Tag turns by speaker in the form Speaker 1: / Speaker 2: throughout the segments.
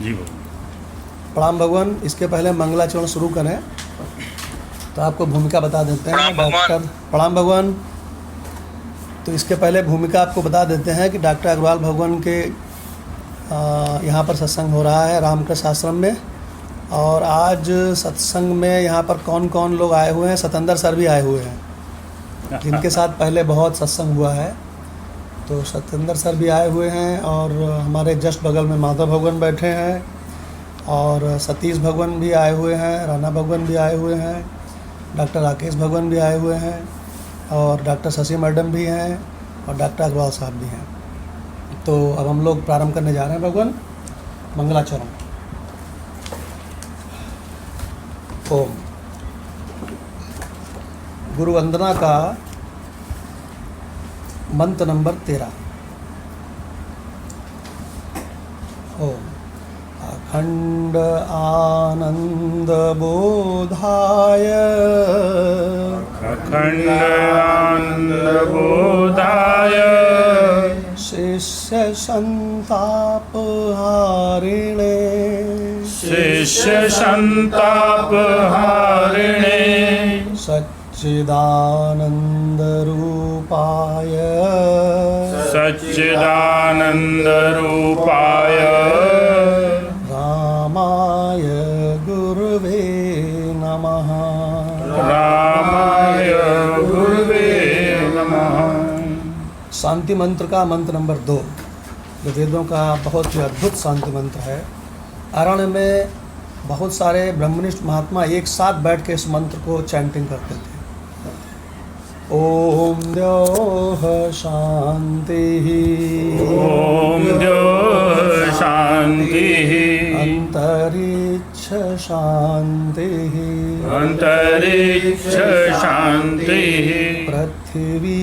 Speaker 1: जी भगवान।
Speaker 2: प्रणाम भगवान। इसके पहले मंगलाचरण शुरू करें तो आपको भूमिका बता देते हैं डॉक्टर। प्रणाम भगवान। तो इसके पहले भूमिका आपको बता देते हैं कि डॉक्टर अग्रवाल भगवान के यहाँ पर सत्संग हो रहा है रामकृष्ण आश्रम में। और आज सत्संग में यहाँ पर कौन कौन लोग आए हुए हैं, सतेंद्र सर भी आए हुए हैं जिनके साथ पहले बहुत सत्संग हुआ है। तो सतेंद्र सर भी आए हुए हैं और हमारे जस्ट बगल में माधव भगवान बैठे हैं और सतीश भगवान भी आए हुए हैं, राणा भगवान भी आए हुए हैं, डॉक्टर राकेश भगवान भी आए हुए हैं और डॉक्टर शशि मैडम भी हैं और डॉक्टर अग्रवाल साहब भी हैं। तो अब हम लोग प्रारंभ करने जा रहे हैं भगवान मंगलाचरण। ओम। गुरु वंदना का मंत्र नंबर 13। ओम। अखंड आनंद बोधाय
Speaker 1: अखंड आनंद बोधाय
Speaker 2: शिष्य संताप हारिणे
Speaker 1: शिष्य संताप हारिणे
Speaker 2: सच्चिदानंद रूपाय
Speaker 1: सच्चिदानंद रूपाय
Speaker 2: रामाय गुरुवे नमः।
Speaker 1: रामाय गुरुवे नमः।
Speaker 2: शांति मंत्र का मंत्र नंबर 2 जो वेदों का बहुत ही अद्भुत शांति मंत्र है। अरण्य में बहुत सारे ब्रह्मनिष्ठ महात्मा एक साथ बैठ के इस मंत्र को चैंटिंग करते थे। ओम द्योः शांतिः
Speaker 1: ओम द्योः शांतिः
Speaker 2: अंतरिक्ष शांतिः
Speaker 1: अंतरिक्ष शांतिः
Speaker 2: पृथ्वी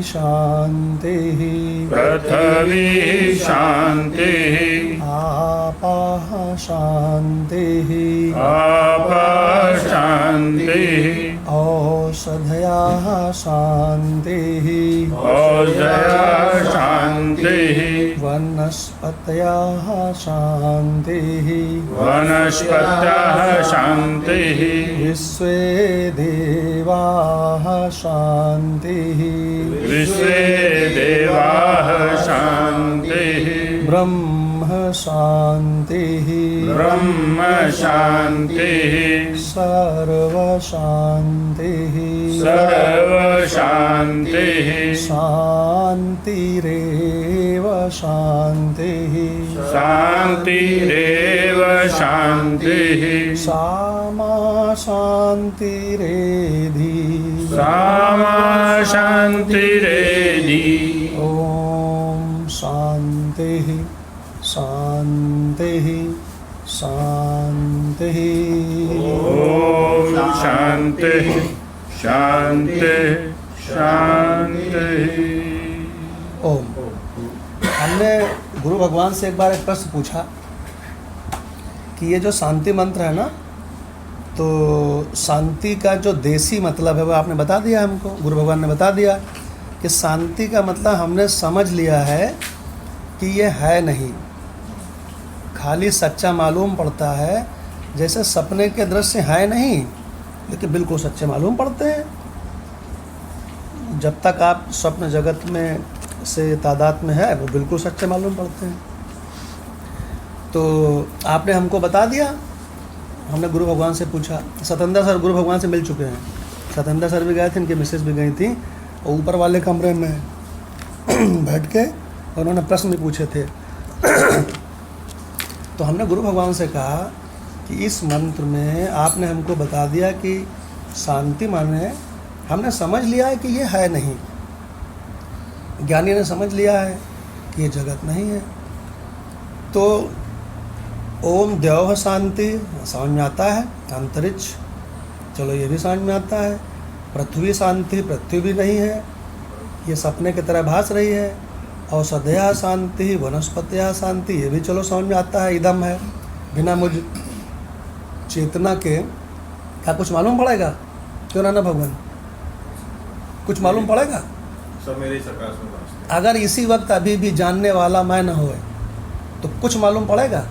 Speaker 2: शांतिः
Speaker 1: पृथ्वी शांतिः
Speaker 2: आपाः शांतिः
Speaker 1: आपः शांतिः
Speaker 2: औषधयाः शांतिः
Speaker 1: औषधयः शांतिः
Speaker 2: वनस्पतयः शांतिः
Speaker 1: वनस्पतयः शांतिः
Speaker 2: विश्वे देवाः शांतिः
Speaker 1: विश्वे देवाः शांतिः
Speaker 2: ब्रह्म शांतिः
Speaker 1: ब्रह्म शांतिः
Speaker 2: सर्व शांतिः
Speaker 1: सर्व शांतिः
Speaker 2: शांतिरेव शांतिः
Speaker 1: शांतिरेव शांतिः
Speaker 2: सामा शांतिरेधि
Speaker 1: सामा शांतिरेधि।
Speaker 2: ओम शांतिः शांतिः शांतिः।
Speaker 1: ओम शांतिः शांतिः शांतिः।
Speaker 2: ओम। हमने गुरु भगवान से एक बार एक प्रश्न पूछा कि ये जो शांति मंत्र है ना, तो शांति का जो देसी मतलब है वो आपने बता दिया हमको। गुरु भगवान ने बता दिया कि शांति का मतलब हमने समझ लिया है कि ये है नहीं, खाली सच्चा मालूम पड़ता है। जैसे सपने के दृश्य हैं नहीं लेकिन बिल्कुल सच्चे मालूम पड़ते हैं। जब तक आप स्वप्न जगत में से तादाद में है वो बिल्कुल सच्चे मालूम पड़ते हैं। तो आपने हमको बता दिया। हमने गुरु भगवान से पूछा। सतेंद्र सर गुरु भगवान से मिल चुके हैं। सतेंद्र सर भी गए थे, इनकी मिसेस भी गई थी और ऊपर वाले कमरे में बैठ के उन्होंने प्रश्न भी पूछे थे। तो हमने गुरु भगवान से कहा कि इस मंत्र में आपने हमको बता दिया कि शांति माने हमने समझ लिया है कि ये है नहीं, ज्ञानी ने समझ लिया है कि ये जगत नहीं है। तो ओम द्योः शांति समझ में आता है, अंतरिक्ष चलो ये भी समझ में आता है। पृथ्वी शांति, पृथ्वी भी नहीं है, ये सपने की तरह भास रही है। औषधया शांति, वनस्पतिया शांति, ये भी चलो समझ में आता है, इदम है। बिना मुझ चेतना के क्या कुछ मालूम पड़ेगा? क्यों ना भगवान, कुछ मालूम पड़ेगा?
Speaker 3: सब मेरे प्रकाश में भासते हैं।
Speaker 2: अगर इसी वक्त अभी भी जानने वाला मैं न होए तो कुछ मालूम पड़ेगा?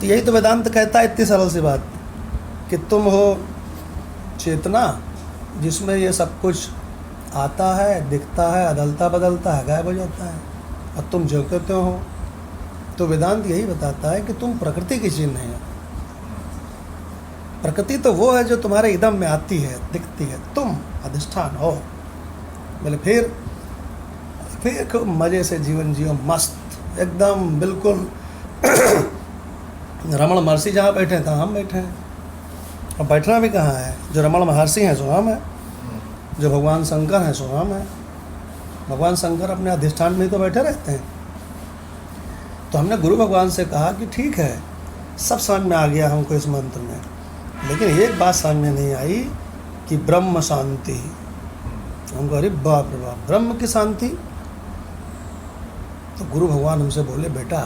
Speaker 2: तो यही तो वेदांत कहता है, इतनी सरल सी बात कि तुम हो चेतना जिसमें ये सब कुछ आता है, दिखता है, अदलता बदलता है, गायब हो जाता है, और तुम जो कहते हो। तो वेदांत यही बताता है कि तुम प्रकृति की चीज़ नहीं हो। प्रकृति तो वो है जो तुम्हारे इदम में आती है, दिखती है, तुम अधिष्ठान हो। बोले फिर खूब मज़े से जीवन जियो, मस्त एकदम बिल्कुल। रमण महर्षि जहाँ बैठे हैं हम बैठे हैं, और बैठना भी कहाँ है? जो रमण महर्षि हैं सो हम है, जो भगवान शंकर हैं सो हम है। भगवान शंकर अपने अधिष्ठान में ही तो बैठे रहते हैं। तो हमने गुरु भगवान से कहा कि ठीक है, सब समझ में आ गया हमको इस मंत्र में, लेकिन एक बात समझ में नहीं आई कि ब्रह्म शांति। हमको अरे बाप रे बाप, ब्रह्म की शांति। तो गुरु भगवान हमसे बोले, बेटा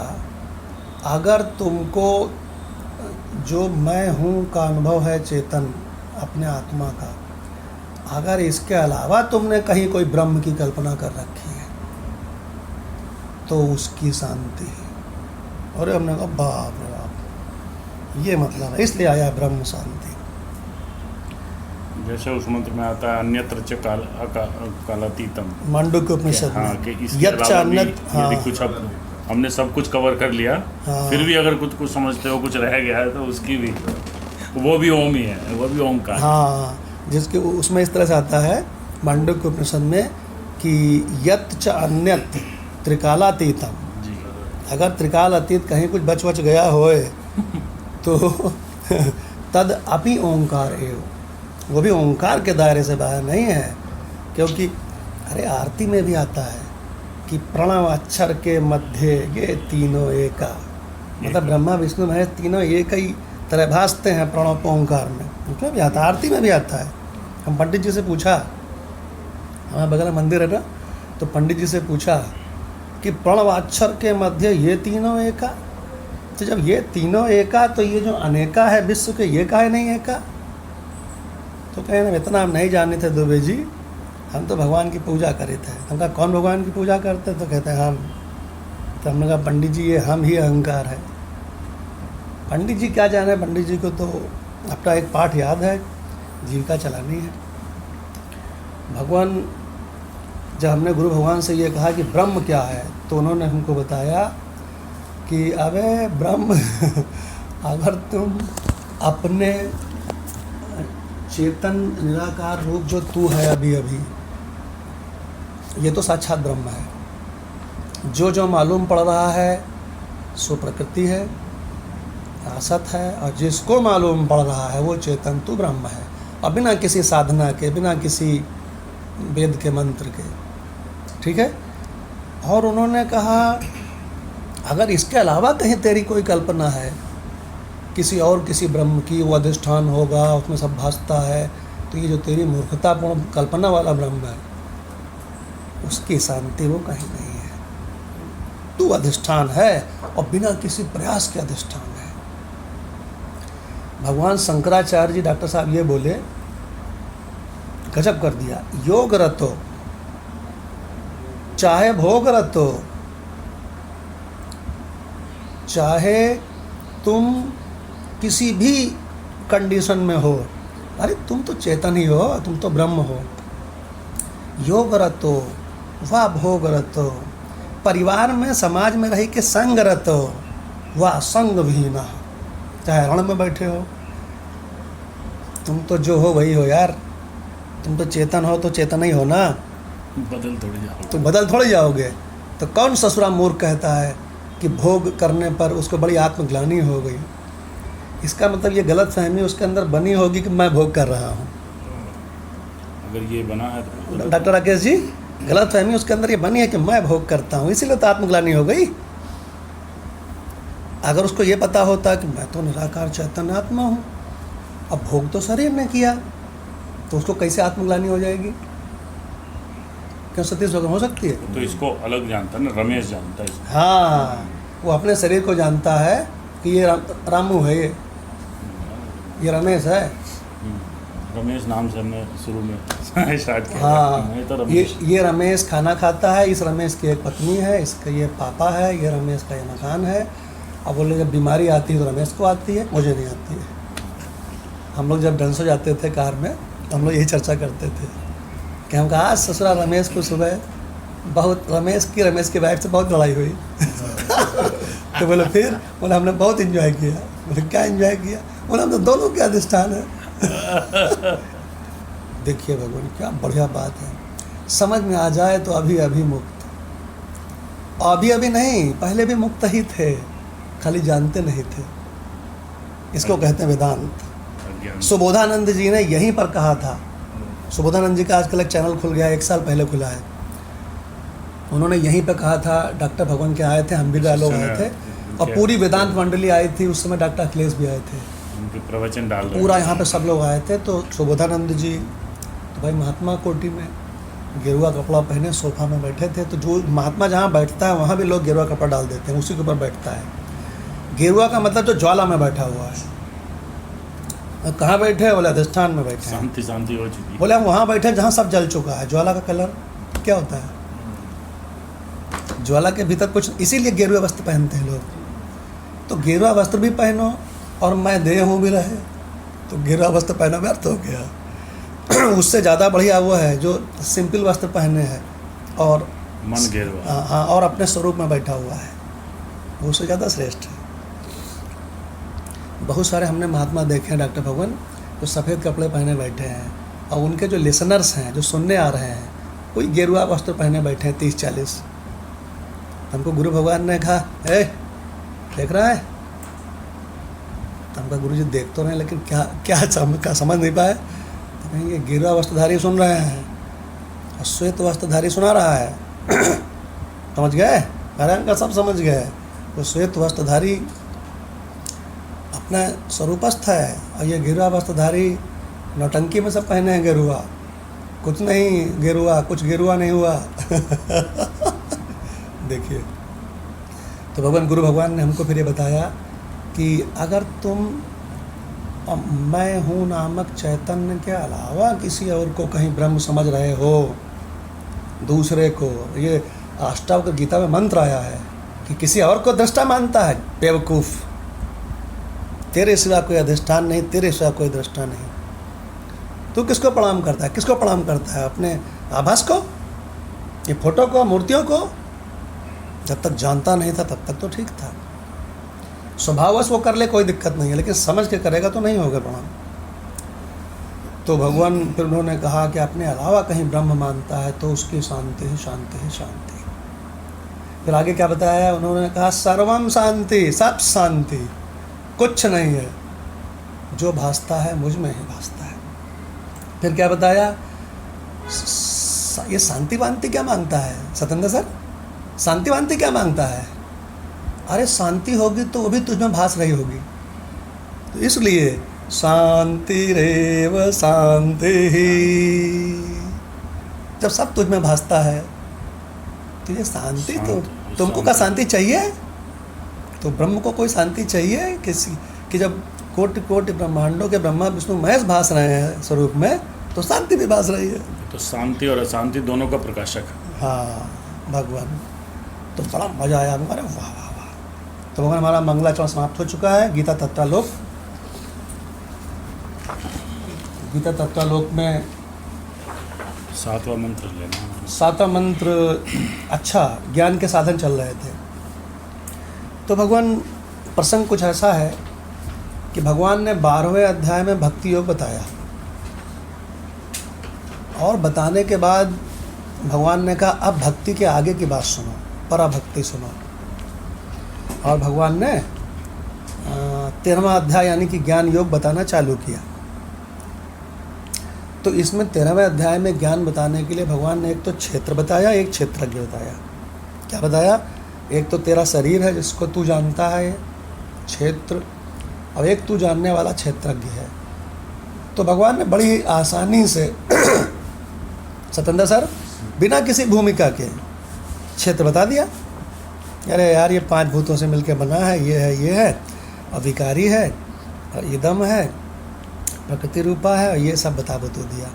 Speaker 2: अगर तुमको जो मैं हूँ का अनुभव है चेतन अपने आत्मा का, अगर इसके अलावा तुमने कहीं कोई ब्रह्म की कल्पना कर रखी है तो उसकी शांति। और हमने कहा बाप रे बाप, ये मतलब है, इसलिए आया ब्रह्म शांति।
Speaker 4: जैसे उस मंत्र में आता है अन्यत्र च कालातीतम,
Speaker 2: मांडुक्य उपनिषद
Speaker 4: हाँ,
Speaker 2: में
Speaker 4: कि इसके अलावा भी यदि कुछ अब हमने सब कुछ कवर कर लिया,
Speaker 2: हाँ।
Speaker 4: फिर भी अगर कुछ समझते हो, कुछ रह गया है, तो उसकी भी वो भी ओम ही है, वो भी ओम का है।
Speaker 2: हाँ, जिसके उसमें इस तरह से आता है मांडुक्य उपनिषद में कि यत् च अन्यत् त्रिकालातीतम।
Speaker 4: जी,
Speaker 2: अगर त्रिकाल अतीत कहीं कुछ बच गया होए तो तद अपि ओंकार एव, वो भी ओंकार के दायरे से बाहर नहीं है। क्योंकि अरे आरती में भी आता है कि प्रणव अक्षर के मध्य ये तीनों एका, मतलब ब्रह्मा विष्णु महेश तीनों एक ही तरह भासते हैं प्रणव ओंकार में। उसमें भी आता है, आरती में भी आता है। हम पंडित जी से पूछा, हमारे बगल में मंदिर है ना, तो पंडित जी से पूछा कि प्रणव अक्षर के मध्य ये तीनों एका, तो जब ये तीनों एका तो ये जो अनेका है विश्व के, ये काहे नहीं एका? तो कहे ना, इतना हम नहीं जाने थे दुबे जी, हम तो भगवान की पूजा करे थे। हम कहा कौन भगवान की पूजा करते? तो कहते हैं हम। तो हमने कहा पंडित जी ये हम ही अहंकार है। पंडित जी क्या जाने, पंडित जी को तो अपना एक पाठ याद है, जीविका चलानी है। भगवान, जब हमने गुरु भगवान से ये कहा कि ब्रह्म क्या है, तो उन्होंने हमको बताया कि अबे ब्रह्म अगर तुम अपने चेतन निराकार रूप जो तू है अभी अभी, ये तो साक्षात ब्रह्म है। जो मालूम पड़ रहा है सो प्रकृति है, असत है, और जिसको मालूम पड़ रहा है वो चेतन तू ब्रह्म है, और बिना किसी साधना के, बिना किसी वेद के मंत्र के। ठीक है। और उन्होंने कहा अगर इसके अलावा कहीं तेरी कोई कल्पना है किसी और किसी ब्रह्म की, वो अधिष्ठान होगा, उसमें सब भासता है, तो ये जो तेरी मूर्खतापूर्ण कल्पना वाला ब्रह्म है उसकी शांति वो कहीं नहीं है। तू अधिष्ठान है और बिना किसी प्रयास के अधिष्ठान है। भगवान शंकराचार्य जी डॉक्टर साहब ये बोले, गजब कर दिया, योग रतो चाहे भोग रतो, चाहे तुम किसी भी कंडीशन में हो, अरे तुम तो चेतन ही हो, तुम तो ब्रह्म हो। योग रतो व भोग रतो, परिवार में समाज में रही के संग रतो व संग भी ना, चाहे रण में बैठे हो, तुम तो जो हो वही हो यार। तुम तो चेतन हो तो चेतन ही हो ना,
Speaker 4: बदल थोड़ी जाओगे,
Speaker 2: तुम बदल थोड़ी जाओगे। तो कौन ससुरा मूर्ख कहता है कि भोग करने पर उसको बड़ी आत्मग्लानि हो गई? इसका मतलब ये गलत फहमी उसके अंदर बनी होगी कि मैं भोग कर रहा हूँ।
Speaker 4: अगर ये बना है तो
Speaker 2: डॉक्टर राकेश जी, गलत फहमी उसके अंदर ये बनी है कि मैं भोग करता हूँ, इसीलिए तो आत्मग्लानि हो गई। अगर उसको ये पता होता कि मैं तो निराकार चैतन्य आत्मा हूँ, अब भोग तो शरीर ने किया, तो उसको कैसे आत्मग्लानि हो जाएगी? क्यों सतीश हो सकती है?
Speaker 4: तो इसको अलग जानता है ना, रमेश जानता है इसको।
Speaker 2: हाँ, वो अपने शरीर को जानता है कि ये रामू है, ये रमेश है।
Speaker 4: रमेश नाम से हमने शुरू में स्टार्ट किया।
Speaker 2: हाँ,
Speaker 4: नहीं तो रमेश।
Speaker 2: ये रमेश खाना खाता है, इस रमेश की एक पत्नी है, इसका ये पापा है, ये रमेश का ये मकान है, अब बोले जब बीमारी आती है तो रमेश को आती है, मुझे नहीं आती है। हम लोग जब डंसो जाते थे कार में, हम लोग यही चर्चा करते थे कि हम कहा आज ससुरा रमेश को सुबह बहुत रमेश की वाइफ से बहुत लड़ाई हुई। तो बोले फिर बोले हमने बहुत इन्जॉय किया। बोले क्या इन्जॉय किया? बोले हम तो दोनों के अधिष्ठान है। देखिए भगवान क्या बढ़िया बात है, समझ में आ जाए तो अभी अभी मुक्त, अभी अभी नहीं पहले भी मुक्त ही थे, खाली जानते नहीं थे। इसको कहते हैं वेदांत।
Speaker 4: अज्ञान।
Speaker 2: सुबोधानंद जी ने यहीं पर कहा था। सुबोधानंद जी का आजकल एक चैनल खुल गया, 1 साल पहले खुला है। उन्होंने यहीं पे कहा था, डॉक्टर भगवान के आए थे, हम भी लोग आए थे और पूरी वेदांत मंडली आई थी। उस समय डॉक्टर अखिलेश भी आए थे,
Speaker 4: उनके प्रवचन डाल रहे
Speaker 2: पूरा यहाँ पे सब लोग आए थे। तो सुबोधानंद जी तो भाई महात्मा कोटि में गेरुआ कपड़ा पहने सोफा में बैठे थे। तो जो महात्मा जहाँ बैठता है वहाँ भी लोग गेरुआ कपड़ा डाल देते हैं, उसी के ऊपर बैठता है। गेरुआ का मतलब जो ज्वाला में बैठा हुआ है। कहाँ बैठे हैं? बोले अधिष्ठान में बैठे हैं।
Speaker 4: शांति शांति हो चुकी।
Speaker 2: बोले हम वहाँ बैठे जहाँ सब जल चुका है। ज्वाला का कलर क्या होता है? ज्वाला के भीतर कुछ, इसीलिए गेरुआ वस्त्र पहनते हैं लोग। तो गेरुआ वस्त्र भी पहनो और मैं देह हूँ भी रहे, तो गेरुआ वस्त्र पहना व्यर्थ हो गया। उससे ज़्यादा बढ़िया वो है जो सिंपल वस्त्र पहने हैं और
Speaker 4: मन गेरुआ।
Speaker 2: हाँ, और अपने स्वरूप में बैठा हुआ है, वो उससे ज़्यादा श्रेष्ठ है। बहुत सारे हमने महात्मा देखे हैं डॉक्टर भगवान जो सफ़ेद कपड़े पहने बैठे हैं और उनके जो लिसनर्स हैं जो सुनने आ रहे हैं कोई गेरुआ वस्त्र पहने बैठे हैं 30-40। हमको गुरु भगवान ने कहा ए देख रहा है? तो हमका गुरु जी देख तो रहे हैं लेकिन क्या समझ नहीं पाए। तो कहेंगे गेरुआ वस्त्रधारी सुन रहे हैं और श्वेत वस्त्रधारी सुना रहा है। समझ गए? अरे अंका सब समझ गए। वो श्वेत वस्त्रधारी अपना स्वरूपस्थ है और ये गेरुआ वस्त्रधारी नौटंकी में सब पहने हैं गेरुआ। कुछ नहीं गेरुआ, कुछ गेरुआ नहीं हुआ। देखिए, तो भगवान गुरु भगवान ने हमको फिर ये बताया कि अगर तुम मैं हूँ नामक चैतन्य के अलावा किसी और को कहीं ब्रह्म समझ रहे हो, दूसरे को, ये अष्टावक्र गीता में मंत्र आया है कि किसी और को दृष्टा मानता है, बेवकूफ़, तेरे सिवा कोई अधिष्ठान नहीं, तेरे सिवा कोई दृष्टा नहीं। तू किसको प्रणाम करता है? किसको प्रणाम करता है? अपने आभास को, ये फोटो को, मूर्तियों को? जब तक जानता नहीं था तब तक तो ठीक था। स्वभाववश वो कर ले कोई दिक्कत नहीं है, लेकिन समझ के करेगा तो नहीं होगा प्रणाम। तो भगवान फिर उन्होंने कहा कि अपने अलावा कहीं ब्रह्म मानता है तो उसकी शांति ही शांति ही शांति। फिर आगे क्या बताया उन्होंने? कहा सर्वम शांति, सब शांति, कुछ नहीं है, जो भासता है मुझ में ही भासता है। फिर क्या बताया? ये शांति वांति क्या मांगता है सत्येंद्र सर? शांति वांति क्या मांगता है? अरे शांति होगी तो वो भी तुझमें भास रही होगी। तो इसलिए शांति रेव शांति ही, जब सब तुझमें भासता है तो ये शांति। तो तुमको क्या शांति चाहिए? तो ब्रह्म को कोई शांति चाहिए किसी कि जब कोटि कोटि ब्रह्मांडों के ब्रह्मा विष्णु महेश भास रहे हैं स्वरूप में, तो शांति भी भास रही है।
Speaker 4: तो शांति और अशांति दोनों का प्रकाशक है।
Speaker 2: हाँ भगवान, तो बड़ा मजा आया हमारे। वाह वाह वाह। तो भगवान हमारा मंगलाचरण समाप्त हो चुका है। गीता तत्वालोक, गीता तत्वालोक में
Speaker 4: 7वां मंत्र लेना।
Speaker 2: 7वां मंत्र, अच्छा ज्ञान के साधन चल रहे थे। तो भगवान प्रसंग कुछ ऐसा है कि भगवान ने 12वें अध्याय में भक्ति योग बताया और बताने के बाद भगवान ने कहा अब भक्ति के आगे की बात सुनो, पराभक्ति सुनो। और भगवान ने 13वां अध्याय यानी कि ज्ञान योग बताना चालू किया। तो इसमें 13वें अध्याय में ज्ञान बताने के लिए भगवान ने एक तो क्षेत्र बताया, एक क्षेत्रज्ञ बताया। क्या बताया? एक तो तेरा शरीर है जिसको तू जानता है क्षेत्र, और एक तू जानने वाला क्षेत्रज्ञ है। तो भगवान ने बड़ी आसानी से सत्येंद्र सर बिना किसी भूमिका के क्षेत्र बता दिया। अरे यार ये 5 भूतों से मिलकर बना है, ये है, अविकारी है, और इदम है, प्रकृति रूपा है, और ये सब बता दिया।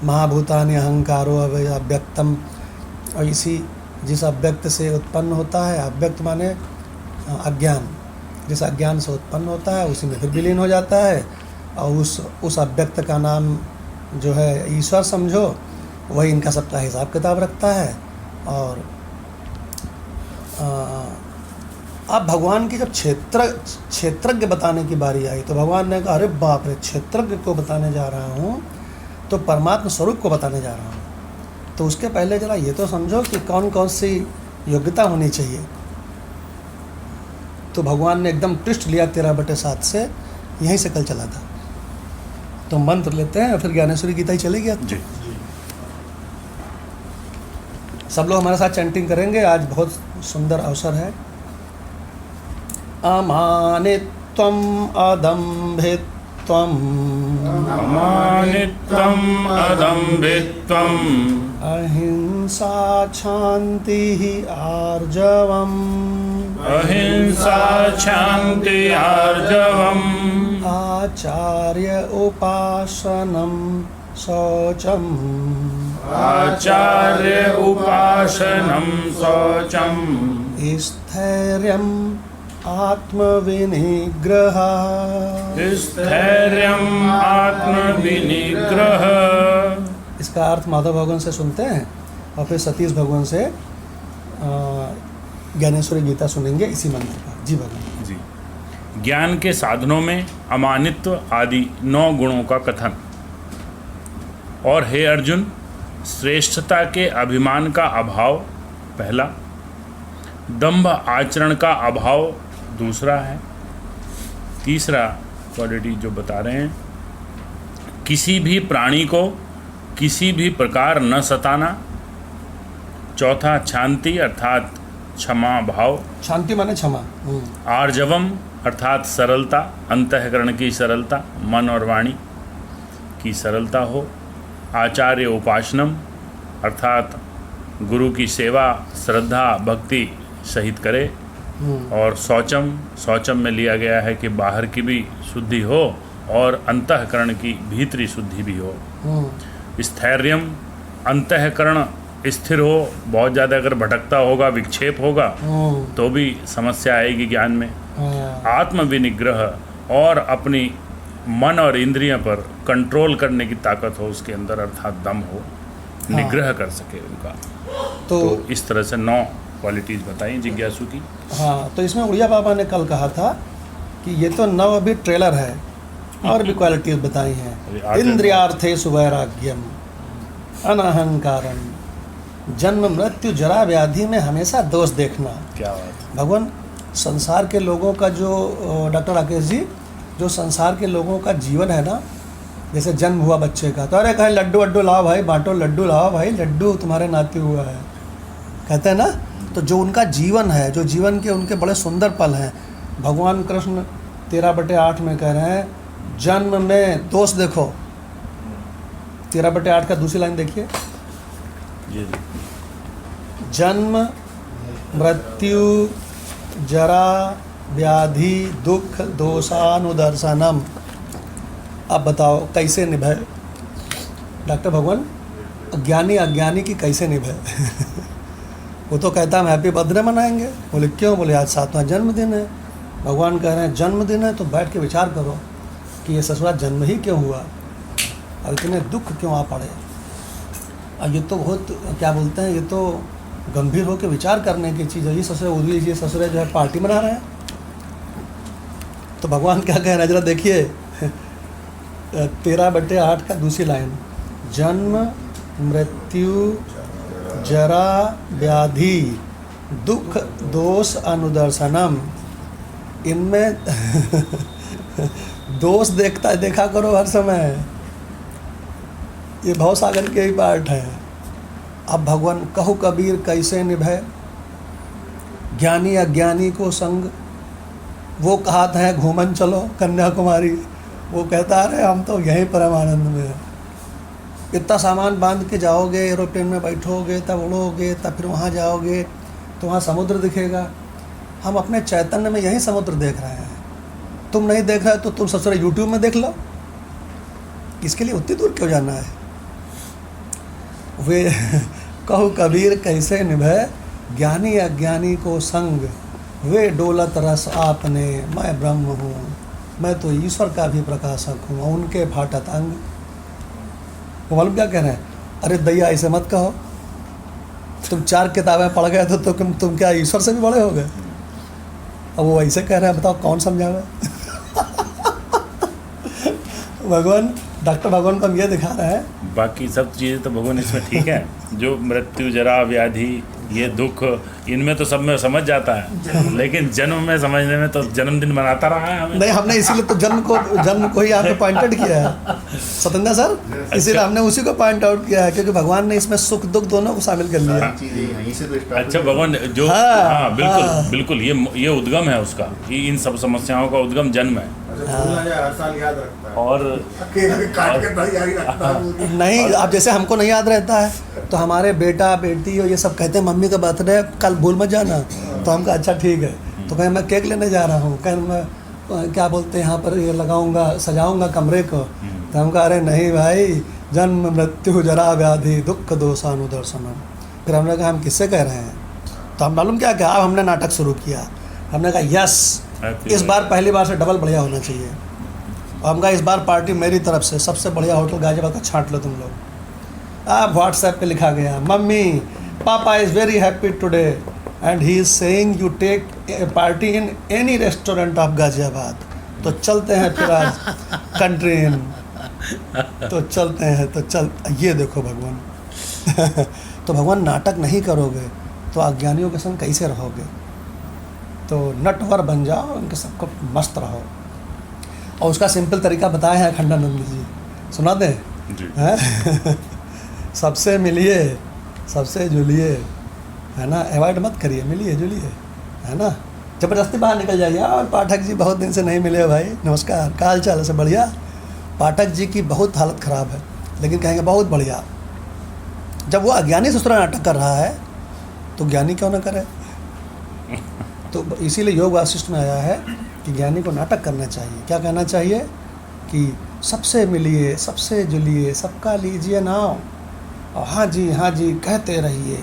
Speaker 2: महाभूतानि अहंकारो अव्यक्तम, और इसी जिस अव्यक्त से उत्पन्न होता है, अव्यक्त माने अज्ञान, जैसा ज्ञान से उत्पन्न होता है उसी में फिर विलीन हो जाता है, और उस अव्यक्त का नाम जो है ईश्वर समझो, वही इनका सबका हिसाब किताब रखता है। और अब भगवान की जब क्षेत्रज्ञ बताने की बारी आई तो भगवान ने कहा, अरे बाप रे, क्षेत्रज्ञ को बताने जा रहा हूँ तो परमात्मा स्वरूप को बताने जा रहा हूँ, तो उसके पहले जरा ये तो समझो कि कौन कौन सी योग्यता होनी चाहिए। तो भगवान ने एकदम ट्विस्ट लिया 13/7 से, यहीं से कल चला था। तो मंत्र लेते हैं और फिर ज्ञानेश्वरी गीता ही चलेगी आज।
Speaker 4: जी।
Speaker 2: सब लोग हमारे साथ चैंटिंग करेंगे, आज बहुत सुंदर अवसर है। अमानित्वम अदम्भित्वम
Speaker 1: अमानित्वम् अदम्भित्वम्
Speaker 2: अहिंसा शांति आर्जवम्
Speaker 1: अहिंसा शान्ति आर्जवम्
Speaker 2: आचार्य उपासनं शौचम्
Speaker 1: आचार्य उपासनं शौचम्
Speaker 2: स्थैर्यम् आत्मविनिग्रह
Speaker 1: स्थैर्यम् आत्मविनिग्रह।
Speaker 2: इसका अर्थ माधव भगवान से सुनते हैं और फिर सतीश भगवान से ज्ञानेश्वरी गीता सुनेंगे इसी मंत्र का। जी भगवान
Speaker 4: जी। ज्ञान के साधनों में अमानित्व आदि 9 गुणों का कथन। और हे अर्जुन, श्रेष्ठता के अभिमान का अभाव पहला, दंभ आचरण का अभाव दूसरा है, तीसरा क्वालिटी जो बता रहे हैं, किसी भी प्राणी को किसी भी प्रकार न सताना, चौथा शांति अर्थात क्षमा भाव,
Speaker 2: शांति माने क्षमा।
Speaker 4: आर्जवम अर्थात सरलता, अंतःकरण की सरलता, मन और वाणी की सरलता हो, आचार्य उपासनम अर्थात गुरु की सेवा श्रद्धा भक्ति सहित करे, और शौचम में लिया गया है कि बाहर की भी शुद्धि हो और अंतःकरण की भीतरी शुद्धि भी हो। स्थैर्यम अंतःकरण स्थिर हो, बहुत ज़्यादा अगर भटकता होगा विक्षेप होगा तो भी समस्या आएगी ज्ञान में। आत्मविनिग्रह और अपनी मन और इंद्रियों पर कंट्रोल करने की ताकत हो उसके अंदर, अर्थात दम हो, निग्रह कर सके उनका। तो इस तरह से 9 क्वालिटीज़ बताई जिज्ञासु की।
Speaker 2: हाँ, तो इसमें उड़िया बाबा ने कल कहा था कि ये तो 9 अभी ट्रेलर है, और भी क्वालिटीज बताई हैं। इंद्रियार्थेषु वैराग्यम अनहंकारम, जन्म मृत्यु जरा व्याधि में हमेशा दोष देखना।
Speaker 4: क्या बात।
Speaker 2: भगवान संसार के लोगों का जो डॉक्टर राकेश जी, जो संसार के लोगों का जीवन है ना, जैसे जन्म हुआ बच्चे का तो अरे कहें लड्डू वड्डू लाओ भाई, बांटो लड्डू लाओ भाई, लड्डू तुम्हारे नाती हुआ है, कहते हैं ना। तो जो उनका जीवन है, जो जीवन के उनके बड़े सुंदर पल हैं, भगवान कृष्ण 13/8 में कह रहे हैं जन्म में दोष देखो। 13/8 का दूसरी लाइन देखिए,
Speaker 4: जी जी।
Speaker 2: जन्म मृत्यु जरा व्याधि दुख दोषानुदर्शनम। अब बताओ कैसे निभाए डॉक्टर भगवान, ज्ञानी अज्ञानी की कैसे निभाए? वो तो कहता हम हैप्पी बर्थडे मनाएंगे। बोले क्यों? बोले आज 7वां जन्मदिन है। भगवान कह रहे हैं जन्मदिन है तो बैठ के विचार करो कि ये ससुरा जन्म ही क्यों हुआ और इतने दुख क्यों आ पड़े। और ये तो बहुत क्या बोलते हैं, ये तो गंभीर होकर विचार करने की चीज़ है। ये ससुरे उर्वी जी ससुरे जो है पार्टी मना रहे हैं। तो भगवान क्या कह रहे हैं जरा देखिए 13/8 का दूसरी लाइन, जन्म मृत्यु जरा व्याधि दुख दोष अनुदर्शनम। इनमें दोष देखा करो हर समय, ये भवसागर के ही पार्ट है। अब भगवान कहु कबीर कैसे निभे, ज्ञानी अज्ञानी को संग। वो कहाते हैं घूमन चलो कन्याकुमारी, वो कहता है हम तो यहीं परमानंद में हैं। इतना सामान बांध के जाओगे, एरोप्लेन में बैठोगे, तब उड़ोगे, तब फिर वहाँ जाओगे तो वहाँ समुद्र दिखेगा। हम अपने चैतन्य में यही समुद्र देख रहे हैं। तुम नहीं देख रहे तो तुम ससुर यूट्यूब में देख लो। इसके लिए उतनी दूर क्यों जाना है? वे कहु कबीर कैसे निभे, ज्ञानी अज्ञानी को संग। वे डोलत रस आपने, मैं ब्रह्म हूँ, मैं तो ईश्वर का भी प्रकाशक हूँ, उनके फाटत अंग। वो मालूम क्या कह रहे हैं? अरे दैया ऐसे मत कहो, तुम 4 किताबें पढ़ गए तो तुम क्या ईश्वर से भी बड़े हो गए? अब वो ऐसे कह रहे हैं, बताओ कौन समझावे? भगवान, डॉक्टर भगवान को हम ये दिखा रहे हैं।
Speaker 4: बाकी सब चीज़ें तो भगवान इसमें ठीक है, जो मृत्यु, जरा, व्याधि, ये दुख, इनमें तो सब में समझ जाता है, लेकिन जन्म में समझने में तो जन्मदिन मनाता रहा है हमें।
Speaker 2: नहीं, हमने इसीलिए तो जन्म को ही यहाँ पे पॉइंट आउट किया है सत्येंद्र सर, इसीलिए हमने उसी को पॉइंट आउट किया है, क्योंकि भगवान ने इसमें सुख दुख दोनों को शामिल कर लिया।
Speaker 4: अच्छा, भगवान जो, हाँ बिल्कुल बिल्कुल, ये उद्गम है उसका, कि इन सब समस्याओं का उद्गम जन्म है।
Speaker 3: हर साल याद रखता है
Speaker 4: और
Speaker 2: नहीं, अब जैसे हमको नहीं याद रहता है तो हमारे बेटा बेटी और ये सब कहते हैं मम्मी का बर्थडे कल भूल मत जाना, तो हम कहा अच्छा ठीक है, तो कहें मैं केक लेने जा रहा हूँ, कहें मैं क्या बोलते हैं यहाँ पर ये लगाऊंगा, सजाऊंगा कमरे को, तो हम कहा अरे नहीं भाई, जन्म मृत्यु जरा व्याधि दुख दोषानुदर्शनम। फिर हमने कहा हम किससे कह रहे हैं? तो हम मालूम क्या कहा, अब हमने नाटक शुरू किया। हमने कहा यस, इस बार पहली बार से डबल बढ़िया होना चाहिए। और हम कहा इस बार पार्टी मेरी तरफ से, सबसे बढ़िया होटल गाजियाबाद का छांट लो तुम लोग। आप व्हाट्सएप पे लिखा गया, mummy papa is very happy today and he is saying you take party in any restaurant of Ghaziabad. तो चलते हैं फिर आज कंट्री इन, तो चलते हैं, तो चल, ये देखो भगवान। तो भगवान नाटक नहीं करोगे तो अज्ञानियों के संग कैसे रहोगे? तो नटवर बन जाओ, उनके सबको मस्त रहो। और उसका सिंपल तरीका बताया है अखंडानंद जी, सुना दें? हैं? सबसे मिलिए, सबसे जुलिए, है ना, अवॉइड मत करिए, मिलिए जुलिए, है ना, जबरदस्ती बाहर निकल जाइए। और पाठक जी बहुत दिन से नहीं मिले भाई, नमस्कार, का हाल चाल से? बढ़िया। पाठक जी की बहुत हालत ख़राब है, लेकिन कहेंगे बहुत बढ़िया। जब वो अज्ञानी ससुरा नाटक कर रहा है तो ज्ञानी क्यों ना करे? तो इसीलिए योग वासिष्ठ में आया है कि ज्ञानी को नाटक करना चाहिए। क्या कहना चाहिए? कि सबसे मिलिए, सबसे जुलिए, सबका लीजिए नाम, और हाँ जी कहते रहिए,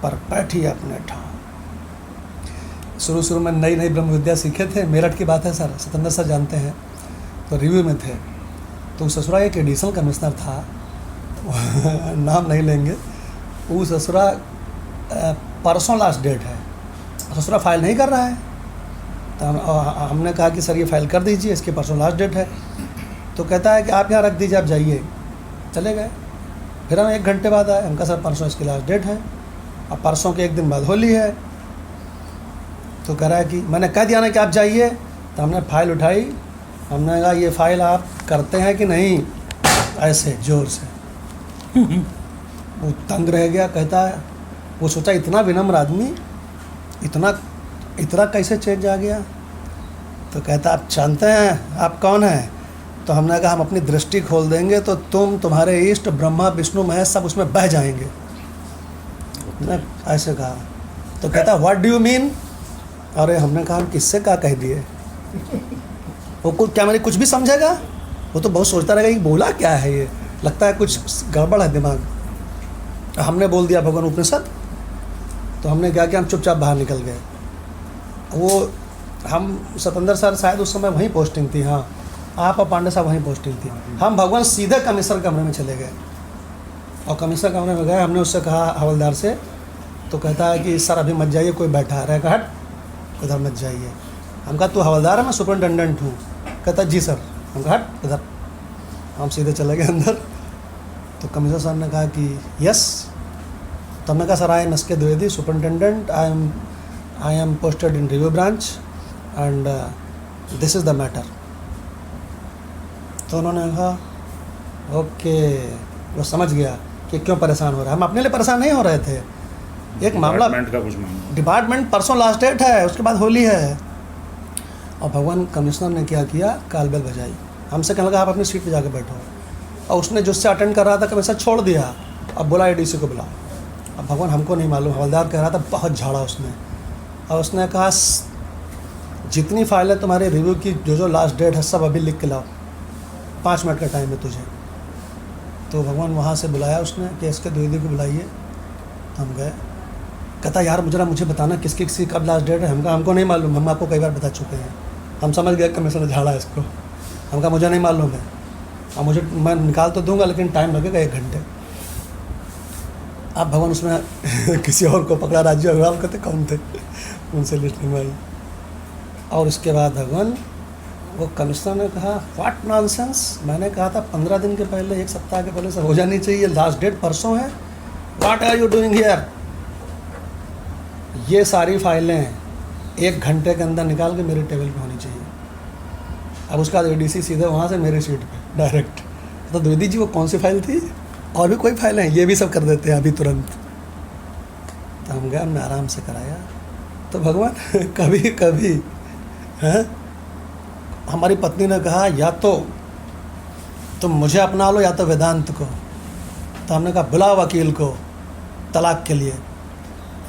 Speaker 2: पर बैठिए अपने ठाव। शुरू में नई ब्रह्म विद्या सीखे थे, मेरठ की बात है सर, सत्येंद्र सर जानते हैं, तो रिव्यू में थे, तो ससुरा एक एडिशनल कमिश्नर था, नाम नहीं लेंगे, वो ससुरा परसों लास्ट डेट है, ससुरा फाइल नहीं कर रहा है। तो हमने कहा कि सर ये फाइल कर दीजिए, इसके परसों लास्ट डेट है। तो कहता है कि आप यहाँ रख दीजिए, आप जाइए। चले गए। फिर हम 1 घंटे बाद आए, हम कहा सर परसों इसकी लास्ट डेट है, अब परसों के 1 दिन बाद होली है। तो कह रहा है कि मैंने कह दिया ना कि आप जाइए। तो हमने फाइल उठाई, हमने कहा ये फाइल आप करते हैं कि नहीं, ऐसे ज़ोर से। वो तंग रह गया, कहता है, वो सोचा इतना विनम्र आदमी, इतना कैसे चेंज आ गया। तो कहता आप जानते हैं आप कौन हैं? तो हमने कहा हम अपनी दृष्टि खोल देंगे तो तुम्हारे इष्ट ब्रह्मा विष्णु महेश सब उसमें बह जाएंगे। मैं ऐसे कहा। तो कहता व्हाट डू यू मीन? अरे हमने कहा हम किससे क्या कह दिए? वो क्या मेरी कुछ भी समझेगा? वो तो बहुत सोचता रहेगा कि बोला क्या है ये, लगता है कुछ गड़बड़ है दिमाग। हमने बोल दिया भगवान उपनिषद। तो हमने क्या किया, हम चुपचाप बाहर निकल गए। वो हम सत्येंद्र सर शायद उस समय वहीं पोस्टिंग थी, हाँ, आप और पांडे साहब वहीं पोस्टिंग थी। हम भगवान सीधे कमिश्नर कमरे में चले गए, और कमिश्नर कमरे में गए, हमने उससे कहा हवलदार से। तो कहता है कि सर अभी मत जाइए, कोई बैठा है। रहेगा हट, उधर मत जाइए। हम कहा तू हवलदार है, मैं सुपरिटेंडेंट हूँ। कहता जी सर। हम कहा हट उधर। हम सीधे चले गए अंदर। तो कमिश्नर साहब ने कहा कि यस। तो हमने कहा सर आई एम एस के Dwivedi, superintendent, I am posted in review branch and this is the matter. तो उन्होंने कहा ओके, वो समझ गया कि क्यों परेशान हो रहा है। हम अपने लिए परेशान नहीं हो रहे थे, एक मामला
Speaker 4: का कुछ मामला,
Speaker 2: डिपार्टमेंट परसों लास्ट डेट है, उसके बाद होली है। और भगवान कमिश्नर ने क्या किया, काल बेल बजाई। हमसे कहने लगा आप अपनी सीट पे जाकर बैठो। और उसने जिससे अटेंड कर रहा था कमिश्नर छोड़ दिया, अब बोला एडीसी को बुलाओ। अब भगवान हमको नहीं मालूम, हवलदार कह रहा था, बहुत झाड़ा उसने। और उसने कहा जितनी फाइलें तुम्हारे रिव्यू की जो लास्ट डेट है सब अभी लिख के लाओ, 5 मिनट का टाइम है तुझे। तो भगवान वहाँ से बुलाया उसने कि इसके द्विवेदी को बुलाइए। हम गए, कहता यार मुझे बताना किसकी किसकी कब लास्ट डेट है। हमको नहीं मालूम, हम आपको कई बार बता चुके हैं। हम समझ गए कमिश्नर झाड़ा इसको। हमका मुझे नहीं मालूम है, और मैं निकाल तो दूंगा लेकिन टाइम लगेगा 1 घंटे। आप भगवान उसमें किसी और को पकड़ा, राजू अग्रवाल कहते कौन थे, उनसे लिस्ट निकलवाई। और उसके बाद भगवान वो कमिश्नर ने कहा व्हाट नॉनसेंस, मैंने कहा था 15 दिन के पहले, 1 सप्ताह के पहले सब हो जानी चाहिए, लास्ट डेट परसों है, what are you doing here. ये सारी फाइलें 1 घंटे के अंदर निकाल के मेरे टेबल पे होनी चाहिए। अब उसका एडीसी सीधे वहाँ से मेरी सीट पे डायरेक्ट, तो द्विवेदी जी वो कौन सी फाइल थी, और भी कोई फाइल है, ये भी सब कर देते हैं अभी तुरंत। तो हम गए, हमने आराम से कराया। तो भगवान कभी कभी हैं, हमारी पत्नी ने कहा या तो तुम मुझे अपना लो या तो वेदांत को। तो हमने कहा बुलाओ वकील को तलाक के लिए।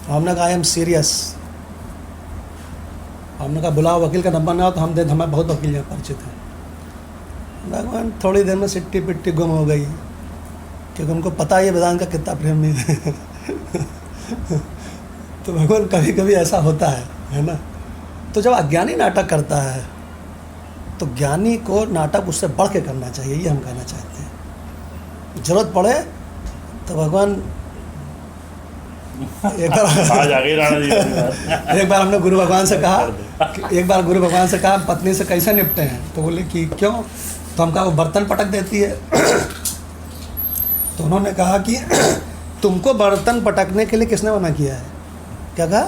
Speaker 2: हमने कहा आई एम सीरियस। हमने कहा बुलाओ वकील का नंबर ना हो तो हम दे, हमें बहुत वकील यहाँ परिचित हैं। भगवान थोड़ी देर में सिट्टी पिट्टी गुम हो गई, क्योंकि उनको पता है वेदांत का कितना प्रेम नहीं है। तो भगवान कभी कभी ऐसा होता है ना। तो जब अज्ञानी नाटक करता है तो ज्ञानी को नाटक उससे बढ़ के करना चाहिए, ये हम कहना चाहते हैं। जरूरत पड़े तो भगवान एक बार हमने गुरु भगवान से कहा पत्नी से कैसे निपटे हैं, तो बोले कि क्यों, तो हम कहा वो बर्तन पटक देती है। तो उन्होंने कहा कि तुमको बर्तन पटकने के लिए किसने मना किया है। क्या कहा,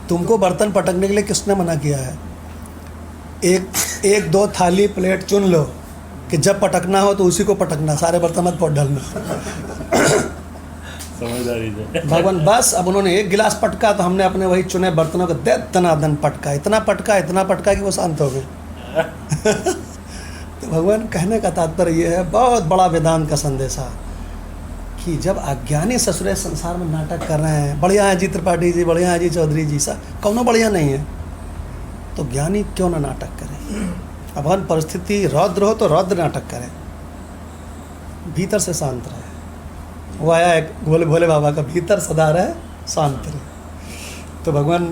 Speaker 2: तुमको बर्तन पटकने के लिए किसने मना किया है। एक 2 थाली प्लेट चुन लो कि जब पटकना हो तो उसी को पटकना, सारे बर्तन मत पोट डालना।
Speaker 4: समझदारी से
Speaker 2: भगवान बस। अब उन्होंने 1 गिलास पटका तो हमने अपने वही चुने बर्तनों को दे दनादन पटका, इतना पटका कि वो शांत हो गए। तो भगवान कहने का तात्पर्य ये है, बहुत बड़ा वेदांत का संदेशा, कि जब अज्ञानी ससुरे संसार में नाटक कर रहे हैं, बढ़िया है जी त्रिपाठी जी, बढ़िया है जी चौधरी जी, सा कौनो बढ़िया नहीं है, तो ज्ञानी क्यों ना नाटक करे। अब हर परिस्थिति रौद्र हो तो रौद्र नाटक करे, भीतर से शांत रहे। वो आया एक भोले बाबा का, भीतर सदा रहे शांत रहे। तो भगवान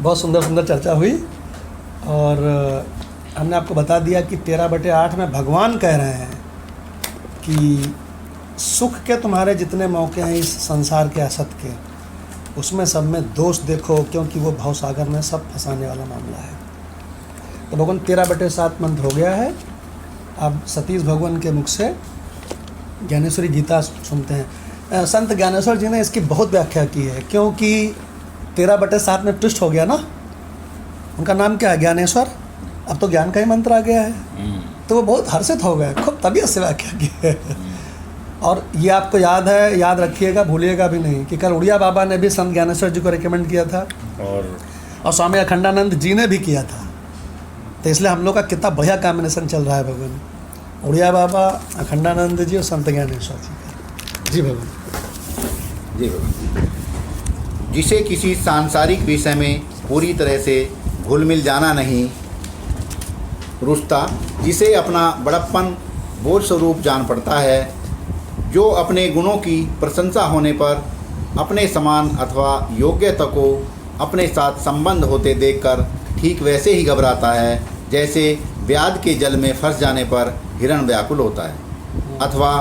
Speaker 2: बहुत सुंदर चर्चा हुई, और हमने आपको बता दिया कि 13/8 में भगवान कह रहे हैं कि सुख के तुम्हारे जितने मौके हैं इस संसार के असत के, उसमें सब में दोष देखो, क्योंकि वो भवसागर में सब फंसाने वाला मामला है। तो भगवान 13/7 मंत्र हो गया है। अब सतीश भगवान के मुख से ज्ञानेश्वरी गीता सुनते हैं। संत ज्ञानेश्वर जी ने इसकी बहुत व्याख्या की है, क्योंकि 13/7 में ट्विस्ट हो गया ना। उनका नाम क्या है, ज्ञानेश्वर। अब तो ज्ञान का ही मंत्र आ गया है, तो वो बहुत हर्षित हो गए, खूब तबीयत से व्याख्या की है। और ये आपको याद है, याद रखिएगा, भूलिएगा भी नहीं, कि कल उड़िया बाबा ने भी संत ज्ञानेश्वर जी को रिकमेंड किया था, और स्वामी अखंडानंद जी ने भी किया था। तो इसलिए हम लोग का कितना बढ़िया कॉम्बिनेशन चल रहा है भगवान, उड़िया बाबा, अखंडानंद जी और संत ज्ञानेश्वर जी का। जी भगवान।
Speaker 5: जी भगवान। जिसे किसी सांसारिक विषय में पूरी तरह से घुल मिल जाना नहीं रुचता, जिसे अपना बड़प्पन बोझ स्वरूप जान पड़ता है, जो अपने गुणों की प्रशंसा होने पर अपने समान अथवा योग्यता को अपने साथ संबंध होते देखकर ठीक वैसे ही घबराता है जैसे ब्याद के जल में फंस जाने पर हिरण व्याकुल होता है, अथवा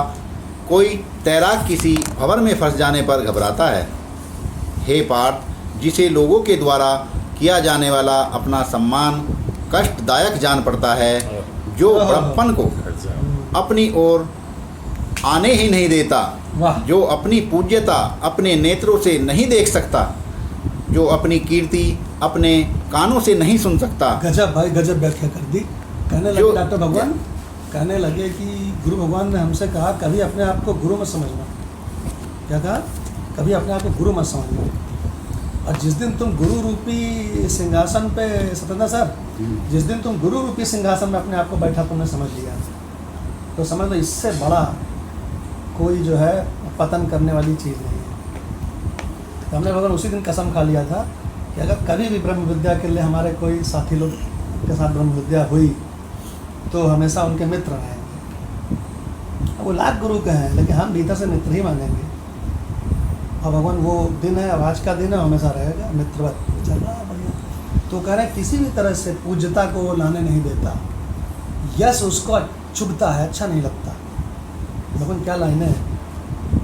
Speaker 5: कोई तैराक किसी भंवर में फंस जाने पर घबराता है। हे पार्थ, जिसे लोगों के द्वारा किया जाने वाला अपना सम्मान कष्टदायक जान पड़ता है, जो बड़प्पन को अपनी ओर आने ही नहीं देता, जो अपनी पूज्यता अपने नेत्रों से नहीं देख सकता, जो अपनी कीर्ति अपने कानों से नहीं सुन सकता।
Speaker 2: गजब भाई, गजब व्याख्या कर दी। कहने लगे डॉक्टर भगवान, कहने लगे कि गुरु भगवान ने हमसे कहा कभी अपने आप को गुरु मत समझना। क्या कहा, कभी अपने आप को गुरु मत समझना। और जिस दिन तुम गुरु रूपी सिंहासन पे, सत्येंद्र सर, जिस दिन तुम गुरु रूपी सिंहासन में अपने आप को बैठा तुमने समझ लिया, तो समझ लो इससे बड़ा कोई जो है पतन करने वाली चीज़ नहीं है। तो हमने भगवान उसी दिन कसम खा लिया था कि अगर कभी भी ब्रह्म विद्या के लिए हमारे कोई साथी लोग के साथ ब्रह्म विद्या हुई तो हमेशा उनके मित्र रहेंगे। वो लाख गुरु के हैं, लेकिन हम भीतर से मित्र ही मानेंगे। और भगवान वो दिन है, अब आज का दिन है, हमेशा रहेगा, मित्रवत चल रहा है बढ़िया। तो कह रहे हैं किसी भी तरह से पूज्यता को वो लाने नहीं देता, यश उसको चुभता है, अच्छा नहीं लगता। भगवान क्या लाइनें हैं,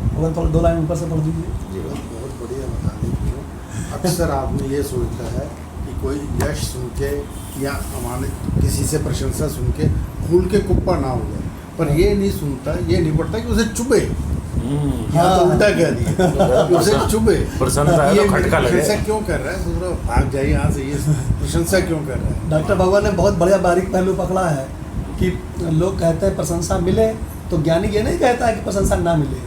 Speaker 2: भगवान थोड़ा 2 लाइन ऊपर से पढ़ दीजिए।
Speaker 3: जी बहुत बढ़िया बता दीजिए। अक्सर आदमी ये सोचता है कि कोई यश सुन के या अमानित किसी से प्रशंसा सुन के फूल के कुप्पा ना हो जाए, पर ये नहीं सुनता, ये नहीं पड़ता कि उसे चुभे। यहाँ तो उल्टा कह दिया कि उसे चुभे।
Speaker 4: प्रशंसा है
Speaker 3: ये
Speaker 4: तो खटका लगे।
Speaker 3: प्रशंसा क्यों कर रहा है, दूसरा भाग जाए यहाँ से, ये प्रशंसा क्यों कर रहा है।
Speaker 2: डॉक्टर भगवान ने बहुत बढ़िया बारीक पहलू पकड़ा है कि लोग कहते हैं प्रशंसा मिले, तो ज्ञानी ये नहीं कहता है कि प्रशंसा ना मिले,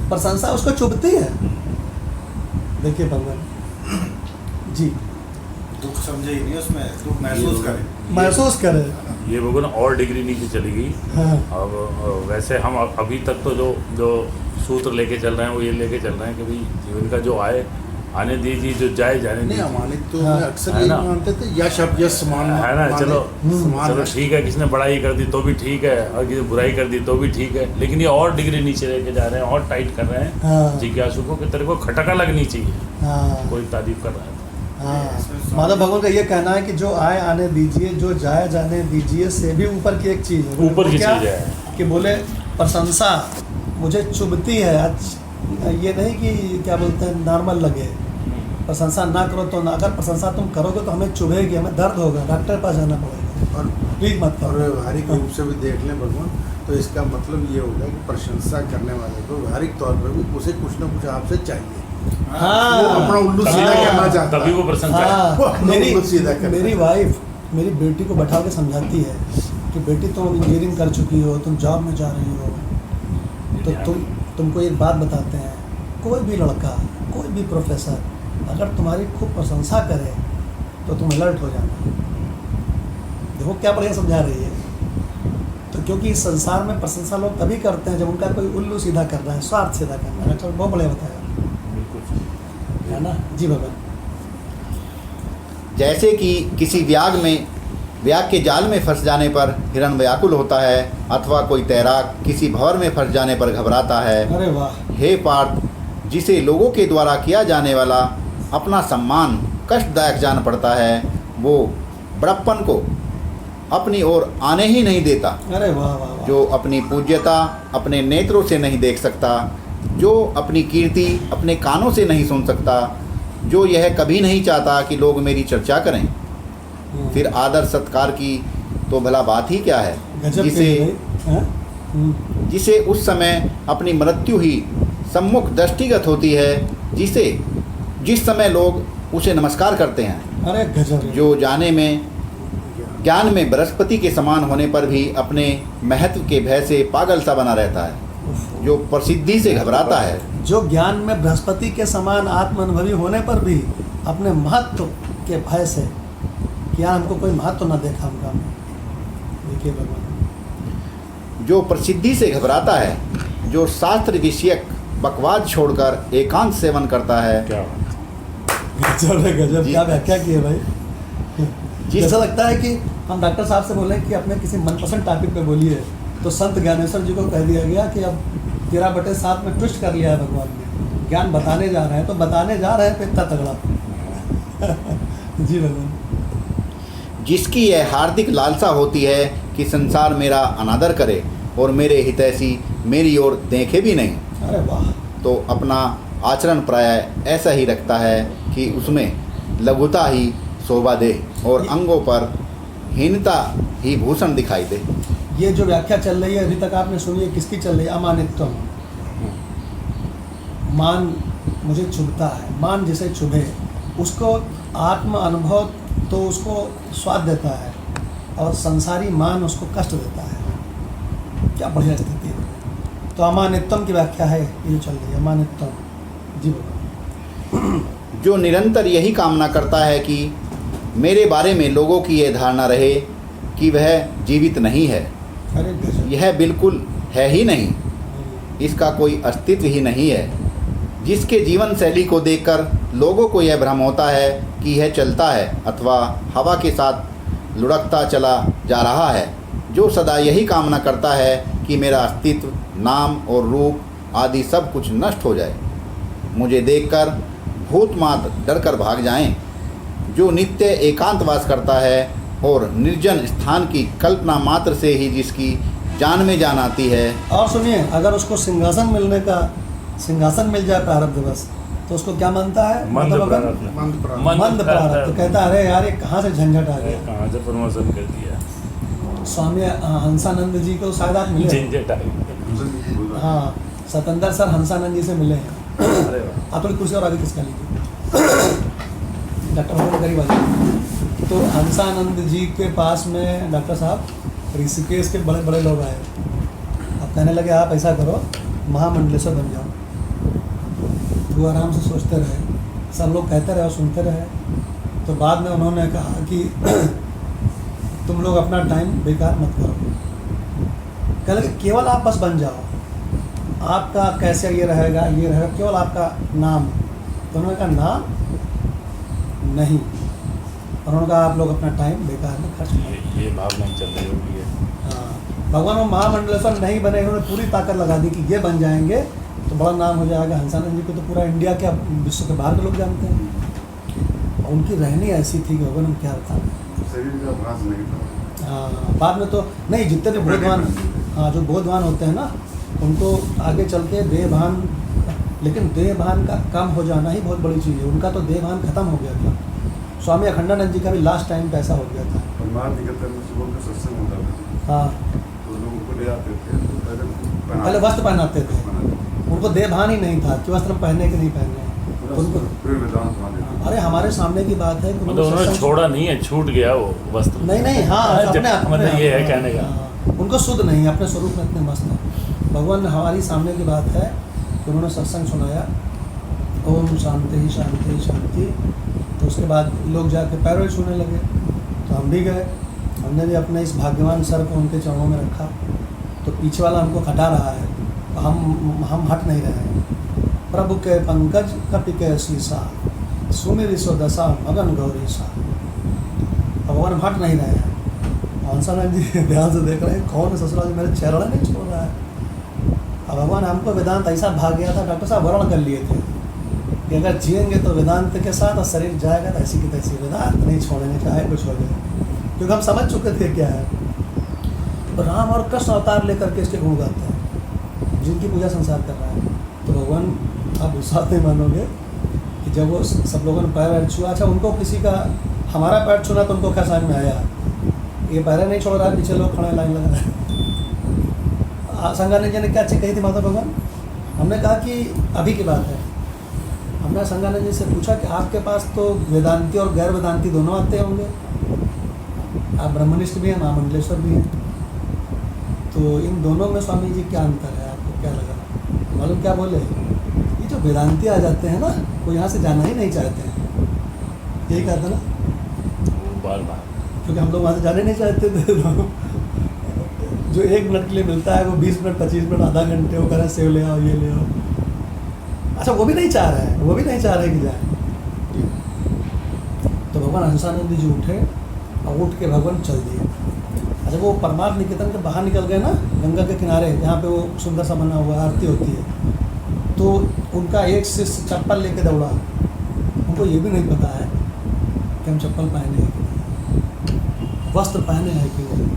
Speaker 2: प्रशंसा उसको चुभती है। देखिए भगवान जी
Speaker 3: दुख समझे ही नहीं उसमें, दुख महसूस करे।
Speaker 2: महसूस करे।
Speaker 4: ये भगवान और डिग्री नीचे चली गई।
Speaker 2: हाँ
Speaker 4: अब वैसे हम अभी तक तो जो सूत्र लेके चल रहे हैं वो ये लेके चल रहे हैं कि भाई जीवन का जो आए आने दीजिए, जो जाए जाने
Speaker 3: नहीं
Speaker 4: दीजिए,
Speaker 3: अमानित तो
Speaker 2: हाँ,
Speaker 3: अक्सर
Speaker 4: है
Speaker 3: यही
Speaker 4: ना।
Speaker 3: मानते थे, यश अब यश समान
Speaker 4: है ना। चलो
Speaker 3: समान
Speaker 4: ठीक है, किसने बड़ाई कर दी तो भी ठीक है, और किसी ने बुराई कर दी तो भी ठीक है, लेकिन ये और डिग्री नीचे लेके जा रहे हैं और टाइट कर रहे हैं
Speaker 2: हाँ
Speaker 4: जिज्ञासु को कि तेरे को खटका लगनी चाहिए।
Speaker 2: हाँ
Speaker 4: कोई तारीफ कर रहा है।
Speaker 2: हाँ। माधव भगवान का ये कहना है कि जो आए आने दीजिए, जो जाए जाने दीजिए, से भी ऊपर की एक चीज़ है। बोले,
Speaker 4: ऊपर
Speaker 2: वो
Speaker 4: की
Speaker 2: क्या?
Speaker 4: चीज़ है
Speaker 2: कि बोले प्रशंसा मुझे चुभती है। आज ये नहीं कि क्या बोलते हैं नॉर्मल लगे, प्रशंसा ना करो तो ना, अगर प्रशंसा तुम करोगे तो हमें चुभेगी, हमें दर्द होगा, डॉक्टर के पास जाना पड़ेगा।
Speaker 3: और
Speaker 2: प्लीज मत
Speaker 3: और
Speaker 2: करो।
Speaker 3: व्यवहारिक रूप से भी देख लें भगवान, तो इसका मतलब ये होगा कि प्रशंसा करने वाले को व्यवहारिक तौर पर भी उसे कुछ ना कुछ आपसे चाहिए।
Speaker 2: हाँ।
Speaker 3: वो अपना उल्लू सीधा
Speaker 2: हाँ।
Speaker 3: करना चाहता है।
Speaker 4: तभी वो प्रशंसा है।
Speaker 2: हाँ,
Speaker 3: वो अपना उल्लू सीधा करता
Speaker 2: मेरी
Speaker 3: है।
Speaker 2: वाइफ मेरी बेटी को बैठा के समझाती है कि बेटी तुम इंजीनियरिंग कर चुकी हो, तुम जॉब में जा रही हो, तो तुमको एक बात बताते हैं, कोई भी लड़का, कोई भी प्रोफेसर अगर तुम्हारी खूब प्रशंसा करे तो तुम अलर्ट हो जाना। देखो क्या बढ़िया समझा रही है। तो क्योंकि इस संसार में प्रशंसा लोग तभी करते हैं जब उनका कोई उल्लू सीधा कर रहा है, स्वार्थ सीधा कर रहा है। तो बहुत बढ़िया बताया है ना जी भगवान।
Speaker 5: जैसे कि किसी व्याग के जाल में फंस जाने पर हिरण व्याकुल होता है, अथवा कोई तैराक किसी भंवर में फंस जाने पर घबराता है।
Speaker 2: अरे वाह।
Speaker 5: हे पार्थ, जिसे लोगों के द्वारा किया जाने वाला अपना सम्मान कष्टदायक जान पड़ता है, वो बड़प्पन को अपनी ओर आने ही नहीं देता।
Speaker 2: अरे वाह वाह वाह।
Speaker 5: जो अपनी पूज्यता अपने नेत्रों से नहीं देख सकता, जो अपनी कीर्ति अपने कानों से नहीं सुन सकता, जो यह कभी नहीं चाहता कि लोग मेरी चर्चा करें, फिर आदर सत्कार की तो भला बात ही क्या है।
Speaker 2: गजब
Speaker 5: जिसे
Speaker 2: कही भाई। हाँ?
Speaker 5: जिसे उस समय अपनी मृत्यु ही सम्मुख दृष्टिगत होती है, जिस समय लोग उसे नमस्कार करते हैं,
Speaker 2: अरे गजब।
Speaker 5: जो ज्ञान में बृहस्पति के समान होने पर भी अपने महत्व के भय से पागल सा बना रहता है, जो प्रसिद्धि से घबराता है,
Speaker 2: जो ज्ञान में बृहस्पति के समान आत्मानुभवी होने पर भी अपने महत्व के भय से, क्या हमको कोई महत्व न देखा हमका। देखिए भगवान।
Speaker 5: जो प्रसिद्धि से घबराता है, जो शास्त्र विषयक बकवाद छोड़कर एकांत सेवन करता है,
Speaker 4: क्या
Speaker 2: गजब है गजब।
Speaker 5: जी।
Speaker 2: क्या व्याख्या की है भाई।
Speaker 5: जिस-
Speaker 2: ऐसा लगता है कि हम डॉक्टर साहब से बोले कि अपने किसी मनपसंद टॉपिक पे बोलिए, तो संत ज्ञानेश्वर जी को कह दिया गया कि अब 13/7 में ट्विस्ट कर लिया है भगवान ने, ज्ञान बताने जा रहे हैं तो बताने जा रहे हैं तो इतना तगड़ा। जी भगवान।
Speaker 5: जिसकी यह हार्दिक लालसा होती है कि संसार मेरा अनादर करे और मेरे हितैषी मेरी ओर देखे भी नहीं,
Speaker 2: अरे वाह।
Speaker 5: तो अपना आचरण प्राय ऐसा ही रखता है कि उसमें लघुता ही शोभा दे और अंगों पर हीनता ही भूषण दिखाई दे।
Speaker 2: ये जो व्याख्या चल रही है अभी तक आपने सुनी है, किसकी चल रही है? अमानित्वम। मान मुझे चुभता है, मान जिसे चुभे उसको आत्म अनुभव तो उसको स्वाद देता है, और संसारी मान उसको कष्ट देता है। क्या बढ़िया स्थिति है। तो अमानित्वम की व्याख्या है ये चल रही है, अमानित्वम। जी बोलो।
Speaker 5: जो निरंतर यही कामना करता है कि मेरे बारे में लोगों की यह धारणा रहे कि वह जीवित नहीं है,
Speaker 2: अरे गजब।
Speaker 5: यह बिल्कुल है ही नहीं, इसका कोई अस्तित्व ही नहीं है, जिसके जीवन शैली को देखकर लोगों को यह भ्रम होता है कि यह चलता है अथवा हवा के साथ लुढ़कता चला जा रहा है, जो सदा यही कामना करता है कि मेरा अस्तित्व, नाम और रूप आदि सब कुछ नष्ट हो जाए। मुझे देखकर भूतमात डरकर भाग जाएं। जो नित्य एकांतवास करता है और निर्जन स्थान की कल्पना मात्र से ही जिसकी जान में जान आती है।
Speaker 2: और सुनिए, अगर उसको सिंहासन मिल जाए प्रारब्धवश तो उसको क्या मानता है?
Speaker 4: मंद
Speaker 2: मतलब अगर
Speaker 4: प्रारब्ध।
Speaker 3: मंद प्रारब्ध।
Speaker 2: मंद प्रारब्ध, तो कहता है अरे यार ये कहाँ से झंझट आ गया।
Speaker 4: कहाँ से प्रमोशन कर दिया,
Speaker 2: स्वामी हंसानंद जी को शायद आप मिले।
Speaker 4: झंझट आ गई।
Speaker 2: हाँ, सतेंद्र सर हंसानंद जी से मिले हैं।
Speaker 4: अरे वाह।
Speaker 2: आप थोड़ी कुर्सी और आगे किसका लीजिए, डॉक्टर भगवान करीब आ जाइए। तो हंसानंद जी के पास में डॉक्टर साहब ऋषिकेश के बड़े बड़े लोग आए। अब कहने लगे आप ऐसा करो, महामंडलेश्वर बन जाओ। वो आराम से सोचते रहे, सब लोग कहते रहे और सुनते रहे। तो बाद में उन्होंने कहा कि तुम लोग अपना टाइम बेकार मत करो, कह लगे केवल आप बस बन जाओ, आपका कैसे ये रहेगा केवल आपका नाम। तो उन्होंने कहा नाम नहीं, और उन्होंने कहा आप लोग अपना टाइम बेकार में खर्च करो।
Speaker 4: ये भावना चल रही होगी है।
Speaker 2: हाँ, भगवान वो महामंडलेश्वर नहीं बने, उन्होंने पूरी ताकत लगा दी कि ये बन जाएंगे तो बड़ा नाम हो जाएगा। हंसानंद जी को तो पूरा इंडिया के विश्व के बाहर के लोग जानते हैं। और उनकी रहनी ऐसी थी कि भगवान हम क्या बताएं।
Speaker 3: शरीर का अभ्यास नहीं था।
Speaker 2: हाँ, बाद में तो नहीं, जितने भी बोधवान, हाँ जो बोधवान होते हैं ना, उनको आगे चल के देहभान, लेकिन देहभान का कम हो जाना ही बहुत बड़ी चीज़ है। उनका तो देहभान खत्म हो गया था। स्वामी अखंडानंद जी का भी लास्ट टाइम पे ऐसा हो गया था।
Speaker 3: परमार्थ निकलता में सुबह का सत्संग होता था,
Speaker 2: हाँ,
Speaker 3: तो लोगों को ले आते थे, तो
Speaker 2: पहले वस्त्र पहनाते थे, उनको देहभान ही नहीं था कि वस्त्र पहनने कि नहीं पहनने उनको।
Speaker 3: पूरे वेदांत वाले थे।
Speaker 2: अरे हमारे सामने की बात है कि
Speaker 4: मतलब उन्होंने
Speaker 2: सत्संग-
Speaker 4: छोड़ा नहीं है, छूट गया वो वस्त्र।
Speaker 2: नहीं, हाँ,
Speaker 4: जब-
Speaker 2: अपने
Speaker 4: मतलब ये है कहने का।
Speaker 2: हाँ, उनको शुद्ध नहीं, अपने स्वरूप में इतने मस्त हैं। भगवान हमारी सामने की बात है कि उन्होंने सत्संग सुनाया, ओम शांति ही शांति शांति। तो उसके बाद लोग जाके पैरों छूने लगे, तो हम भी गए। हमने भी अपने इस भाग्यवान सर को उनके चरणों में रखा। तो पीछे वाला हमको हटा रहा है, तो हम हट नहीं रहे हैं। प्रभु के पंकज कपि के शीशा, सुमिर सो दशा मगन गौरी सा। भगवान हट नहीं रहे हैं। हंसानंद जी ध्यान से देख रहे हैं, कौन ससुराल जी मेरे चरण नहीं छोड़ रहा है। अब भगवान हमको वेदांत ऐसा भाग गया था, डॉक्टर साहब वर्ण कर लिए थे कि अगर जिएंगे तो वेदांत के साथ, और शरीर जाएगा तो ऐसी की तैसी, वेदांत नहीं छोड़ेंगे चाहे कुछ हो जाए, क्योंकि हम समझ चुके थे क्या है। तो राम और कृष्ण अवतार लेकर के इसके गुण गाते हैं, जिनकी पूजा संसार कर रहा है। तो भगवान आप विश्वास नहीं मानोगे कि जब वो सब लोगों ने पैर छुआ, अच्छा उनको किसी का हमारा पैर छूना तो उनको क्या समझ में आया, ये पैर नहीं छोड़ रहा है, पीछे लोग खड़े लाइन लगा रहे हैं। संगानंद जी ने क्या चीज़ कही थी माता भगवान? हमने कहा कि अभी की बात है, हमने संगानंद जी से पूछा कि आपके पास तो वेदांती और गैर वेदांती दोनों आते होंगे, आप ब्रह्मनिष्ठ भी हैं, महामंडलेश्वर भी हैं, तो इन दोनों में स्वामी जी क्या अंतर है, आपको क्या लगा? मालूम क्या बोले? ये जो वेदांती आ जाते हैं ना, वो यहाँ से जाना ही नहीं चाहते हैं। यही कहा था ना,
Speaker 4: बार-बार
Speaker 2: क्योंकि हम लोग वहाँ से जाने नहीं चाहते थे। जो 1 मिनट के लिए मिलता है वो 20 मिनट 25 मिनट आधा घंटे वो करें, सेव ले आओ, ये ले आओ। अच्छा वो भी नहीं चाह रहे हैं, वो भी नहीं चाह रहे कि जाए। तो भगवान हंसानंद जी उठे और उठ के भगवान चल दिए। अच्छा वो परमार्थ निकेतन के बाहर निकल गए ना, गंगा के किनारे जहाँ पे वो सुंदर सा बना हुआ आरती होती है, तो उनका एक शिष्य चप्पल लेके दौड़ा। उनको ये भी नहीं पता है कि हम चप्पल पहने हैं कि नहीं, वस्त्र पहने हैं कि नहीं।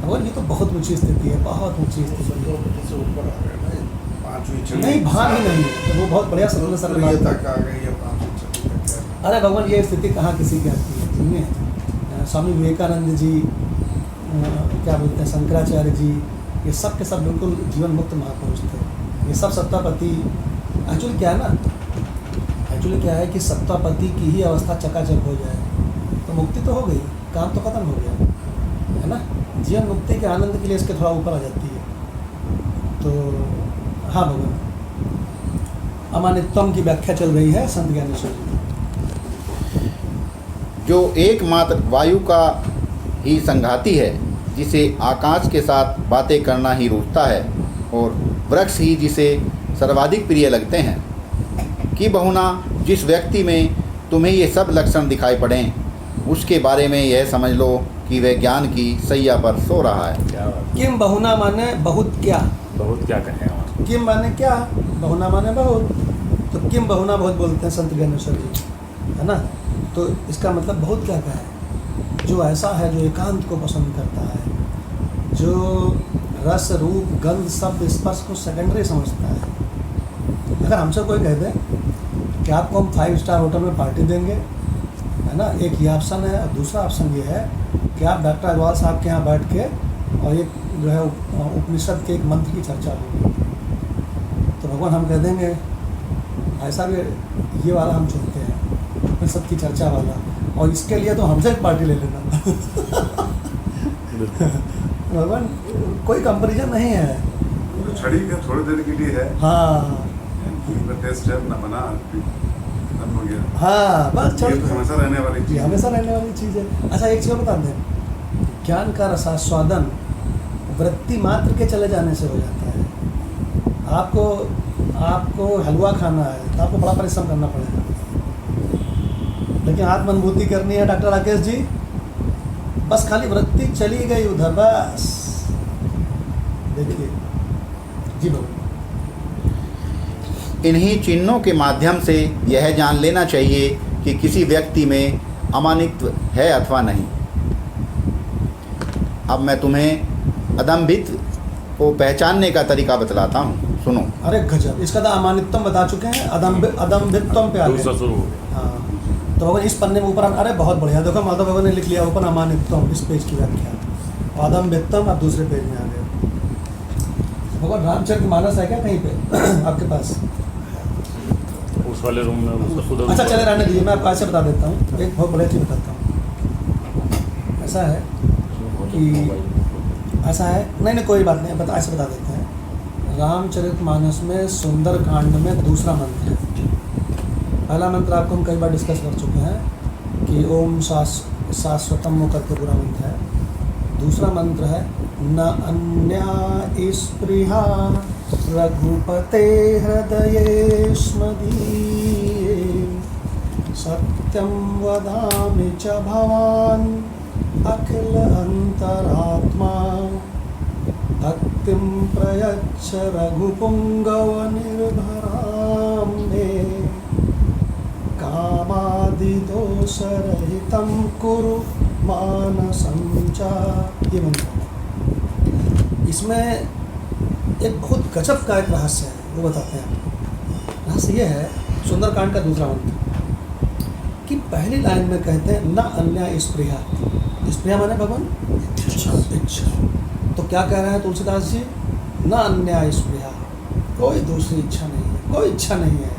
Speaker 2: और ये तो बहुत ऊंची स्थिति है, बहुत ऊंची स्थिति है।
Speaker 3: से ऊपर आ गए ना, पांचवी छठी
Speaker 2: नहीं भान ही नहीं है, तो वो बहुत बढ़िया सरल सरल
Speaker 3: ये
Speaker 2: बात है।
Speaker 3: तक आ गई है, पांचवी छठी तक है।
Speaker 2: अरे भगवान ये स्थिति कहाँ किसी की आती है? सुनिए, स्वामी विवेकानंद जी, क्या बोलते हैं, शंकराचार्य जी, ये सब के सब बिल्कुल जीवन मुक्त महापुरुष थे। ये सब सत्तापति, एक्चुअली क्या है ना, एक्चुअली क्या है कि सत्तापति की ही अवस्था चकाचक हो जाए तो मुक्ति तो हो गई, काम तो खत्म हो गया, है ना। जीवन मुक्ति के आनंद के लिए इसके थोड़ा ऊपर आ जाती है। तो हाँ भगवान, अमानित्वम की व्याख्या चल रही है संत ज्ञानेश्वर जी।
Speaker 5: जो एकमात्र वायु का ही संघाती है, जिसे आकाश के साथ बातें करना ही रूठता है, और वृक्ष ही जिसे सर्वाधिक प्रिय लगते हैं, कि बहुना जिस व्यक्ति में तुम्हें ये सब लक्षण दिखाई पड़ें, उसके बारे में यह समझ लो कि वह ज्ञान की सैया पर सो रहा है।
Speaker 4: क्या बात,
Speaker 2: किम बहुना माने बहुत क्या,
Speaker 4: बहुत क्या कहें और
Speaker 2: किम माने क्या, बहुना माने बहुत। तो किम बहुना बहुत बोलते हैं संत ज्ञानेश्वर जी, है ना। तो इसका मतलब बहुत क्या है, जो ऐसा है जो एकांत को पसंद करता है, जो रस रूप गंध शब्द स्पर्श को सेकेंडरी समझता है। अगर हमसे कोई कह दे कि आपको हम 5 स्टार होटल में पार्टी देंगे, है ना, एक ये ऑप्शन है। और दूसरा ऑप्शन ये है कि आप डॉक्टर अग्रवाल साहब के यहाँ बैठ के और एक जो है उपनिषद के एक मंत्र की चर्चा होगी, तो भगवान हम कह देंगे ऐसा भी ये वाला हम चुनते हैं, उपनिषद की चर्चा वाला, और इसके लिए तो हमसे एक पार्टी ले लेना। भगवान कोई कंपैरिजन नहीं है।
Speaker 6: तो छड़ी का थोड़ी देर के लिए है,
Speaker 2: हाँ
Speaker 6: टेस्ट है ना, बना खत्म हो गया।
Speaker 2: हाँ बस
Speaker 6: ये तो हमेशा रहने वाली
Speaker 2: ये
Speaker 6: चीज
Speaker 2: हमेशा रहने वाली चीज़ है। अच्छा एक चीज़ और बता दें, ज्ञान का रसास्वादन वृत्ति मात्र के चले जाने से हो जाता है। आपको हलवा खाना है तो आपको बड़ा परिश्रम करना पड़ेगा, लेकिन आत्मानुभूति करनी है डॉक्टर राकेश जी, बस खाली वृत्ति चली गई उधर, बस देखिए जी बाबू।
Speaker 5: इन्हीं चिन्हों के माध्यम से यह जान लेना चाहिए कि किसी व्यक्ति में अमानित्व है अथवा नहीं। अब मैं तुम्हें अदम्भित को पहचानने का तरीका बतलाता हूँ, सुनो।
Speaker 2: अरे गजब, इसका तो अमानित्वम बता चुके हैं, अदम्भित्वम पे आ
Speaker 4: दूसरा
Speaker 2: गए।
Speaker 4: शुरू हो
Speaker 2: हाँ तो भगवान इस पन्ने में ऊपर अरे बहुत बढ़िया, देखो माधव भगवान ने लिख लिया ऊपर अमानित्वम, इस पेज की व्याख्या, अदम्भित्वम आप दूसरे पेज में आ गए। भगवान रामचरितमानस है क्या कहीं पे आपके पास?
Speaker 4: उस वाले रूम में उसका खुद।
Speaker 2: अच्छा चले रहने दीजिए, मैं आपको ऐसे बता देता हूँ, एक बहुत बढ़िया चीज़ बताता हूँ। ऐसा है कि ऐसा है, नहीं कोई बात नहीं, ऐसे बता देते हैं। रामचरितमानस में सुंदर कांड में दूसरा मंत्र है। पहला मंत्र आपको हम कई बार डिस्कस कर चुके हैं कि ओम शाश्वतम वो करके पूरा मंत्र है। दूसरा मंत्र है न अन्या स्पृहा रघुपते हृदयेष्मदीये सत्यं वदामि च भवान् अखिल अंतरात्मा भक्तिं प्रयच्छ रघुपुंगव निर्भरां मे कामादिदोषरहितं कुरु मानसं च। ये मंत्र इसमें एक बहुत गजब का एक रहस्य है, वो बताते हैं। रहस्य ये है सुंदरकांड का दूसरा मंत्र कि पहली लाइन में कहते हैं न अन्य स्पृहा। स्पृहा माने भगवान इच्छा। तो क्या कह रहे हैं तुलसीदास जी? न अन्य स्पृहा, कोई दूसरी इच्छा नहीं है, कोई इच्छा नहीं है,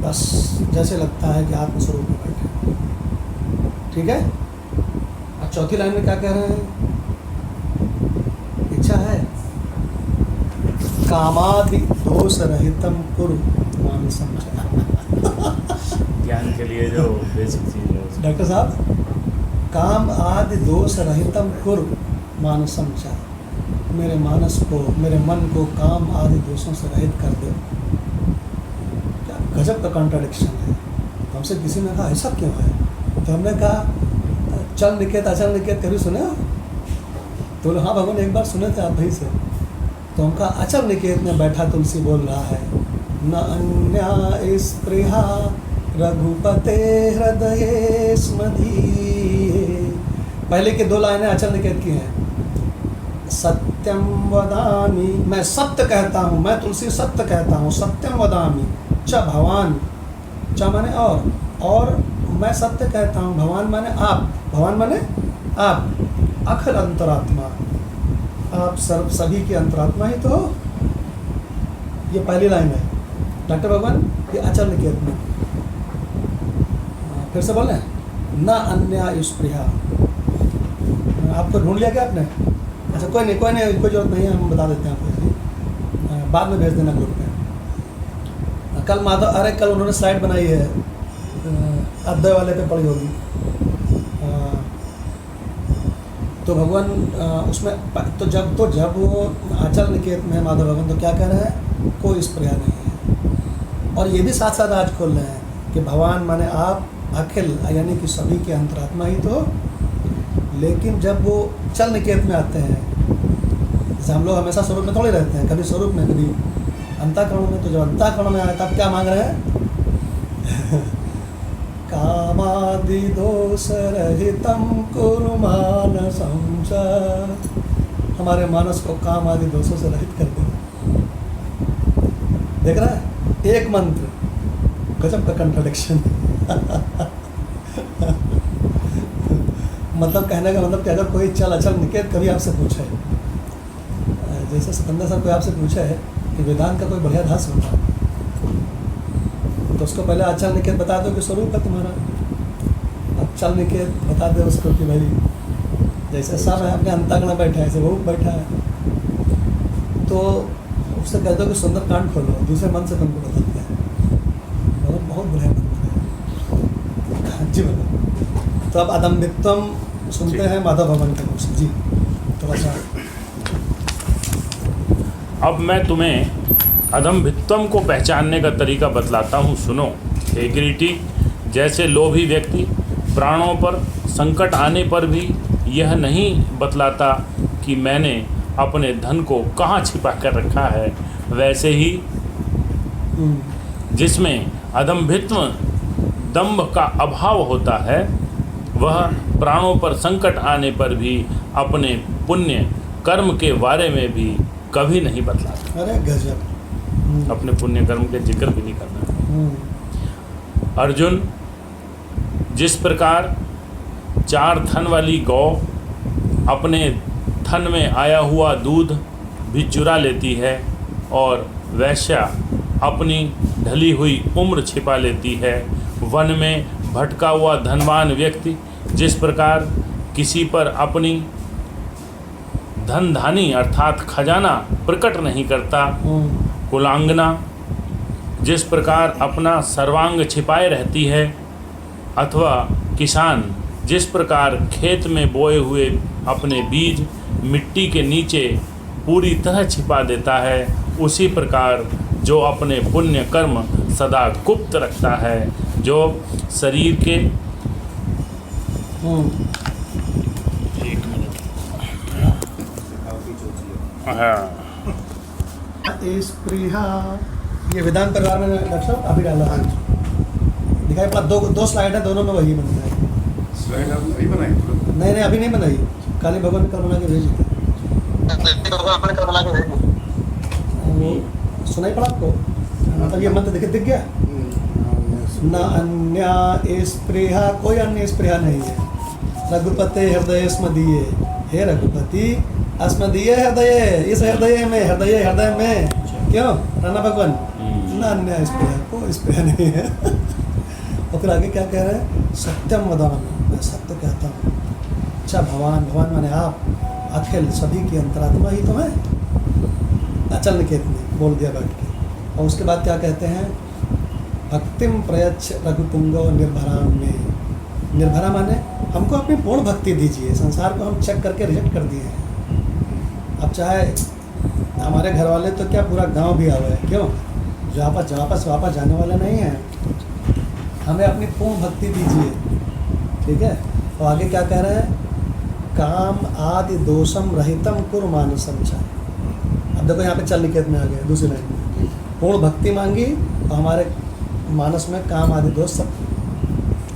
Speaker 2: बस जैसे लगता है कि आत्मस्वरूप में बैठे। ठीक है। अब चौथी लाइन में क्या कह रहे हैं? इच्छा है कामादि दोष रहितम कुरु मानसं च।
Speaker 4: ज्ञान के लिए जो बेसिक चीज़ है उसको।
Speaker 2: डॉक्टर साहब, काम आदि दोष रहितम कुरु मानसं च, मेरे मानस को, मेरे मन को काम आदि दोषों से रहित कर दो। क्या गजब का कॉन्ट्राडिक्शन है। हमसे किसी ने कहा ऐसा क्यों है, तो हमने कहा चल निकेत अचल निकेत कभी सुने हो? तो बोले हाँ भगवान एक बार सुने थे आप भाई से। तो हम कहा अचल निकेत में बैठा तुलसी बोल रहा है न अन्या स्पृहा रघुपते हृदयेष्मदीये। पहले की 2 लाइनें अचल निकेत की हैं। सत्यम वदामि, मैं सत्य कहता हूँ, मैं तुलसी सत्य कहता हूँ। सत्यम वदामि च भवान, च माने और मैं सत्य कहता हूँ। भवान माने आप, भवान माने आप, अखिल अंतरात्मा, आप सर्व सभी की अंतरात्मा ही तो हो। ये पहली लाइन है डॉक्टर भगवान, ये अचल निकेत में। फिर से बोलें न अन्य स्पृहा। आपको ढूंढ लिया क्या आपने? अच्छा कोई नहीं कोई जरूरत नहीं है, हम बता देते हैं आपको, बाद में भेज देना ग्रुप में। कल माधव, अरे कल उन्होंने स्लाइड बनाई है, अध्याय वाले पे पड़ी होगी। तो भगवान उसमें तो जब वो आंचल निकेत में माधव भगवान तो क्या कह रहे हैं? कोई स्पृहा नहीं है। और ये भी साथ साथ आज खोल रहे हैं कि भगवान माने आप, अखिल यानी कि सभी के अंतरात्मा ही तो। लेकिन जब वो चल निकेत में आते हैं जैसे हम लोग हमेशा स्वरूप में थोड़े रहते हैं, कभी स्वरूप में कभी अंतःकरण में। तो जब अंतःकरण में आए तब क्या मांग रहे हैं? कामादि दोष रहितम कुरु मानसं च, हमारे मानस को काम आदि दोषों से रहित कर दो। देख रहा है, एक मंत्र, गजब का कंट्राडिक्शन। मतलब कहने का मतलब कि अगर कोई चल अचल निकेत कभी आपसे पूछे, जैसे सिकंदर सर कोई आपसे पूछे कि वेदांत का कोई बढ़िया रहस्य होता है, तो उसको पहले अचल निकेत बता दो कि स्वरूप है तुम्हारा। अचल निकेत बता दो उसको कि भाई जैसे सब है अपने अंतःकरण बैठा है, ऐसे वो बैठा है, तो उससे कह दो कि सुंदरकांड खोलो, दूसरे मन से तुमको बताते हैं। मतलब बहुत बढ़िया मंत्र है जी। बोलो। तो अब अदम्भित्वम सुनते हैं माधव भवन के मुख से जी, थोड़ा सा।
Speaker 4: अब मैं तुम्हें अदम्भित्वम को पहचानने का तरीका बतलाता हूँ, सुनो। हे किरीटी, जैसे लोभी व्यक्ति प्राणों पर संकट आने पर भी यह नहीं बतलाता कि मैंने अपने धन को कहाँ छिपा कर रखा है, वैसे ही जिसमें अदम्भित्व दंभ का अभाव होता है, वह प्राणों पर संकट आने पर भी अपने पुण्य कर्म के बारे में भी कभी नहीं बतलाता।
Speaker 2: अरे गजब।
Speaker 4: अपने पुण्य कर्म के जिक्र भी नहीं करना। अर्जुन, जिस प्रकार 4 थन वाली गौ अपने थन में आया हुआ दूध भी चुरा लेती है और वैश्या अपनी ढली हुई उम्र छिपा लेती है, वन में भटका हुआ धनवान व्यक्ति जिस प्रकार किसी पर अपनी धन धानी अर्थात खजाना प्रकट नहीं करता, कुलांगना जिस प्रकार अपना सर्वांग छिपाए रहती है, अथवा किसान जिस प्रकार खेत में बोए हुए अपने बीज मिट्टी के नीचे पूरी तरह छिपा देता है, उसी प्रकार जो अपने पुण्य कर्म सदा गुप्त रखता है, जो शरीर के एक मिनट, हाँ,
Speaker 2: स्पृहा, ये वेदांत परिवार में डॉक्टर साहब अभी डाला है, दिखाई पड़ा। दो स्लाइड है, दोनों में वही बनता है।
Speaker 6: स्लाइड आपने अभी बनाई तुरंत?
Speaker 2: नहीं अभी नहीं बनाई, काली भगवान ने कल बना के भेजी थी। वो सुनाई पड़ा आपको? मतलब ये मंत्र दिख गया न अन्य स्पृहा, कोई अन्य स्पृहा नहीं है। रघुपते हृदय स्मदीये, हे रघुपति अस्मदीय हृदय, इस हृदय में क्यों राणा भगवान, न अन्य स्पृहा, कोई स्पृहा नहीं है। और फिर आगे क्या कह रहे हैं? सत्यम वदामि, मैं सत्य कहता हूँ। अच्छा भगवान माने आप, अखिल सभी की अंतरात्मा ही तो है। अचल निकेत ने बोल दिया बैठ के। और उसके बाद क्या कहते हैं? भक्तिम प्रयच्छ रघुपुंगो निर्भराम में, निर्भरा माने हमको अपनी पूर्ण भक्ति दीजिए। संसार को हम चेक करके रिजेक्ट कर दिए हैं। अब चाहे हमारे घर वाले तो क्या पूरा गांव भी आवे, क्यों जो वापस जाने वाले नहीं हैं। हमें अपनी पूर्ण भक्ति दीजिए, ठीक है। और आगे क्या कह रहे हैं? काम आदि दोषम रहितम कुरु मानसं च। अब देखो यहाँ पे चल निकेत में आ गया दूसरी लाइन में, पूर्ण भक्ति मांगी तो हमारे मानस में काम आदि दोष सब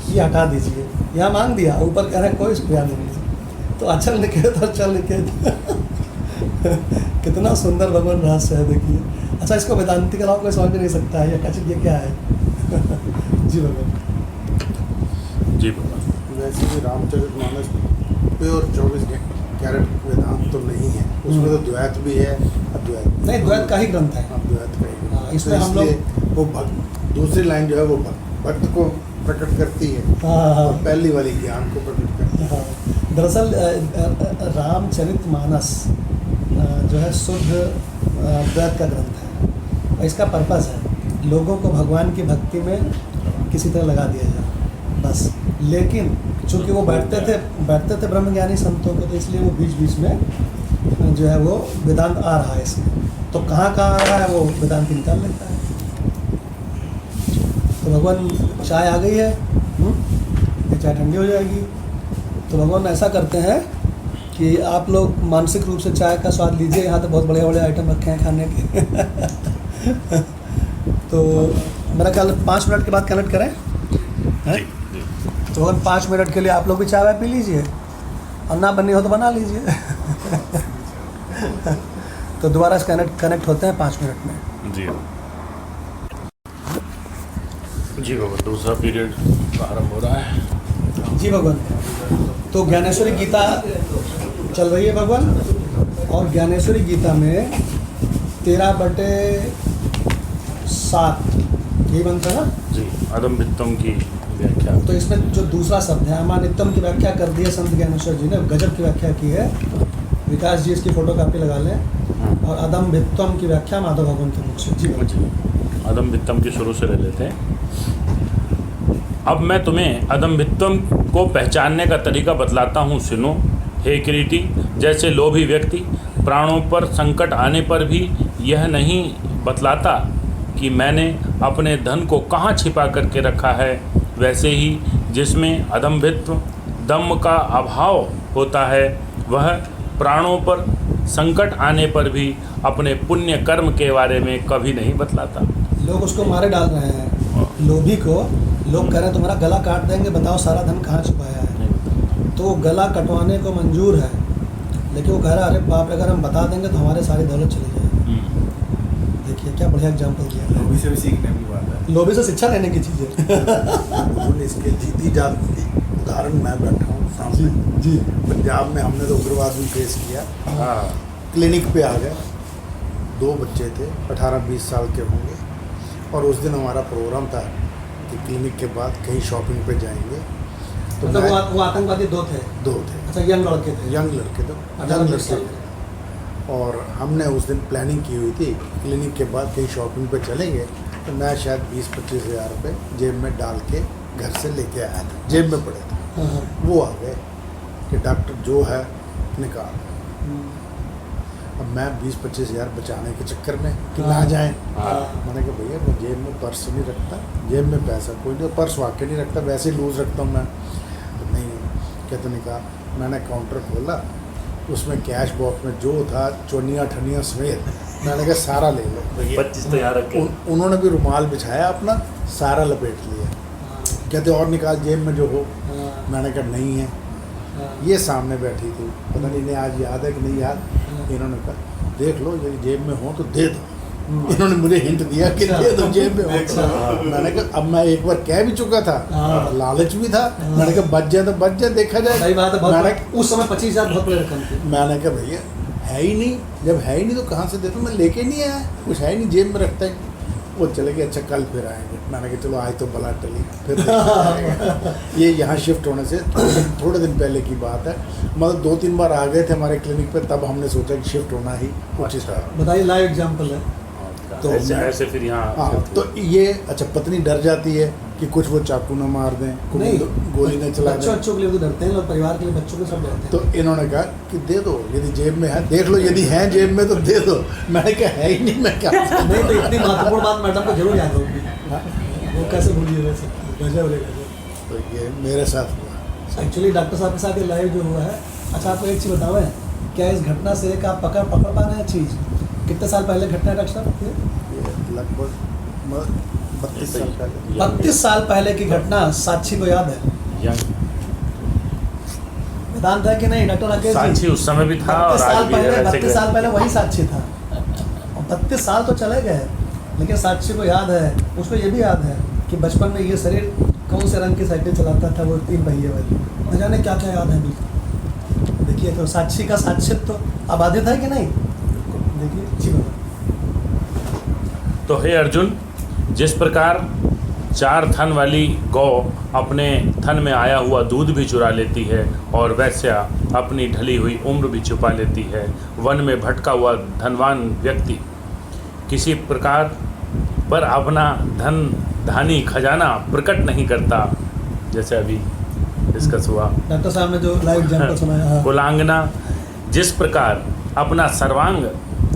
Speaker 2: ये हटा दीजिए। यहाँ मांग दिया, ऊपर कह रहे हैं कोई स्प्रिया नहीं है। तो अचल निकेत और चल निकेत कितना सुंदर भगवान रहस्य है, देखिए। अच्छा, इसको वेदांति के अलावा कोई समझ नहीं सकता है, ये क्या है? जी भगवान,
Speaker 4: जी भगवान।
Speaker 3: वैसे भी रामचरितमानस प्योर 24 कैरेट वेदांत तो नहीं है, उसमें तो द्वैत भी है, अद्वैत
Speaker 2: नहीं, द्वैत का ही ग्रंथ है।
Speaker 3: अद्वैत का ही।
Speaker 2: हाँ, इसमें हम लोग
Speaker 3: वो दूसरी लाइन जो है वो भक्त को प्रकट करती है,
Speaker 2: हाँ,
Speaker 3: और पहली वाली ज्ञान को प्रकट करती है।
Speaker 2: हाँ, दरअसल रामचरितमानस जो है शुद्ध द्वैत का ग्रंथ है। और इसका पर्पस है लोगों को भगवान की भक्ति में किसी तरह लगा दिया जाए बस। लेकिन चूँकि वो बैठते थे ब्रह्मज्ञानी संतों के, तो इसलिए वो बीच बीच में जो है वो वेदांत आ रहा है इसमें। तो कहाँ आ रहा है वो वेदांत निकाल लेता है। तो भगवान चाय आ गई है, ये चाय ठंडी हो जाएगी, तो भगवान ऐसा करते हैं कि आप लोग मानसिक रूप से चाय का स्वाद लीजिए। यहाँ तो बहुत बड़े बड़े आइटम रखे हैं खाने के। तो मेरा ख्याल 5 मिनट के बाद कनेक्ट करें हैं? तो अगर 5 मिनट के लिए आप लोग भी चाय वाय पी लीजिए और ना बनी हो तो बना लीजिए। तो दोबारा से कनेक्ट होते हैं 5 मिनट में।
Speaker 4: जी जी बाबा, दूसरा पीरियड आरंभ हो रहा है।
Speaker 2: जी भगवान। तो ज्ञानेश्वरी गीता चल रही है भगवान, और ज्ञानेश्वरी गीता में 13/7 यही बनता है ना
Speaker 4: जी, अदम वित्तम की व्याख्या।
Speaker 2: तो इसमें जो दूसरा शब्द है अमानित्यम की व्याख्या कर दी है संत ज्ञानेश्वर जी ने, गजब की व्याख्या की है। विकास जी इसकी फोटो कापी लगा लें। और अदम वित्तम की व्याख्या माधव भगवान के मुख से। जी
Speaker 4: अदम वित्तम की शुरू से ले लेते हैं। अब मैं तुम्हें अदम वित्तम को पहचानने का तरीका बतलाता हूँ, सुनो। हे किरीटी, जैसे लोभी व्यक्ति प्राणों पर संकट आने पर भी यह नहीं बतलाता कि मैंने अपने धन को कहाँ छिपा करके रखा है, वैसे ही जिसमें अदम्भित्व दम्भ का अभाव होता है, वह प्राणों पर संकट आने पर भी अपने पुण्य कर्म के बारे में कभी नहीं बतलाता।
Speaker 2: लोग उसको मारे डाल रहे हैं, लोभी को। लोग कह रहे हैं तुम्हारा गला काट देंगे, बताओ सारा धन कहाँ छुपाया है। तो गला कटवाने को मंजूर है, लेकिन वो कह रहा है अरे बाप रे, अगर हम बता देंगे तो हमारे सारी दौलत चली जाएगी। देखिए क्या बढ़िया एग्जाम्पल दिया।
Speaker 6: लोभी से भी सीखने की बात है।
Speaker 2: लोभी से शिक्षा लेने की चीज़ है।
Speaker 3: उन्होंने इसके जीती जाती उदाहरण मैं बैठा हूँ सामने।
Speaker 2: जी
Speaker 3: पंजाब में हमने तो उग्रवाद भी फेस किया।
Speaker 4: हाँ,
Speaker 3: क्लिनिक पे आ गए, 2 बच्चे थे 18-20 साल के होंगे, और उस दिन हमारा प्रोग्राम था कि क्लिनिक के बाद कहीं शॉपिंग पे जाएंगे। तो
Speaker 2: मतलब
Speaker 3: मैं-
Speaker 2: वो आतंकवादी 2 थे।
Speaker 3: 2 थे,
Speaker 2: अच्छा, यंग लड़के थे।
Speaker 3: यंग लड़के थे, यंग लड़के थे। और हमने उस दिन प्लानिंग की हुई थी क्लिनिक के बाद कहीं शॉपिंग पे चलेंगे। तो मैं शायद 20-25 हज़ार रुपये जेब में डाल के घर से लेके आया था, जेब में पड़े थे।
Speaker 2: हाँ, हाँ।
Speaker 3: वो आ गए कि डॉक्टर जो है निकाल। अब मैं 20-25 हज़ार बचाने के चक्कर में कि ना
Speaker 2: हाँ।
Speaker 3: जाए।
Speaker 4: हाँ।
Speaker 3: मैंने कहा भैया मैं जेब में पर्स नहीं रखता, जेब में पैसा कोई नहीं, पर्स वाकई नहीं रखता, वैसे ही लूज़ रखता हूँ मैं। तो नहीं कहते नहीं कहा। मैंने काउंटर खोला, उसमें कैश बॉक्स में जो था चोनिया ठनिया समेत, मैंने कहा सारा ले लो।
Speaker 4: 25 तो यहाँ रखे।
Speaker 3: उन्होंने भी रुमाल बिछाया अपना, सारा लपेट लिया। कहते और निकाल जेब में जो हो।
Speaker 2: हाँ,
Speaker 3: मैंने कहा नहीं है।
Speaker 2: हाँ।
Speaker 3: ये सामने बैठी थी, पता नहीं इन्हें आज याद है कि नहीं याद। इन्होंने कहा देख लो यदि जेब में हो तो दे दो। इन्होंने मुझे हिंट दिया कि दे दो जेब में हो। मैंने कहा अब मैं एक बार कह भी चुका था,
Speaker 2: हाँ।
Speaker 3: लालच भी था। मैंने कहा बच जाए तो बच जाए, देखा जाए।
Speaker 2: सही बात है।
Speaker 3: मैंने
Speaker 2: बहुत उस समय 25,000 बहुत बड़ी रकम थी।
Speaker 3: मैंने कहा भैया है ही नहीं, जब है ही नहीं तो कहाँ से दे दूँ, मैं लेके नहीं आया, कुछ है ही नहीं जेब में रखता है। वो चले गए, अच्छा कल फिर आएंगे। मैंने कहा चलो आज तो बला टली, फिर देखा जाएगा। ये यहाँ शिफ्ट होने से थोड़े दिन पहले की बात है। मतलब 2-3 बार आ गए थे हमारे क्लिनिक पे, तब हमने सोचा कि शिफ्ट होना ही उचित है।
Speaker 2: बताइए, लाइव एग्जाम्पल है।
Speaker 3: तो
Speaker 4: ऐसे
Speaker 3: मैं-
Speaker 4: ऐसे फिर यहाँ
Speaker 3: हाँ, तो ये अच्छा पत्नी डर जाती है कि कुछ वो चाकू न मार दें,
Speaker 2: नहीं,
Speaker 3: गोली न चला दें।
Speaker 2: बच्चों के लिए तो डरते हैं लोग, परिवार के लिए बच्चों के सब डरते हैं।
Speaker 3: तो इन्होंने कहा कि दे दो, यदि जेब में है देख लो, यदि है जेब में तो दे दो। मैंने कहा है ही नहीं, मैं क्या
Speaker 2: नहीं तो इतनी महत्वपूर्ण बात मैडम को जरूर याद होगी। वो कैसे भूलिए वैसे, गजब रे गजब।
Speaker 3: तो ये मेरे साथ हुआ।
Speaker 2: एक्चुअली डॉक्टर साहब के साथ ये लाइव जो हुआ है। अच्छा, आपको एक चीज़ बताओ, क्या इस घटना से एक आप पकड़ पा रहे हैं चीज़? कितने साल पहले घटना है डॉक्टर साहब?
Speaker 3: ये लगभग 32 साल पहले।
Speaker 2: 32 साल पहले की घटना साक्षी को याद है?
Speaker 4: यंग
Speaker 2: वेदांत है कि नहीं डॉक्टर राकेश
Speaker 4: साक्षी
Speaker 2: जी?
Speaker 4: उस समय भी था
Speaker 2: 32
Speaker 4: और आज
Speaker 2: साल
Speaker 4: भी है,
Speaker 2: पहले,
Speaker 4: वैसे
Speaker 2: 32 साल पहले वही साक्षी था। और 32 साल तो चले गए, लेकिन साक्षी को याद है, उसको ये भी याद है कि बचपन में ये शरीर कौन से रंग की साइकिल चलाता था, वो 3 पहिए वाली। न जाने क्या क्या याद है अभी। देखिए, तो साक्षी का साक्षित्व तो अबाधित है कि नहीं? देखिए अच्छी बात।
Speaker 4: तो हे अर्जुन, जिस प्रकार 4 थन वाली गौ अपने थन में आया हुआ दूध भी चुरा लेती है और वैश्या अपनी ढली हुई उम्र भी छुपा लेती है, वन में भटका हुआ धनवान व्यक्ति किसी प्रकार पर अपना धन धानी खजाना प्रकट नहीं करता, जैसे अभी डिस्कस हुआ।
Speaker 2: डॉक्टर साहब ने जो लाइव एग्जाम्पल सुनाया। हाँ।
Speaker 4: कुलांगना जिस प्रकार अपना सर्वांग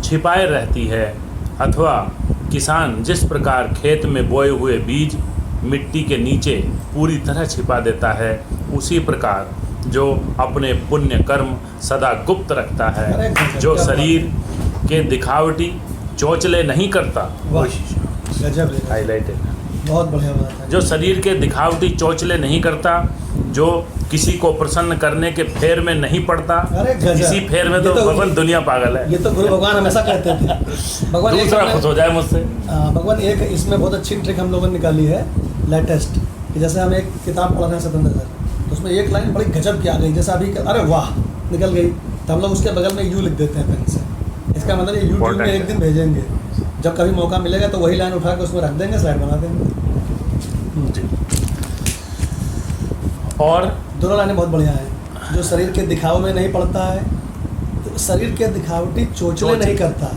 Speaker 4: छिपाए रहती है, अथवा किसान जिस प्रकार खेत में बोए हुए बीज मिट्टी के नीचे पूरी तरह छिपा देता है, उसी प्रकार जो अपने पुण्य कर्म सदा गुप्त रखता
Speaker 2: अरे
Speaker 4: है,
Speaker 2: गजब,
Speaker 4: जो
Speaker 2: क्या बात
Speaker 4: शरीर के दिखावटी चोचले नहीं करता,
Speaker 2: वाह गजब है,
Speaker 4: हाईलाइटेड,
Speaker 2: बहुत बढ़िया बात है।
Speaker 4: जो शरीर के दिखावटी चोचले नहीं करता, जो किसी को प्रसन्न करने के फेर में नहीं पड़ता।
Speaker 2: अरे गजब,
Speaker 4: इसी फेर में
Speaker 2: ये
Speaker 4: तो
Speaker 2: तो-
Speaker 4: भगवान दुनिया पागल है।
Speaker 2: ये तो गुरु भगवान हमेशा कहते थे। भगवान एक
Speaker 4: दूसरा
Speaker 2: हमने-
Speaker 4: खुश हो जाए मुझसे।
Speaker 2: भगवान एक इसमें बहुत अच्छी ट्रिक हम लोगों ने निकाली है लेटेस्ट, कि जैसे हम एक किताब पढ़ रहे हैं सत्येंद्र सर, तो उसमें एक लाइन बड़ी गजब की आ गई, जैसे अभी अरे वाह निकल गई, तो हम लोग उसके बगल में यू लिख देते हैं पेन से। इसका मतलब ये यूट्यूब में
Speaker 4: Important
Speaker 2: एक दिन भेजेंगे, जब कभी मौका मिलेगा तो वही लाइन उठा के उसमें रख देंगे, स्लाइड बना देंगे।
Speaker 4: जी। और
Speaker 2: दोनों लाइनें बहुत बढ़िया हैं। जो शरीर के दिखावे में नहीं पड़ता है, तो शरीर के दिखावटी चोचले नहीं करता,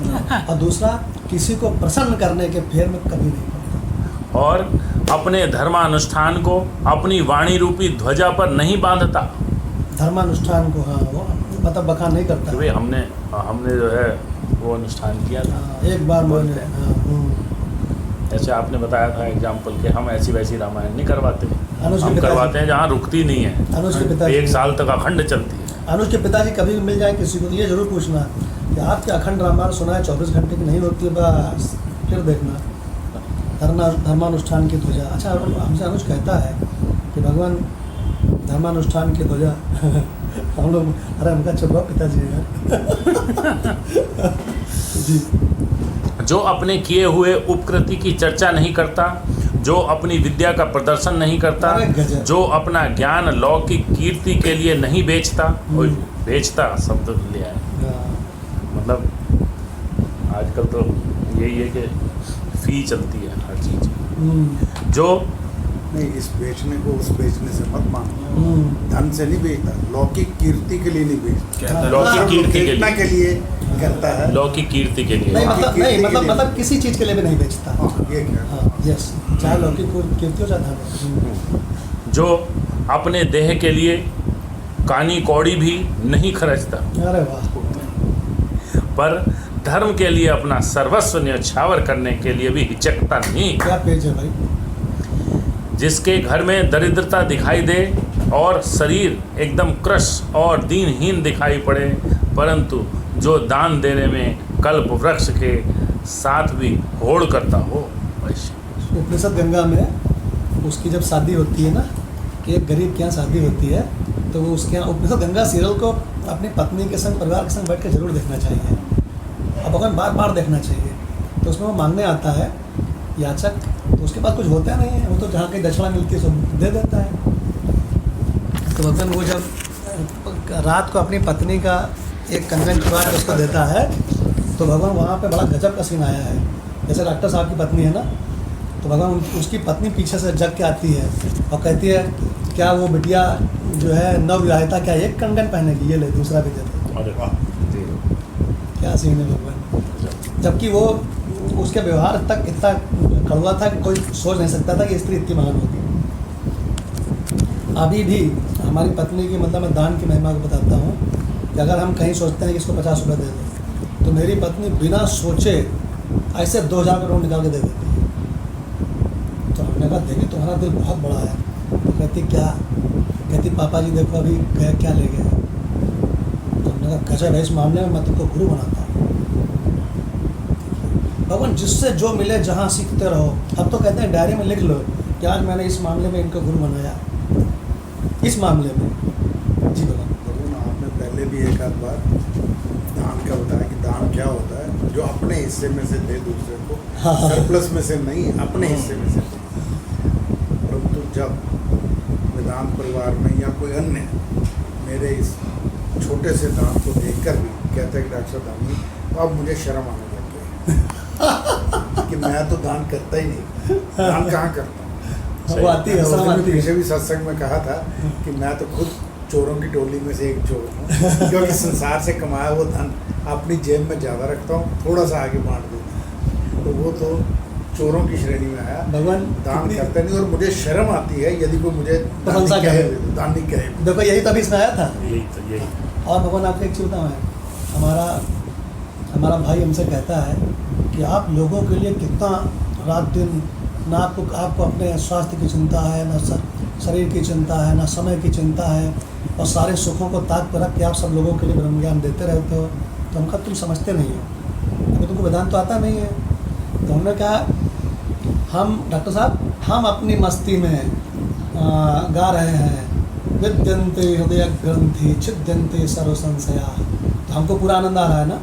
Speaker 2: और दूसरा किसी को प्रसन्न करने के फेर में कभी नहीं पड़ता।
Speaker 4: और अपने धर्मानुष्ठान को अपनी वाणी रूपी ध्वजा पर नहीं बांधता।
Speaker 2: धर्मानुष्ठान को, हाँ, वो मतलब बखान नहीं करता।
Speaker 4: कि भाई हमने जो है वो अनुष्ठान किया था।
Speaker 2: हाँ, एक बार मैंने,
Speaker 4: बोलते हैं। ऐसे आपने बताया था एग्जाम्पल कि हम ऐसी वैसी रामायण नहीं करवाते,
Speaker 2: अनुज के
Speaker 4: हम
Speaker 2: पिताजी-
Speaker 4: करवाते हैं जहाँ रुकती नहीं
Speaker 2: अनुज के
Speaker 4: है,
Speaker 2: पिताजी-
Speaker 4: 1 साल तक अखंड चलती है।
Speaker 2: अनुज के पिताजी कभी भी मिल जाए किसी को तो ये जरूर पूछना कि आपके अखंड रामायण सुना है 24 घंटे की नहीं होती है, बस फिर देखना धर्मानुष्ठान की ध्वजा। अच्छा, हमसे अनुज कहता है कि भगवान धर्मानुष्ठान की ध्वजा हम लोग, अरे उनका चुपा पिताजी है यार। जी,
Speaker 4: जो अपने किए हुए उपकृति की चर्चा नहीं करता, जो अपनी विद्या का प्रदर्शन नहीं करता,
Speaker 2: अरे गजब।
Speaker 4: जो अपना ज्ञान लौकिक कीर्ति के लिए नहीं बेचता। कोई बेचता शब्द लिया है,
Speaker 2: हाँ,
Speaker 4: मतलब आजकल तो यही है कि फी चलती है हर चीज़। जो
Speaker 3: नहीं, इस बेचने को उस बेचने से मत मानो।
Speaker 2: हम्म,
Speaker 3: धन से नहीं बेचता, लौकिक कीर्ति के लिए नहीं बेचता,
Speaker 4: लौकिक कीर्ति के
Speaker 3: देखना
Speaker 4: लिए,
Speaker 3: के लिए करता है।
Speaker 4: लौकिक कीर्ति के
Speaker 2: नहीं
Speaker 4: लिए,
Speaker 2: मतलब
Speaker 3: कीर्ति
Speaker 2: नहीं
Speaker 3: के
Speaker 2: मतलब
Speaker 3: लिए।
Speaker 2: मतलब किसी चीज़ के लिए भी नहीं बेचता।
Speaker 3: हाँ, ये क्या
Speaker 2: हाँ, यस, चाहे लौकिक हो, कीर्ति हो, चाहे धन हो।
Speaker 4: जो अपने देह के लिए कानी कौड़ी भी नहीं खर्चता,
Speaker 2: अरे वाह,
Speaker 4: पर धर्म के लिए अपना सर्वस्व न्यौछावर करने के लिए भी हिचकता नहीं।
Speaker 2: क्या पेज है भाई।
Speaker 4: जिसके घर में दरिद्रता दिखाई दे और शरीर एकदम कृश और दीनहीन दिखाई पड़े, परंतु जो दान देने में कल्प वृक्ष के साथ भी होड़ करता हो, वैसे।
Speaker 2: उपनिषद गंगा में उसकी जब शादी होती है ना, कि एक गरीब के यहाँ शादी होती है, तो वो उसके यहाँ उपनिषद गंगा सीरियल को अपनी पत्नी के संग, परिवार के संग बैठ कर जरूर देखना चाहिए, अब अगर बार बार देखना चाहिए। तो उसमें वो मांगने आता है याचक, तो उसके पास कुछ होता नहीं है, वो तो जहाँ कहीं दक्षिणा मिलती है सब दे देता है। तो भगवान वो जब रात को अपनी पत्नी का एक कंगन चुरा के उसको देता है, तो भगवान वहाँ पे बड़ा गजब का सीन आया है। जैसे डॉक्टर साहब की पत्नी है ना, तो भगवान उसकी पत्नी पीछे से जग के आती है और कहती है, क्या वो बिटिया जो है नवविवाहिता क्या एक कंगन पहनेगी, ये ले दूसरा भी दे दे।
Speaker 4: अरे वाह,
Speaker 2: क्या सीन है भगवान। जबकि वो उसके व्यवहार तक इतना कड़वा था कि कोई सोच नहीं सकता था कि स्त्री इतनी महान होगी। अभी भी हमारी पत्नी की, मतलब मैं दान की महिमा को बताता हूँ कि अगर हम कहीं सोचते हैं कि इसको 50 रुपये दे दो, तो मेरी पत्नी बिना सोचे ऐसे 2000 का नोट निकाल के दे देती है। तो हमने कहा, देखिए तुम्हारा दिल बहुत बड़ा है। तो कहती क्या? कहती पापा जी देखो अभी गए क्या ले गए। तो हमने कहा गजब है, इस मामले में मैं तुमको गुरु बनाता हूँ। भगवान जिससे जो मिले जहाँ सीखते रहो। अब तो कहते हैं डायरी में लिख लो कि आज मैंने इस मामले में इनको गुरु बनाया, इस मामले में। जी भगवान।
Speaker 3: भगवान, आपने पहले भी एक आध बार दान का बताया कि दान क्या होता है, जो अपने हिस्से में से दे दूसरे को,
Speaker 2: हाँ, हाँ।
Speaker 3: सरप्लस में से नहीं, अपने हिस्से में से दे। परंतु जब वेदांत परिवार में या कोई अन्य मेरे इस छोटे से दान को देखकर भी कहता है कि डॉक्टर दानी, तो अब मुझे शर्म आने लग गई कि मैं तो दान करता ही नहीं, दान कहाँ करता हूँ।
Speaker 2: वो आती है, शर्म आती है।
Speaker 3: पीछे भी सत्संग में कहा था कि मैं तो खुद चोरों की टोली में से एक चोर हूँ, क्योंकि संसार से कमाया वो धन अपनी जेब में ज़्यादा रखता हूँ, थोड़ा सा आगे बांट देता हूँ। तो वो तो चोरों की श्रेणी में आया।
Speaker 2: भगवान
Speaker 3: दान
Speaker 2: कितनी-
Speaker 3: करता नहीं, और मुझे शर्म आती है यदि कोई मुझे
Speaker 2: प्रशंसा
Speaker 3: दानी
Speaker 2: करे।
Speaker 3: दानी कहे।
Speaker 2: देखो यही तो अभी इसमें आया था।
Speaker 4: यही
Speaker 2: और भगवान आपको एक चीज़ बताऊँ मैं, हमारा भाई हमसे कहता है कि आप लोगों के लिए कितना रात दिन, ना आपको अपने स्वास्थ्य की चिंता है, ना शरीर की चिंता है, ना समय की चिंता है, और सारे सुखों को ताक पर रख के आप सब लोगों के लिए ब्रह्म ज्ञान देते रहते हो। तो हम कहा तुम समझते नहीं हो, अभी तुमको वेदांत तो आता नहीं है। तो हमने कहा हम डॉक्टर साहब हम अपनी मस्ती में गा रहे हैं विद्यन्ते हृदय ग्रंथि छिद्यन्ते सर्व संशया, तो हमको पूरा आनंद आ रहा है ना।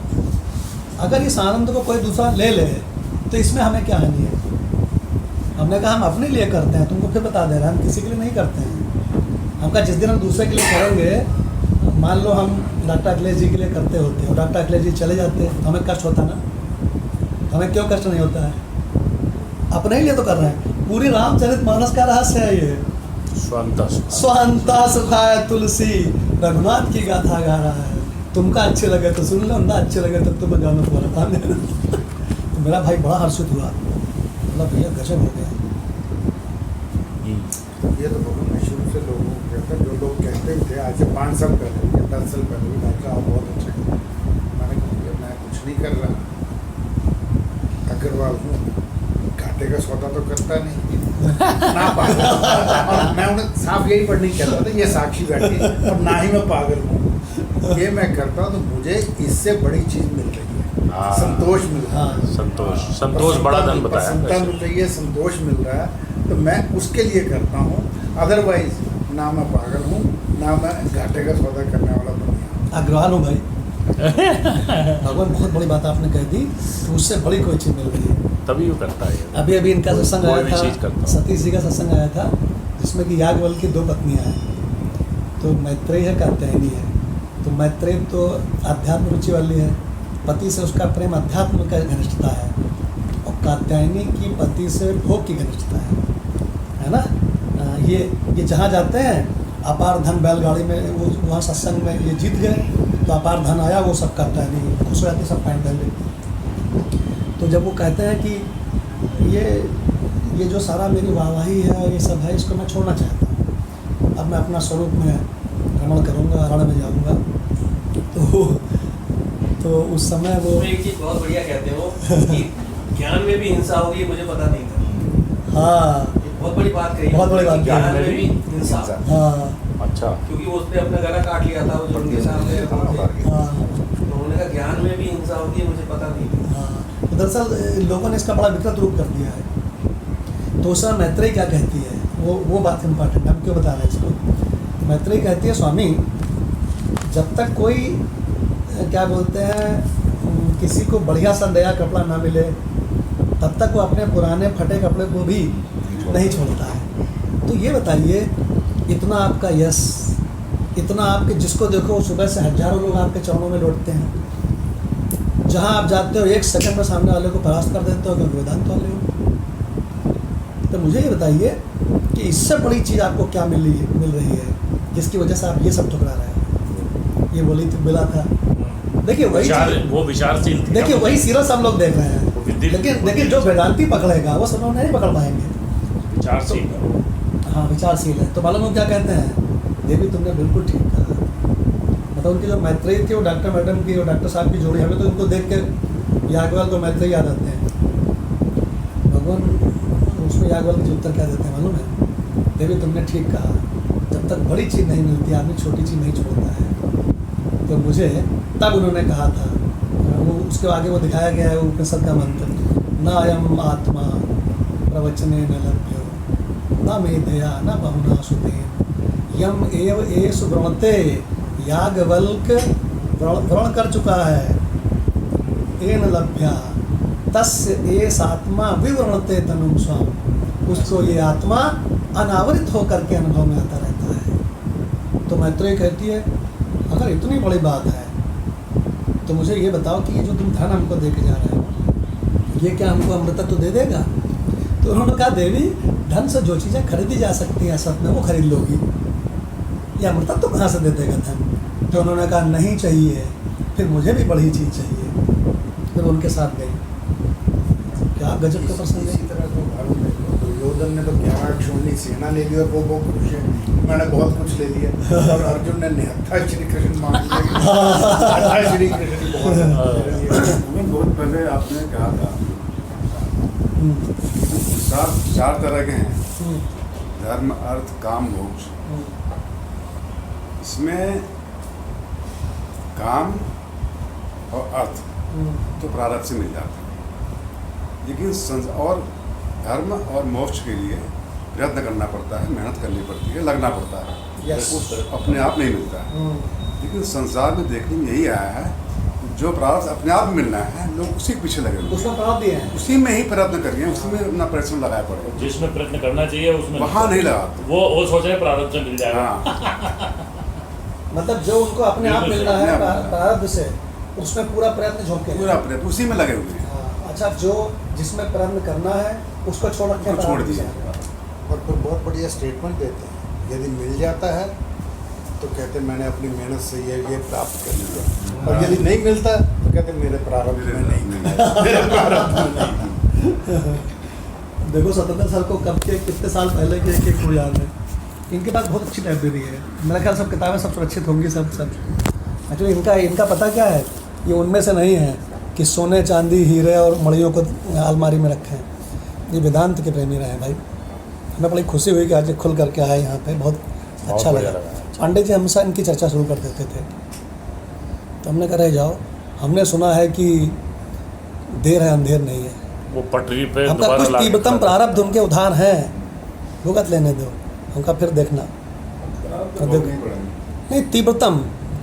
Speaker 2: अगर इस आनंद को कोई दूसरा ले ले तो इसमें हमें क्या हानि है। हमने कहा हम अपने लिए करते हैं, तुमको फिर बता दे रहे हैं हम किसी के लिए नहीं करते हैं। हम कहा जिस दिन हम दूसरे के लिए करेंगे, मान लो हम डॉक्टर अखिलेश जी के लिए करते होते और डॉक्टर अखिलेश जी चले जाते तो हमें कष्ट होता ना। हमें क्यों कष्ट नहीं होता है, अपने ही लिए तो कर रहे हैं। पूरी रामचरितमानस का रहस्य है ये। स्वांता सुखाय तुलसी रघुनाथ की गाथा गा रहा है। तुमका अच्छे लगे तो सुन लो, ना अच्छे लगे तो तुम जानो तुम्हारा काम है। तो मेरा भाई बड़ा हर्षित हुआ, मतलब भैया गजब हो गया।
Speaker 3: ये तो बहुत मैं शुरू से लोगों को कहता, जो लोग कहते ही थे आज से 5 साल पहले या 10 साल पहले भी डॉक्टर आप बहुत अच्छे हैं। मैंने कहा मैं कुछ नहीं कर रहा, अग्रवाल हूँ, घाटे का सौदा तो करता नहीं ना पागल। और मैं उन्हें साफ यही पर नहीं कहता था, ये साक्षी बैठी, और ना ही मैं पागल हूँ। ये मैं करता हूँ तो मुझे इससे बड़ी चीज़ मिल रही है, संतोष मिल रहा है।
Speaker 4: संतोष बड़ा धन बताया।
Speaker 3: प्रसन्नता मिल रही है, संतोष मिल रहा है, तो मैं उसके लिए करता हूँ। अदरवाइज ना मैं पागल हूँ, ना मैं घाटे का सौदा करने वाला बन
Speaker 2: अग्रवाल हूँ भाई। भगवान बहुत बड़ी बात आपने कह दी, तो उससे बड़ी कोई चीज़ मिल रही है
Speaker 4: तभी वो करता है।
Speaker 2: अभी अभी इनका सत्संग
Speaker 4: कोई
Speaker 2: आया
Speaker 4: भी चीज़ करता
Speaker 2: था,
Speaker 4: हूँ।
Speaker 2: सतीश जी का सत्संग आया था, जिसमें कि याज्ञवल की 2 पत्नियां हैं। तो मैत्रेयी है, कात्यायनी है। तो मैत्रेयी तो अध्यात्म रुचि वाली है, पति से उसका प्रेम अध्यात्म का घनिष्ठता है, और कात्यायनी की पति से भोग की घनिष्ठता है ना। ये जहाँ जाते हैं अपार धन बैलगाड़ी में, वो वहाँ सत्संग में ये जीत गए तो अपार धन आया, वो सब कात्यायनी खुश हो जाती, सब पैंट पहन ली। तो जब वो कहते हैं कि ये जो सारा मेरी वाहवाही है और ये सब है, इसको मैं छोड़ना चाहता हूँ, अब मैं अपना स्वरूप में भ्रमण करूँगा, अरण्य में जाऊँगा। तो उस समय वो
Speaker 7: एक चीज़ बहुत बढ़िया कहते हो कि ज्ञान में भी हिंसा होगी, मुझे पता नहीं था।
Speaker 2: हाँ,
Speaker 7: बहुत बड़ी बात कही,
Speaker 2: बहुत बड़ी बात।
Speaker 7: ज्ञान में भी हिंसा।
Speaker 2: हाँ
Speaker 4: अच्छा,
Speaker 7: क्योंकि वो उसने अपना गला काट लिया था, वो जो उनके सामने
Speaker 2: हाँ
Speaker 7: तो उन्होंने कहा ज्ञान में भी हिंसा होगी, मुझे पता नहीं थी।
Speaker 2: हाँ। तो दरअसल लोगों ने इसका बड़ा विकृत रूप कर दिया है। तो उस समय मैत्रेयी क्या कहती है, वो बात इम्पॉर्टेंट है, हम क्यों बता रहे हैं इसको। तो मैत्रेयी कहती है स्वामी, जब तक कोई क्या बोलते हैं किसी को बढ़िया सा नया कपड़ा ना मिले, तब तक वो अपने पुराने फटे कपड़े को भी नहीं छोड़ता है। तो ये बताइए, इतना आपका यश, इतना आपके, जिसको देखो सुबह से हजारों लोग आपके चरणों में लौटते हैं, जहाँ आप जाते हो 1 सेकंड में सामने वाले को परास्त कर देते हो क्योंकि वेदांत वाले हो। तो मुझे ये बताइए कि इससे बड़ी चीज़ आपको क्या मिल रही है जिसकी वजह से आप ये सब ठुकरा रहे हो। ये बोली थी बिला था, देखिए वही
Speaker 4: वो विचारशील थी।
Speaker 2: देखिए वही सीरस हम लोग देख रहे हैं, लेकिन जो वेदांती पकड़ेगा वो सब लोग नहीं पकड़ पाएंगे।
Speaker 4: विचारशील,
Speaker 2: हाँ विचारशील है। तो मालूम हो क्या कहते हैं, देवी तुमने बिल्कुल ठीक कहा। मतलब उनकी जो मैत्रेयी थी, वो डॉक्टर मैडम की और डॉक्टर साहब की जोड़ी, हमें तो उनको देख के याज्ञवल्क्य को मैत्रेयी याद आते हैं। भगवान उसमें याज्ञवल्क्य जी उत्तर क्या देते हैं मालूम है, देवी तुमने ठीक कहा, जब तक बड़ी चीज़ नहीं मिलती आदमी छोटी चीज़ नहीं छोड़ता है। तो मुझे तब उन्होंने कहा था, वो उसके आगे वो दिखाया गया है उपनिषद का मंत्र, न अयम आत्मा प्रवचने न लभ्यो न मेधया न बहुना सुतेन यम एव एष व्रणते। याज्ञवल्क्य व्रण कर चुका है, एन लभ्या तस्य एष आत्मा विव्रणते तनुम स्वाम। उसको ये आत्मा अनावरित होकर के अनुभव में आता रहता है। तो मैत्रेयी कहती है, अगर इतनी बड़ी बात है तो मुझे ये बताओ कि ये जो तुम धन हमको दे के जा रहे हो, ये क्या हमको अमृतत्व दे देगा। तो उन्होंने कहा, देवी धन से जो चीज़ें खरीदी जा सकती हैं सब में वो खरीद लोगी, ये अमृतत्व कहाँ से दे देगा धन। तो उन्होंने कहा नहीं चाहिए, फिर मुझे भी बड़ी चीज़ चाहिए। फिर उनके साथ गई। क्या गजब का प्रसंग है।
Speaker 3: इसी तरह तो भारू देखो, दुर्योधन ने तो 11 क्षोणी सेना ले ली और वो बहुत खुश है, मैंने बहुत कुछ ले लिया। और अर्जुन ने निहत्था श्री कृष्ण मांग लिया। श्री कृष्ण बहुत पहले आपने कहा था 4 तरह के हैं,
Speaker 6: धर्म अर्थ काम मोक्ष, इसमें काम और अर्थ तो प्रारब्ध से मिल जाता है, लेकिन और धर्म और मोक्ष के लिए प्रयत्न करना पड़ता है, मेहनत करनी पड़ती है, लगना पड़ता है।
Speaker 2: Yes.
Speaker 6: अपने आप नहीं मिलता है। लेकिन संसार में देखने में यही आया है, जो प्रारब्ध अपने आप मिलना है, लोग उसी के पीछे लगे हुए
Speaker 2: उसमें प्राप्त दिए हैं।
Speaker 6: उसी में ही प्रयत्न करिए, उसी में अपना परिश्रम लगाया पड़े,
Speaker 4: जिसमें प्रयत्न करना चाहिए उसमें
Speaker 6: वहाँ नहीं लगाते।
Speaker 4: वो सोच रहे प्रारब्ध से मिल जाएगा।
Speaker 6: हाँ,
Speaker 2: मतलब जो उनको अपने आप मिलना है
Speaker 6: अपने आप।
Speaker 2: प्रारब्ध से, उसमें पूरा प्रयत्न झोंके हैं।
Speaker 6: पूरा प्रयत्न उसी में लगे हुए हैं।
Speaker 2: हाँ, अच्छा, जो जिसमें प्रयत्न करना है उसको छोड़ रखे
Speaker 6: उसको छोड़ दिया।
Speaker 3: और फिर बहुत बढ़िया स्टेटमेंट देते हैं, यदि मिल जाता है तो कहते हैं मैंने अपनी मेहनत से ये प्राप्त कर लिया, और यदि नहीं मिलता तो कहते हैं मेरे प्रारब्ध में नहीं मिला, मेरे प्रारब्ध में नहीं।
Speaker 2: देखो स्वतंत्र सर को कब के कितने साल पहले के एक को याद है। इनके पास बहुत अच्छी लाइब्रेरी है, मेरा ख्याल सब किताबें सब सुरक्षित होंगी सब। एक्चुअली इनका पता क्या है, ये उनमें से नहीं है कि सोने चांदी हीरे और मड़ियों को अलमारी में रखें। ये वेदांत के प्रेमी रहे हैं भाई। हमें बड़ी खुशी हुई कि आज खुल करके आए यहाँ पे, बहुत अच्छा लगा। पांडे जी हमेशा इनकी चर्चा शुरू कर देते थे, तो हमने कहा रह जाओ, हमने सुना है कि देर है अंधेर नहीं है।
Speaker 4: वो पटरी पे
Speaker 2: हमका कुछ तीव्रतम प्रारब्ध उनके उधार हैं, भुगत लेने दो, हमका फिर देखना।
Speaker 6: तो बहुत नहीं पड़ेंगे।
Speaker 2: नहीं,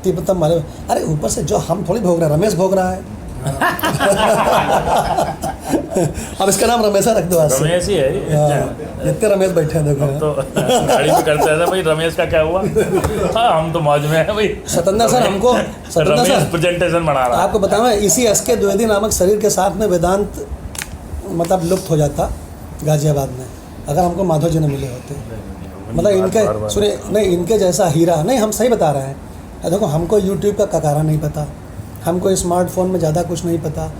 Speaker 2: तीव्रतम वाले, अरे ऊपर से जो हम थोड़ी भोग रहे हैं, रमेश भोग रहा है। अब इसका नाम रमेशा रख दो आज से।
Speaker 4: रमेश ही है।
Speaker 2: हाँ, इतने रमेश बैठे हैं देखो।
Speaker 4: तो गाड़ी में करते हैं भाई, रमेश का क्या हुआ। हाँ, हम तो मौज में है भाई।
Speaker 2: सतंदर सर हमको, सतंदर
Speaker 4: रमेश
Speaker 2: सर
Speaker 4: प्रेजेंटेशन बना रहा है।
Speaker 2: आपको बताऊँ, इसी एस.के. द्विवेदी नामक शरीर के साथ में वेदांत मतलब लुप्त हो जाता गाजियाबाद में, अगर हमको माधव जी ने मिले होते। मतलब इनके सुनिए, नहीं इनके जैसा हीरा नहीं, हम सही बता रहे हैं। देखो हमको यूट्यूब का ककारा नहीं पता, हमको स्मार्टफोन में ज़्यादा कुछ नहीं पता,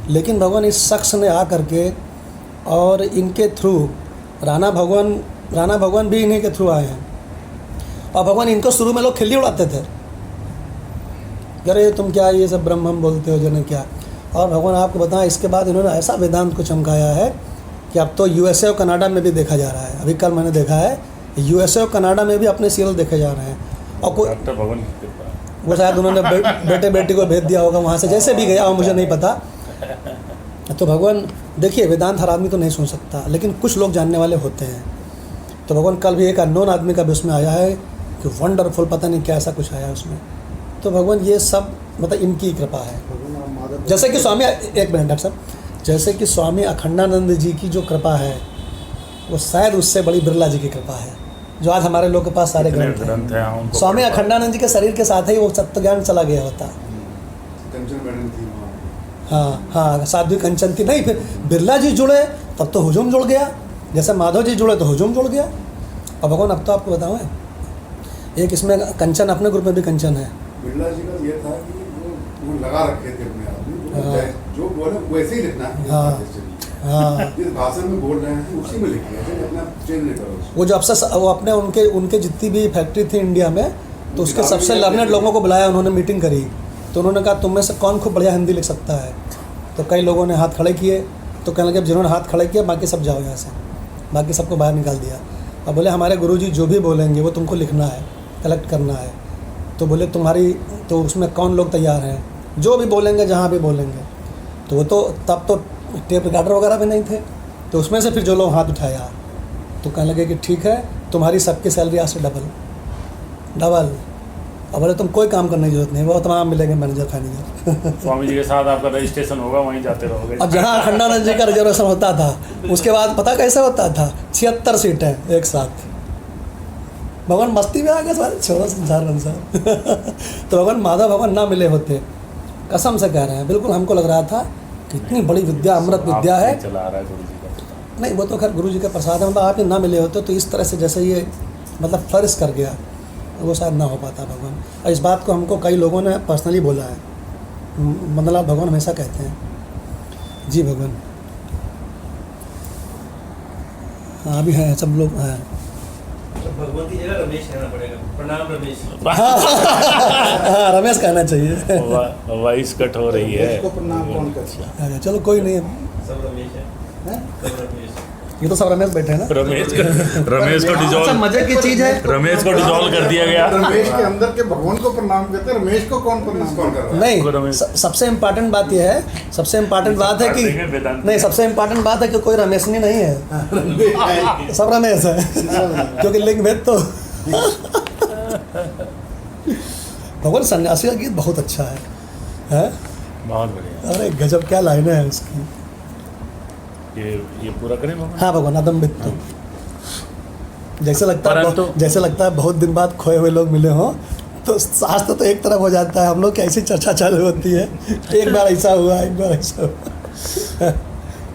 Speaker 2: लेकिन भगवान इस शख्स ने आ करके और इनके थ्रू राणा भगवान भी इन्हीं के थ्रू आए हैं। और भगवान इनको शुरू में लोग खिल्ली उड़ाते थे, अरे तुम क्या ये सब ब्रह्म बोलते हो जने क्या। और भगवान आपको बताएं, इसके बाद इन्होंने ऐसा वेदांत को चमकाया है कि अब तो यूएसए और कनाडा में भी देखा जा रहा है। अभी कल मैंने देखा है यूएसए और कनाडा में भी अपने सीरियल देखे जा रहे हैं। और कोई
Speaker 4: डॉक्टर भगवान की कृपा।
Speaker 2: वो शायद उन्होंने बेटे बेटी को भेज दिया होगा वहाँ से, जैसे भी गया हो मुझे नहीं पता। तो भगवान देखिए, वेदांत हर आदमी तो नहीं सुन सकता, लेकिन कुछ लोग जानने वाले होते हैं। तो भगवान कल भी एक अननोन आदमी का भी उसमें आया है कि वंडरफुल, पता नहीं क्या ऐसा कुछ आया उसमें। तो भगवान ये सब मतलब इनकी कृपा है। जैसे कि स्वामी, एक मिनट डॉक्टर साहब, जैसे कि स्वामी अखंडानंद जी की जो कृपा है वो शायद उससे बड़ी बिरला जी की कृपा है, जो आज हमारे लोग के पास सारे ग्रंथ हैं।
Speaker 4: उनको
Speaker 2: स्वामी अखंडानंद जी के शरीर के साथ ही वो सत्य ज्ञान चला गया होता।
Speaker 6: कंचन मैडम थी वहाँ।
Speaker 2: हाँ, साध्वी कंचन थी। नहीं, फिर बिरला जी जुड़े तब तो हुजूम जुड़ गया, जैसे माधव जी जुड़े तो हुजूम जुड़ गया। और भगवान अब तो आपको बताऊँ, एक इसमें कंचन, अपने ग्रुप में भी कंचन है।
Speaker 6: बिरला जी का ये था कि वो लगा रखे थे अपने आदमी, जो बोले वैसे ही लिखना है।
Speaker 2: हाँ,
Speaker 6: जिस भाषा में बोल रहे हैं उसी में लिखिए, अपना चेंज नहीं करो।
Speaker 2: वो जो अफसर वो अपने उनके जितनी भी फैक्ट्री थी इंडिया में, तो उसके सबसे लर्नेड लोगों को बुलाया, उन्होंने मीटिंग करी। तो उन्होंने कहा तुम में से कौन खूब बढ़िया हिंदी लिख सकता है। तो कई लोगों ने हाथ खड़े किए, तो कहने लगे जिन्होंने हाथ खड़े किया बाकी सब जाओ यहाँ से, बाकी सबको बाहर निकाल दिया। और बोले हमारे गुरुजी जो भी बोलेंगे वो तुमको लिखना है, कलेक्ट करना है। तो बोले तुम्हारी तो उसमें कौन लोग तैयार हैं, जो भी बोलेंगे जहाँ भी बोलेंगे। तो वो तो तब तो टेप रिकॉर्डर वगैरह भी नहीं थे, तो उसमें से फिर जो लोग हाथ उठाया तो कहने लगे कि ठीक है, तुम्हारी सबकी सैलरी आज से डबल। अब बोले तुम कोई काम करने की जरूरत नहीं, वो तमाम मिलेंगे मैनेजर फाइनेंजर।
Speaker 4: स्वामी जी के साथ आपका रजिस्ट्रेशन होगा, वहीं जाते रहोगे।
Speaker 2: अब जहाँ अखंडानंद जी का रिजर्वेशन होता था, उसके बाद पता कैसे होता था, 76 सीटें एक साथ। भगवान मस्ती में आ गए सारे, छोड़ो संसार वंसार। तो भगवान माधव भगवान ना मिले होते, कसम से कह रहे हैं। बिल्कुल हमको लग रहा था कि इतनी बड़ी विद्या, अमृत विद्या है।
Speaker 4: चला रहा है गुरु जी का।
Speaker 2: नहीं, वो तो खैर गुरु जी का प्रसाद है। मतलब आप ही ना मिले होते तो इस तरह से जैसे ये मतलब फ्लरिश कर गया, वो शायद ना हो पाता भगवान। और इस बात को हमको कई लोगों ने पर्सनली बोला है। मदनलाल भगवान हमेशा कहते हैं जी भगवान। हाँ, अभी हैं सब लोग हैं।
Speaker 7: भगवान की जगह रमेश कहना पड़ेगा। प्रणाम रमेश।
Speaker 2: हाँ, रमेश कहना चाहिए।
Speaker 4: वॉइस कट हो रही है।
Speaker 3: उसको प्रणाम कौन करता है?
Speaker 2: चलो कोई नहीं,
Speaker 7: सब रमेश है,
Speaker 3: हैं?
Speaker 7: सब रमेश।
Speaker 2: ये तो सब रमेश बैठे हैं ना।
Speaker 4: रमेश को
Speaker 2: अच्छा,
Speaker 4: डिजॉल्व
Speaker 2: मजे की चीज है,
Speaker 4: रमेश को डिजॉल्व कर दिया गया।
Speaker 3: रमेश के अंदर के भगवान को प्रणाम करते हैं, रमेश को कौन प्रणाम कर रहा है?
Speaker 2: नहीं
Speaker 4: रमेश।
Speaker 2: सबसे इम्पोर्टेंट बात यह है, सबसे इम्पोर्टेंट बात है कि
Speaker 4: वेदांत।
Speaker 2: नहीं, सबसे इम्पोर्टेंट बात है कि कोई रमेशनी नहीं है, सब रमेश है क्योंकि लिंग भेद तो भगवान सन्यासी का गीत बहुत अच्छा है?
Speaker 4: बहुत बढ़िया।
Speaker 2: अरे गजब, क्या लाइनें हैं उसकी।
Speaker 4: ये पूरा करें भगवान।
Speaker 2: हाँ भगवान, अदम्बित तो जैसे लगता है जैसे लगता है बहुत दिन बाद खोए हुए लोग मिले हों, तो शास्त्र तो एक तरफ हो जाता है, हम लोग की ऐसी चर्चा चालू होती है, एक बार ऐसा हुआ, एक बार ऐसा हुआ।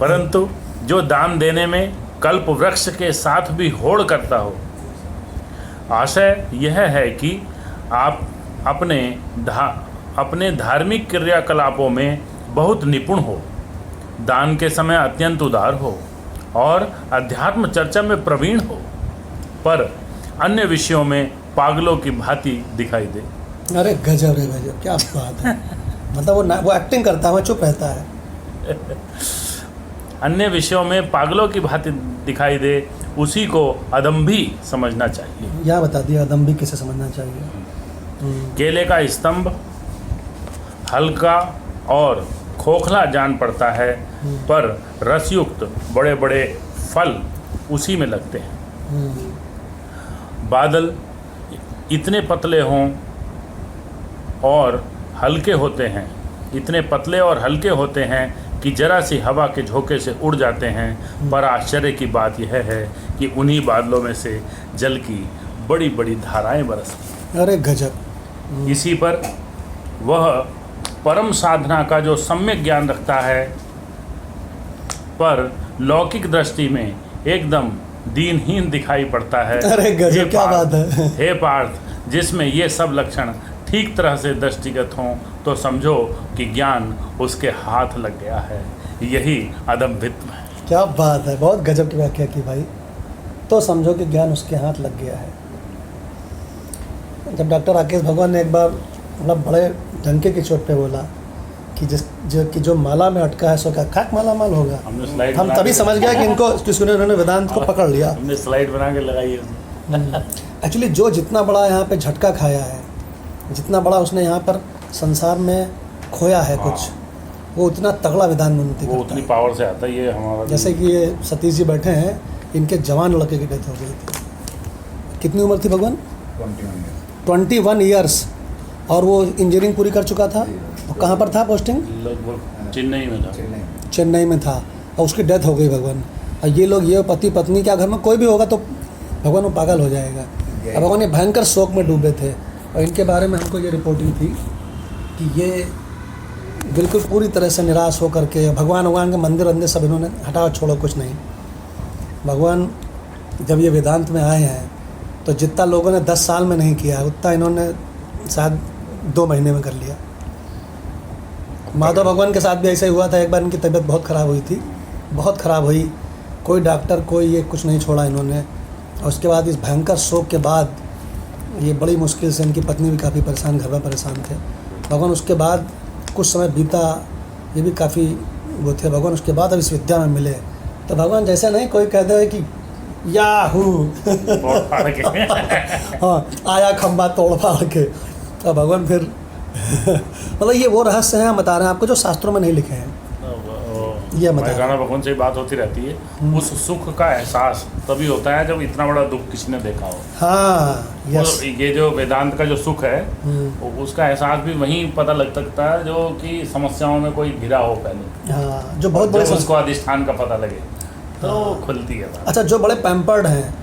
Speaker 4: परंतु जो दान देने में कल्प वृक्ष के साथ भी होड़ करता हो, आशय यह है कि आप अपने धार्मिक क्रियाकलापों में बहुत निपुण हो, दान के समय अत्यंत उदार हो और अध्यात्म चर्चा में प्रवीण हो, पर अन्य विषयों में पागलों की भांति दिखाई दे।
Speaker 2: अरे गजब रे गजब, क्या बात है। मतलब वो एक्टिंग करता है, वो चुप रहता है।
Speaker 4: अन्य विषयों में पागलों की भांति दिखाई दे, उसी को अदम्भी समझना चाहिए।
Speaker 2: यह बता दिया, अदम्भी किसे समझना चाहिए।
Speaker 4: केले का स्तंभ हल्का और खोखला जान पड़ता है, पर रसयुक्त बड़े बड़े फल उसी में लगते हैं। बादल इतने पतले हों और हल्के होते हैं, इतने पतले और हल्के होते हैं कि जरा सी हवा के झोंके से उड़ जाते हैं, पर आश्चर्य की बात यह है कि उन्हीं बादलों में से जल की बड़ी बड़ी धाराएं बरसती।
Speaker 2: अरे गजब।
Speaker 4: इसी पर वह परम साधना का जो सम्यक ज्ञान रखता है, पर लौकिक दृष्टि में एकदम दीनहीन दिखाई पड़ता है।
Speaker 2: अरे गजब, क्या बात है।
Speaker 4: हे पार्थ, जिसमें ये सब लक्षण ठीक तरह से दृष्टिगत हों तो समझो कि ज्ञान उसके हाथ लग गया है। यही अदम्भित्व है।
Speaker 2: क्या बात है, बहुत गजब की व्याख्या की भाई। तो समझो कि ज्ञान उसके हाथ लग गया है। जब डॉक्टर राकेश भगवान ने एक बार मतलब बड़े डंके की चोट पे बोला कि जो माला में अटका है सो क्या खाक माला माल होगा, हम तभी समझ गया कि उन्होंने वेदांत को पकड़ लिया।
Speaker 4: हमने स्लाइड बना के लगाई है।
Speaker 2: एक्चुअली जो जितना बड़ा यहाँ पे झटका खाया है, जितना बड़ा उसने यहाँ पर संसार में खोया है कुछ, वो उतना तगड़ा विधान में उन्नति
Speaker 4: वो
Speaker 2: करता
Speaker 4: उतनी
Speaker 2: है।
Speaker 4: पावर से आता है। ये हमारा
Speaker 2: जैसे कि ये सतीश जी बैठे हैं, इनके जवान लड़के की डेथ हो गई थी। कितनी उम्र थी भगवान? 21 ईयर्स। और वो इंजीनियरिंग पूरी कर चुका था। और कहाँ पर था पोस्टिंग?
Speaker 4: लगभग चेन्नई में था।
Speaker 2: चेन्नई में था, और उसकी डेथ हो गई भगवान। और ये लोग, ये पति पत्नी, क्या घर में कोई भी होगा तो भगवान वो पागल हो जाएगा। और भगवान ये भयंकर शोक में डूबे थे। और इनके बारे में हमको ये रिपोर्टिंग थी कि ये बिल्कुल पूरी तरह से निराश होकर के भगवान के मंदिर वंदिर सब इन्होंने हटाओ छोड़ो, कुछ नहीं। भगवान जब ये वेदांत में आए हैं तो जितना लोगों ने 10 साल में नहीं किया उतना इन्होंने शायद 2 महीने में कर लिया। माधव भगवान के साथ भी ऐसा ही हुआ था। एक बार इनकी तबीयत बहुत ख़राब हुई थी, बहुत ख़राब हुई, कोई डॉक्टर कोई ये कुछ नहीं छोड़ा इन्होंने। और उसके बाद इस भयंकर शोक के बाद ये बड़ी मुश्किल से, इनकी पत्नी भी काफ़ी परेशान, घर में परेशान थे। भगवान उसके बाद कुछ समय बीता, ये भी काफ़ी वो थे। भगवान उसके बाद अब इस विद्या में मिले तो भगवान जैसे नहीं कोई कहते हैं कि याहू हाँ, आया खंबा तोड़ फाड़ के। तो भगवान फिर मतलब ये वो रहस्य हैं हम बता रहे हैं आपको जो शास्त्रों में नहीं लिखे हैं। ये बता
Speaker 4: गाना भगवान से बात होती रहती है। उस सुख का एहसास तभी होता है जब इतना बड़ा दुख किसी ने देखा हो।
Speaker 2: हाँ, यस।
Speaker 4: ये जो वेदांत का जो सुख है, उसका एहसास भी वहीं पता लग सकता है जो कि समस्याओं में कोई घिरा हो पहले।
Speaker 2: हाँ, जो बहुत बड़े
Speaker 4: उसको अधिष्ठान का पता लगे तो खुलती है बात।
Speaker 2: अच्छा, जो बड़े पैम्पर्ड हैं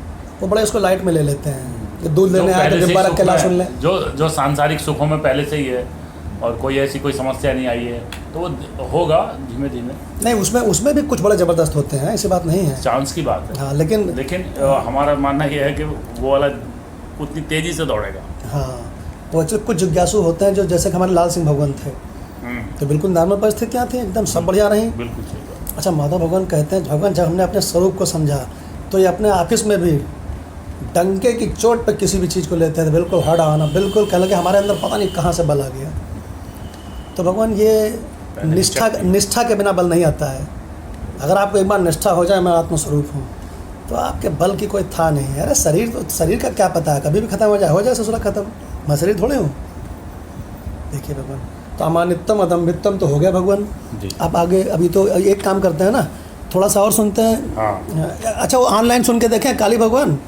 Speaker 2: वो बड़े उसको लाइट में ले लेते हैं कि दूध लेने आए तो डिब्बा रख के ला सुन लें।
Speaker 4: जो सांसारिक सुखों में पहले से ही है और कोई ऐसी कोई समस्या नहीं आई है तो वो होगा धीमे धीमे।
Speaker 2: नहीं, उसमें भी कुछ बड़े ज़बरदस्त होते हैं, ऐसी बात नहीं है,
Speaker 4: चांस की बात है।
Speaker 2: हाँ, लेकिन
Speaker 4: हमारा मानना ये है कि वो वाला उतनी तेज़ी से दौड़ेगा।
Speaker 2: हाँ, वो कुछ जिज्ञासु होते हैं जो जैसे कि हमारे लाल सिंह भगवान थे, तो बिल्कुल नॉर्मल परिस्थितियाँ थी, एकदम सब बढ़िया रही।
Speaker 4: बिल्कुल सही बात।
Speaker 2: अच्छा, माधव भगवान कहते हैं भगवान जब हमने अपने स्वरूप को समझा तो ये अपने ऑफिस में भी डंके की चोट पर किसी भी चीज़ को लेते थे, बिल्कुल हट आना, बिल्कुल कह लगे हमारे अंदर पता नहीं कहाँ से बल आ गया। तो भगवान ये निष्ठा के बिना बल नहीं आता है। अगर आपको एक बार निष्ठा हो जाए मैं आत्मस्वरूप हूँ, तो आपके बल की कोई था नहीं। अरे शरीर का क्या पता है, कभी भी खत्म हो जाए ससुरा खत्म। मैं शरीर थोड़े हूँ। देखिए भगवान, तो अमानित्यम अदम्भित्वम तो हो गया भगवान।
Speaker 4: जी।
Speaker 2: आप आगे अभी तो एक काम करते हैं ना, थोड़ा सा और सुनते हैं।
Speaker 4: हाँ।
Speaker 2: अच्छा, वो ऑनलाइन सुन के देखें काली भगवान।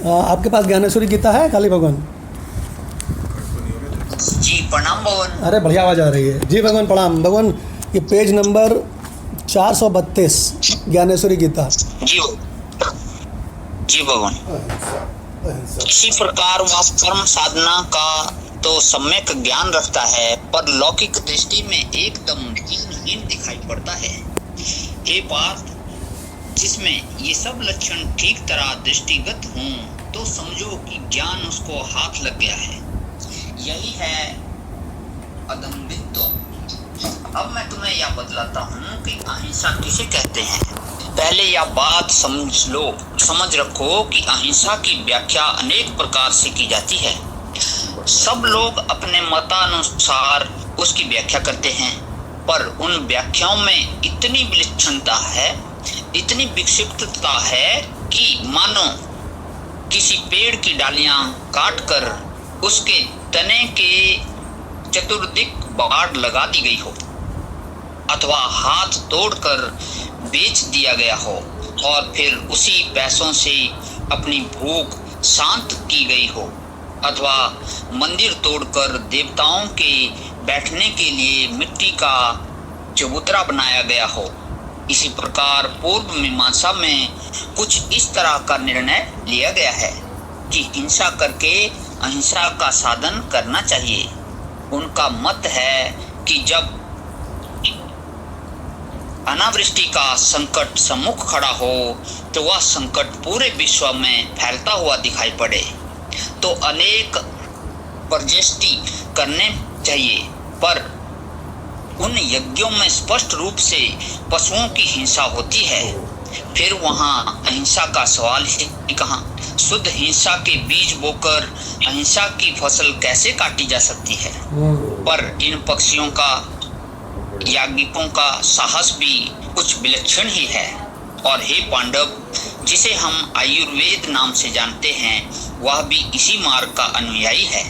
Speaker 2: आपके पास ज्ञानेश्वरी गीता है काली भगवान?
Speaker 8: जी प्रणाम भगवान।
Speaker 2: अरे बढ़िया आवाज़ आ रही है जी भगवान। प्रणाम भगवान। ये पेज नंबर 432 ज्ञानेश्वरी गीता।
Speaker 8: जी भगवान। इसी प्रकार वह कर्म साधना का तो सम्यक ज्ञान रखता है, पर लौकिक दृष्टि में एकदम दीनहीन दिखाई पड़ता है। ये बात जिसमें ये सब लक्षण ठीक तरह दृष्टिगत हों तो समझो कि ज्ञान उसको हाथ लग गया है। यही है अदम्भित्व। अब मैं तुम्हें यह बतलाता हूँ कि अहिंसा किसे कहते हैं। पहले यह बात समझ रखो कि अहिंसा की व्याख्या अनेक प्रकार से की जाती है। सब लोग अपने मतानुसार उसकी व्याख्या करते हैं, पर उन व्याख्याओं में इतनी विलक्षणता है, इतनी विक्षिप्तता है कि मानो किसी पेड़ की डालियां काटकर उसके तने के चतुर्दिक बाड़ लगा दी गई हो, अथवा हाथ तोड़कर बेच दिया गया हो और फिर उसी पैसों से अपनी भूख शांत की गई हो, अथवा मंदिर तोड़कर देवताओं के बैठने के लिए मिट्टी का चबूतरा बनाया गया हो। इसी प्रकार पूर्व मीमांसा में कुछ इस तरह का निर्णय लिया गया है कि हिंसा करके अहिंसा का साधन करना चाहिए। उनका मत है कि जब अनावृष्टि का संकट सम्मुख खड़ा हो तो वह संकट पूरे विश्व में फैलता हुआ दिखाई पड़े तो अनेक प्रचेष्टि करने चाहिए, पर उन यज्ञों में स्पष्ट रूप से पशुओं की हिंसा होती है। फिर वहाँ अहिंसा का सवाल ही कहाँ। शुद्ध हिंसा के बीज बोकर अहिंसा की फसल कैसे काटी जा सकती है। पर इन पक्षियों का, याज्ञिकों का साहस भी कुछ विलक्षण ही है। और हे पांडव, जिसे हम आयुर्वेद नाम से जानते हैं, वह भी इसी मार्ग का अनुयायी है।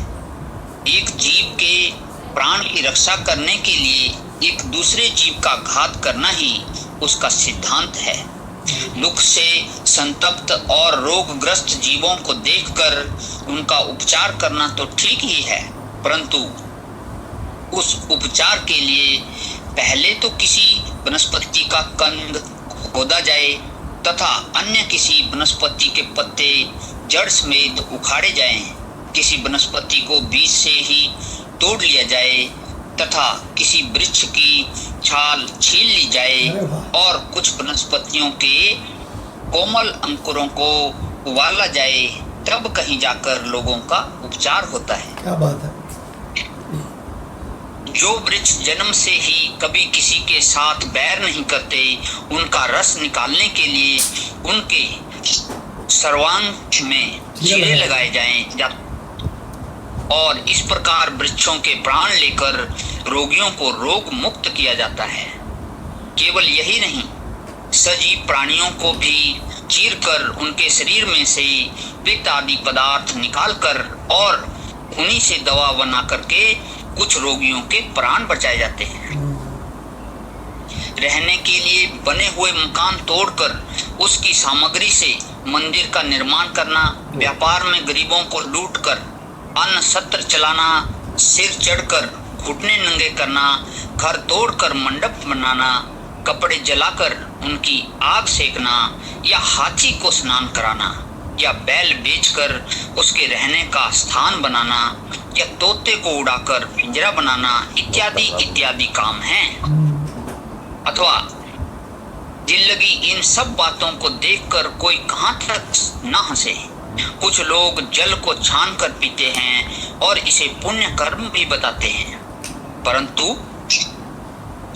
Speaker 8: एक जीव के प्राण की रक्षा करने के लिए एक दूसरे जीव का घात करना ही उसका सिद्धांत है। दुख से संतप्त और रोगग्रस्त जीवों को देखकर उनका उपचार करना तो ठीक ही है, परंतु उस उपचार के लिए पहले तो किसी वनस्पति का कंद खोदा जाए तथा अन्य किसी वनस्पति के पत्ते जड़ समेत उखाड़े जाएं। किसी वनस्पति को बीज से ही तोड़ लिया जाए तथा किसी वृक्ष की छाल छील ली जाए और कुछ वनस्पतियों के कोमल अंकुरों को उबाला जाए, तब कहीं जाकर लोगों का उपचार होता है।
Speaker 2: क्या बात है।
Speaker 8: जो वृक्ष जन्म से ही कभी किसी के साथ बैर नहीं करते, उनका रस निकालने के लिए उनके सर्वांग में चीरे लगाए जाएं और इस प्रकार वृक्षों के प्राण लेकर रोगियों को रोग मुक्त किया जाता है। केवल यही नहीं, सजीव प्राणियों को भी चीरकर उनके शरीर में से पित्त आदि पदार्थ निकालकर और उन्हीं से दवा बना करके कुछ रोगियों के प्राण बचाए जाते हैं। रहने के लिए बने हुए मकान तोड़कर उसकी सामग्री से मंदिर का निर्माण करना, व्यापार में गरीबों को लूटकर अन्न सत्र चलाना, सिर चढ़कर घुटने नंगे करना, घर तोड़कर मंडप बनाना, कपड़े जलाकर उनकी आग सेकना, या हाथी को स्नान कराना, या बैल बेचकर उसके रहने का स्थान बनाना, या तोते को उड़ाकर पिंजरा बनाना इत्यादि इत्यादि काम हैं। अथवा जिंदगी इन सब बातों को देखकर कोई कहाँ तक न हंसे। कुछ लोग जल को छान कर पीते हैं और इसे पुण्य कर्म भी बताते हैं, परंतु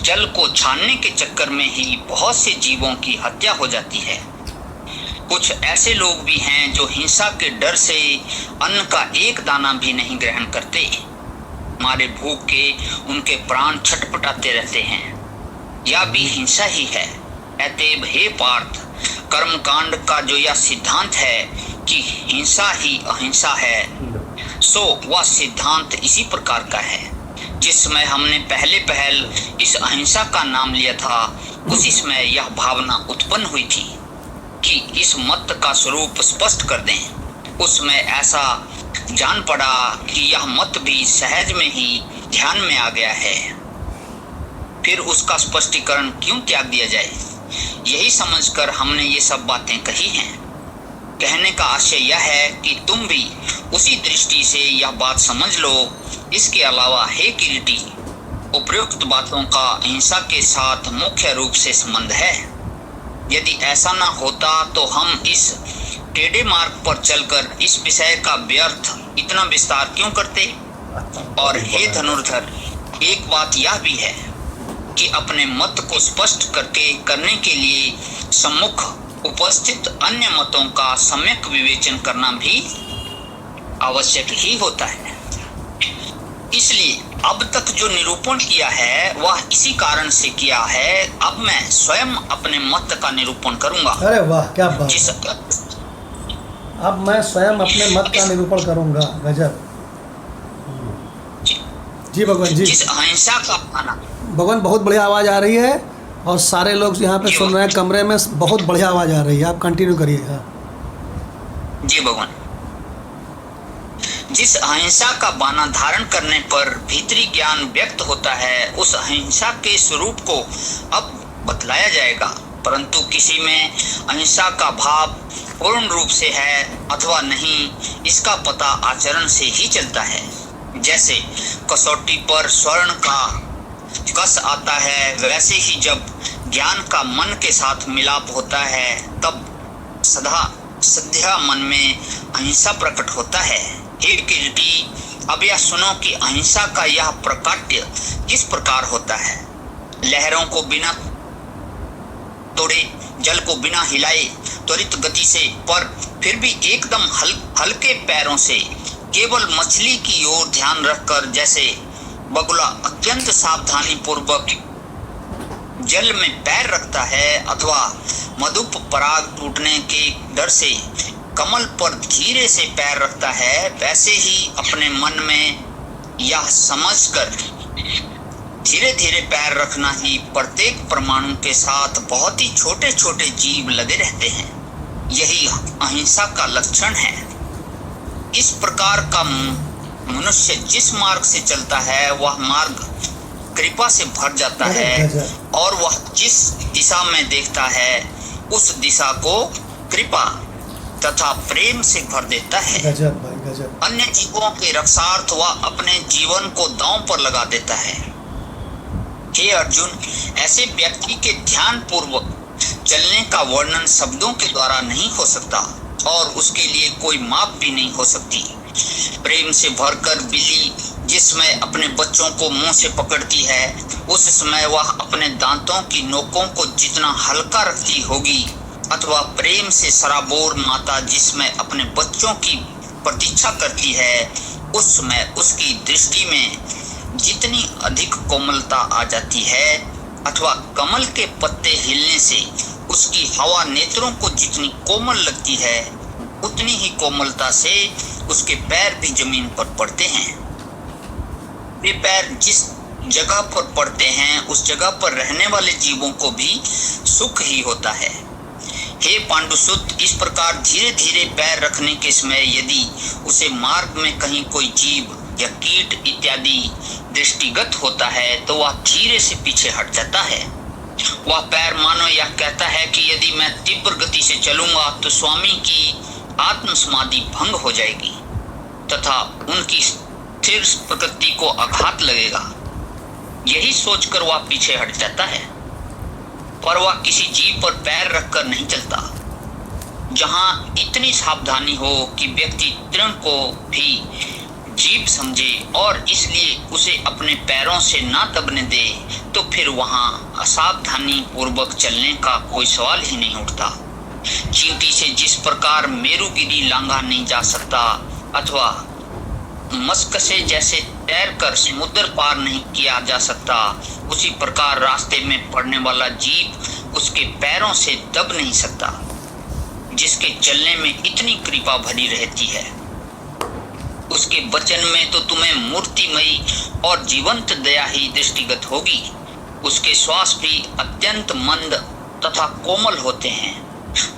Speaker 8: जल को छानने के चक्कर में ही बहुत से जीवों की हत्या हो जाती है। कुछ ऐसे लोग भी हैं जो हिंसा के डर से अन्न का एक दाना भी नहीं ग्रहण करते, मारे भूख के उनके प्राण छटपटाते रहते हैं। यह भी हिंसा ही है। अतएव हे पार्थ, कर्मकांड का जो यह सिद्धांत है कि हिंसा ही अहिंसा है, सो वह सिद्धांत इसी प्रकार का है। जिस समय हमने पहल इस अहिंसा का नाम लिया था, उसी समय यह भावना उत्पन्न हुई थी कि इस मत का स्वरूप स्पष्ट कर दें। उसमें ऐसा जान पड़ा कि यह मत भी सहज में ही ध्यान में आ गया है, फिर उसका स्पष्टीकरण क्यों त्याग दिया जाए। यही समझकर हमने ये सब बातें कही हैं। कहने का आशय यह है कि तुम भी उसी दृष्टि से यह बात समझ लो। इसके अलावा हे किरीटी, उपयुक्त बातों का अहिंसा के साथ मुख्य रूप से संबंध है। यदि ऐसा न होता तो हम इस टेढ़े मार्ग पर चलकर इस विषय का व्यर्थ इतना विस्तार क्यों करते। और हे धनुर्धर, एक बात यह भी है कि अपने मत को स्पष्ट करने के लिए सम्मुख उपस्थित अन्य मतों का सम्यक विवेचन करना भी आवश्यक ही होता है। इसलिए अब तक जो निरूपण किया है वह इसी कारण से किया है। अब मैं स्वयं अपने मत का निरूपण करूंगा।
Speaker 2: अरे वाह, क्या बात है। अब मैं स्वयं अपने मत का निरूपण करूंगा। गजब जी भगवान जी।
Speaker 8: जिस अहिंसा का माना,
Speaker 2: भगवान बहुत बढ़िया आवाज़ आ रही है और सारे लोग यहाँ पे सुन रहे हैं कमरे में, बहुत बढ़िया आवाज़ आ रही है। आप कंटिन्यू करिएगा।
Speaker 8: जी भगवान, जिस अहिंसा का बाना धारण करने पर भीतरी ज्ञान व्यक्त होता है, उस अहिंसा के स्वरूप को अब बतलाया जाएगा। परंतु किसी में अहिंसा का भाव पूर्ण रूप से है अथवा नहीं, इसका पता आचरण से ही चलता है। जैसे कसौटी पर स्वर्ण का कस आता है, वैसे ही जब ज्ञान का मन के साथ मिलाप होता है, तब सद्या मन में अहिंसा प्रकट होता है। हे किरीटी, अब यह सुनो कि अहिंसा का यह प्रकाट्य किस प्रकार होता है। लहरों को बिना तोड़े, जल को बिना हिलाए, त्वरित गति से, पर फिर भी एकदम हल्के पैरों से, केवल मछली की ओर ध्यान रखकर, जैसे बगुला अत्यंत सावधानी पूर्वक जल में पैर रखता है अथवा मधुप पराग टूटने के डर से कमल पर धीरे से पैर रखता है, वैसे ही अपने मन में यह समझकर धीरे धीरे पैर रखना ही प्रत्येक परमाणु के साथ बहुत ही छोटे छोटे जीव लगे रहते हैं। यही अहिंसा का लक्षण है। इस प्रकार का मनुष्य जिस मार्ग से चलता है वह मार्ग कृपा से भर जाता है, और वह जिस दिशा में देखता है उस दिशा को कृपा तथा प्रेम से भर देता है।
Speaker 2: गजब भाई, गजब।
Speaker 8: अन्य जीवों के रक्षार्थ वह अपने जीवन को दांव पर लगा देता है। हे अर्जुन, ऐसे व्यक्ति के ध्यान पूर्वक चलने का वर्णन शब्दों के द्वारा नहीं हो सकता और उसके लिए कोई माप भी नहीं हो सकती। प्रेम से भरकर बिल्ली जिसमें अपने बच्चों को मुंह से पकड़ती है, उस समय वह अपने दांतों की नोकों को जितना हल्का रखती होगी, अथवा प्रेम से सराबोर माता जिसमें अपने बच्चों की प्रतीक्षा करती है, उस समय उसकी दृष्टि में जितनी अधिक कोमलता आ जाती है, अथवा कमल के पत्ते हिलने से उसकी हवा नेत्रों को जितनी कोमल लगती है, उतनी ही कोमलता से उसके पैर भी जमीन पर पड़ते हैं। ये पैर जिस जगह पर पड़ते हैं उस जगह पर रहने वाले जीवों को भी सुख ही होता है। हे पांडुसुत, इस प्रकार धीरे धीरे पैर रखने के समय यदि उसे मार्ग में कहीं कोई जीव या कीट इत्यादि दृष्टिगत होता है तो वह धीरे से पीछे हट जाता है। वह पैर मानो यह कहता है कि यदि मैं तीव्र गति से चलूंगा तो स्वामी की आत्म समाधि भंग हो जाएगी तथा उनकी स्थिर प्रकृति को आघात लगेगा। यही सोचकर वह पीछे हट जाता है, पर वह किसी जीव पर पैर रखकर नहीं चलता। जहां इतनी सावधानी हो कि व्यक्ति तृण को भी जीव समझे और इसलिए उसे अपने पैरों से ना दबने दे, तो फिर वहां असावधानी पूर्वक चलने का कोई सवाल ही नहीं उठता। चींटी से जिस प्रकार मेरुगिरी लांघा नहीं जा सकता अथवा मस्क से जैसे तैरकर समुद्र पार नहीं किया जा सकता, उसी प्रकार रास्ते में पड़ने वाला जीव उसके पैरों से दब नहीं सकता, जिसके चलने में इतनी कृपा भरी रहती है। उसके वचन में तो तुम्हें मूर्तिमयी और जीवंत दया ही दृष्टिगत होगी। उसके श्वास भी अत्यंत मंद तथा कोमल होते हैं।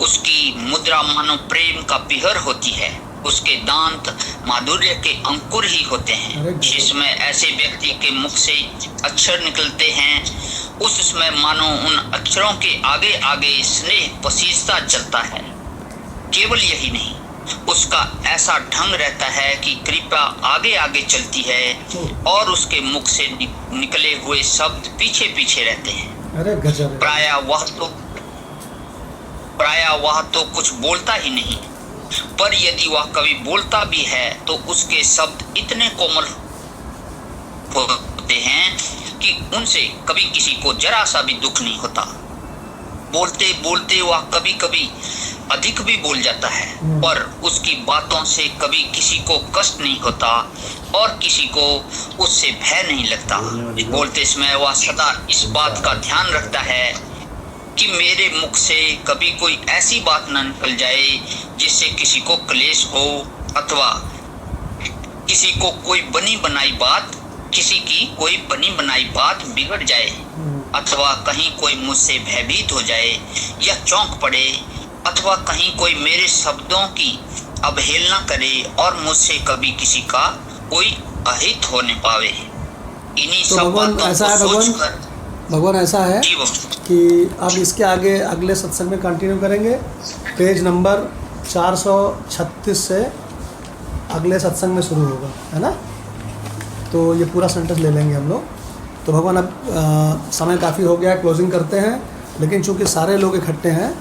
Speaker 8: उसकी मुद्रा मानो प्रेम का पिहर होती है। उसके दांत माधुर्य के अंकुर ही होते हैं। जिसमें ऐसे व्यक्ति के मुख से अक्षर निकलते हैं, उस समय मानो उन अक्षरों के आगे आगे स्नेह पसीजता चलता है। केवल यही नहीं, उसका ऐसा ढंग रहता है कि कृपा आगे आगे चलती है और उसके मुख से निकले हुए शब्द पीछे पीछे रहते हैं।
Speaker 2: अरे गजब।
Speaker 8: प्रायः वह तो कुछ बोलता ही नहीं, पर यदि वह कभी बोलता भी है तो उसके शब्द इतने कोमल होते हैं कि उनसे कभी किसी को जरा सा भी दुख नहीं होता। बोलते बोलते वह कभी कभी अधिक भी बोल जाता है, पर उसकी बातों से कभी किसी को कष्ट नहीं होता और किसी को उससे भय नहीं लगता। बोलते समय वह सदा इस बात का ध्यान रखता है कि मेरे मुख से कभी कोई ऐसी बात न निकल जाए जिससे किसी को क्लेश हो, अथवा किसी की कोई बनी बनाई बात बिगड़ जाए, अथवा कहीं कोई मुझसे भयभीत हो जाए या चौंक पड़े, अथवा कहीं कोई मेरे शब्दों की अवहेलना करे और मुझसे कभी किसी का कोई अहित होने पावे। इन्हीं
Speaker 2: तो
Speaker 8: सब
Speaker 2: भगवान
Speaker 8: बातों
Speaker 2: ऐसा
Speaker 8: को
Speaker 2: है,
Speaker 8: सोचकर
Speaker 2: भगवान ऐसा है
Speaker 8: जी भगवान।
Speaker 2: कि अब इसके आगे अगले सत्संग में कंटिन्यू करेंगे। पेज नंबर 436 से अगले सत्संग में शुरू होगा, है ना। तो ये पूरा सेंटेंस ले लेंगे हम लोग। तो भगवान अब समय काफ़ी हो गया है, क्लोजिंग करते हैं। लेकिन चूंकि सारे लोग इकट्ठे हैं,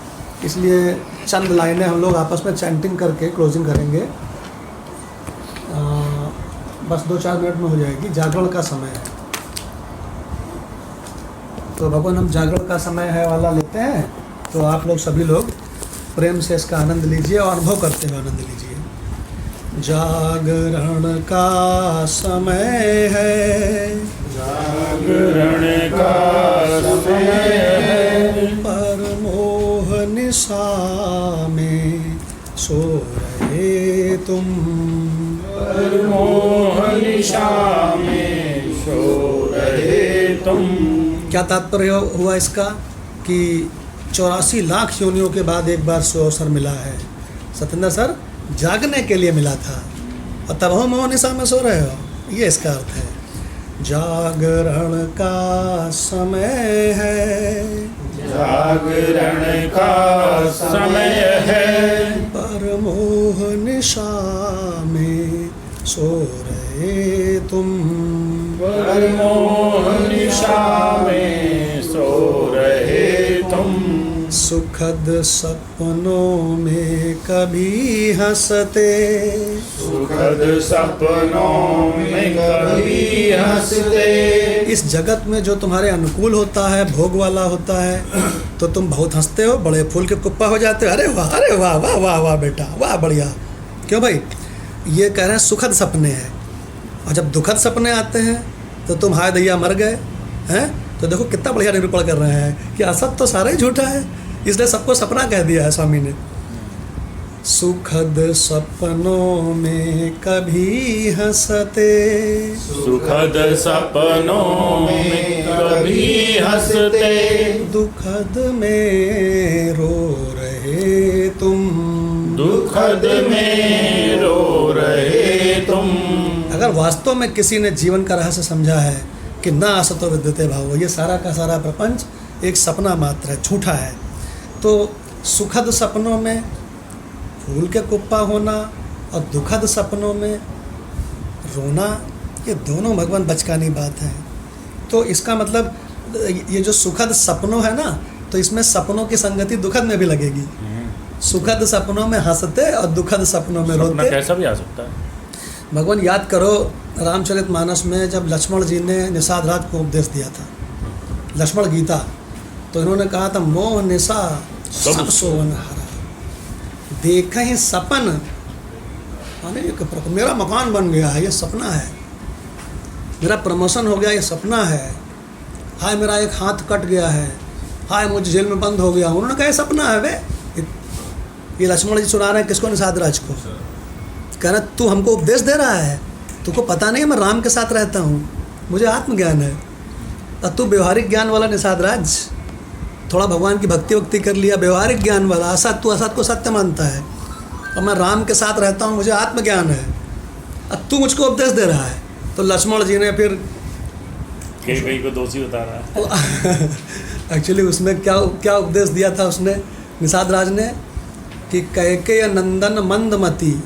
Speaker 2: इसलिए चंद लाइनें हम लोग आपस में चैंटिंग करके क्लोजिंग करेंगे। बस 2-4 मिनट में हो जाएगी। जागरण का समय है, तो भगवान हम जागरण का समय है वाला लेते हैं। तो आप लोग सभी लोग प्रेम से इसका आनंद लीजिए और अनुभव करते हुए आनंद लीजिए। जागरण का समय है,
Speaker 1: जागरण का समय है,
Speaker 2: पर मोह निशा में सो रहे तुम,
Speaker 1: पर मोह निशा में सो रहे तुम।
Speaker 2: क्या तात्पर्य हुआ इसका कि 84 लाख योनियों के बाद एक बार सो अवसर मिला है। सत्येंद्र सर, जागने के लिए मिला था और तब हम मोह निशा में सो रहे हो, ये इसका अर्थ है। जागरण का समय है,
Speaker 1: जागरण का समय है,
Speaker 2: पर मोह निशा में सो रहे तुम,
Speaker 1: पर मोह निशा में सो रहे तुम।
Speaker 2: सुखद सपनों में कभी हंसते,
Speaker 1: सुखद सपनों में कभी हंसते।
Speaker 2: इस जगत में जो तुम्हारे अनुकूल होता है, भोग वाला होता है, तो तुम बहुत हंसते हो, बड़े फूल के कुप्पा हो जाते हो। अरे वाह, अरे वाह वाह वाह वाह बेटा, वाह बढ़िया। क्यों भाई? ये कह रहे हैं सुखद सपने हैं। और जब दुखद सपने आते हैं तो तुम हाय दैया मर गए हैं। तो देखो कितना बढ़िया निरूपण कर रहे हैं कि असत तो सारा ही झूठा है, इसलिए सबको सपना कह दिया है स्वामी ने। सुखद सपनों में कभी हंसते,
Speaker 1: सुखद सपनों में कभी हंसते,
Speaker 2: दुखद में रो रहे तुम,
Speaker 1: दुखद में रो रहे तुम।
Speaker 2: अगर वास्तव में किसी ने जीवन का रहस्य समझा है कि ना असतो विद्यते भावो, ये सारा का सारा प्रपंच एक सपना मात्र है, झूठा है। तो सुखद सपनों में फूल के कुप्पा होना और दुखद सपनों में रोना, ये दोनों भगवान बचकानी बात है। तो इसका मतलब ये जो सुखद सपनों है ना, तो इसमें सपनों की संगति दुखद में भी लगेगी। सुखद सपनों में हंसते और दुखद सपनों में रोते।
Speaker 4: कैसा भी आ सकता है।
Speaker 2: भगवान याद करो, रामचरितमानस में जब लक्ष्मण जी ने निषाद राज को उपदेश दिया था, लक्ष्मण गीता, तो इन्होंने कहा था मोह निशा सब सोवन हरा। देखा ही सपन, मेरा मकान बन गया है, ये सपना है। मेरा प्रमोशन हो गया, ये सपना है। हाय मेरा एक हाथ कट गया है, हाय मुझे जेल में बंद हो गया हूँ। उन्होंने कहा ये सपना है वे। ये लक्ष्मण जी सुना रहे हैं किसको? निषाद राज को। कह रहा तू हमको उपदेश दे रहा है, तुमको पता नहीं है मैं राम के साथ रहता हूँ, मुझे आत्मज्ञान है, और तू व्यवहारिक ज्ञान वाला निषाद राज, थोड़ा भगवान की भक्ति वक्ति कर लिया, व्यवहारिक ज्ञान वाला असत, तू असत को सत्य मानता है, और मैं राम के साथ रहता हूँ, मुझे आत्मज्ञान है, अब तू मुझको उपदेश दे रहा है। तो लक्ष्मण जी ने फिर
Speaker 4: कई को दोषी बता रहा है।
Speaker 2: एक्चुअली उसमें क्या उपदेश दिया था उसने, निषाद राज ने, कि कैकेय नंदन मंदमती,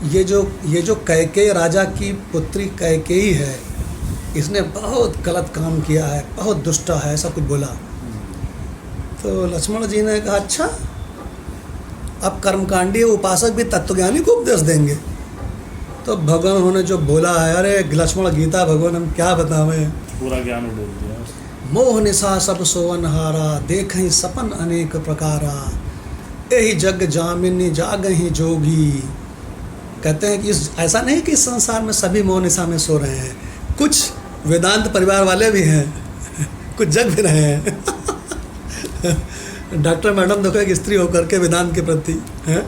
Speaker 2: ये जो कैकेय राजा की पुत्री कैकेयी है, इसने बहुत गलत काम किया है, बहुत दुष्ट है, ऐसा कुछ बोला। तो लक्ष्मण जी ने कहा अच्छा, अब कर्मकांडी उपासक भी तत्वज्ञानी को उपदेश देंगे। तो भगवान उन्होंने जो बोला है, अरे लक्ष्मण गीता भगवान हम क्या बतावें,
Speaker 4: पूरा ज्ञान उड़ेल दिया।
Speaker 2: मोह निशा सब सोवनहारा, देखहि सपन अनेक प्रकारा, यही जग जामिनी जागहि जोगी। कहते हैं कि ऐसा नहीं कि इस संसार में सभी मोह निशा में सो रहे हैं, कुछ वेदांत परिवार वाले भी हैं, कुछ जग भी रहे हैं। डॉक्टर मैडम देखो एक स्त्री होकर के वेदांत के प्रति हैं,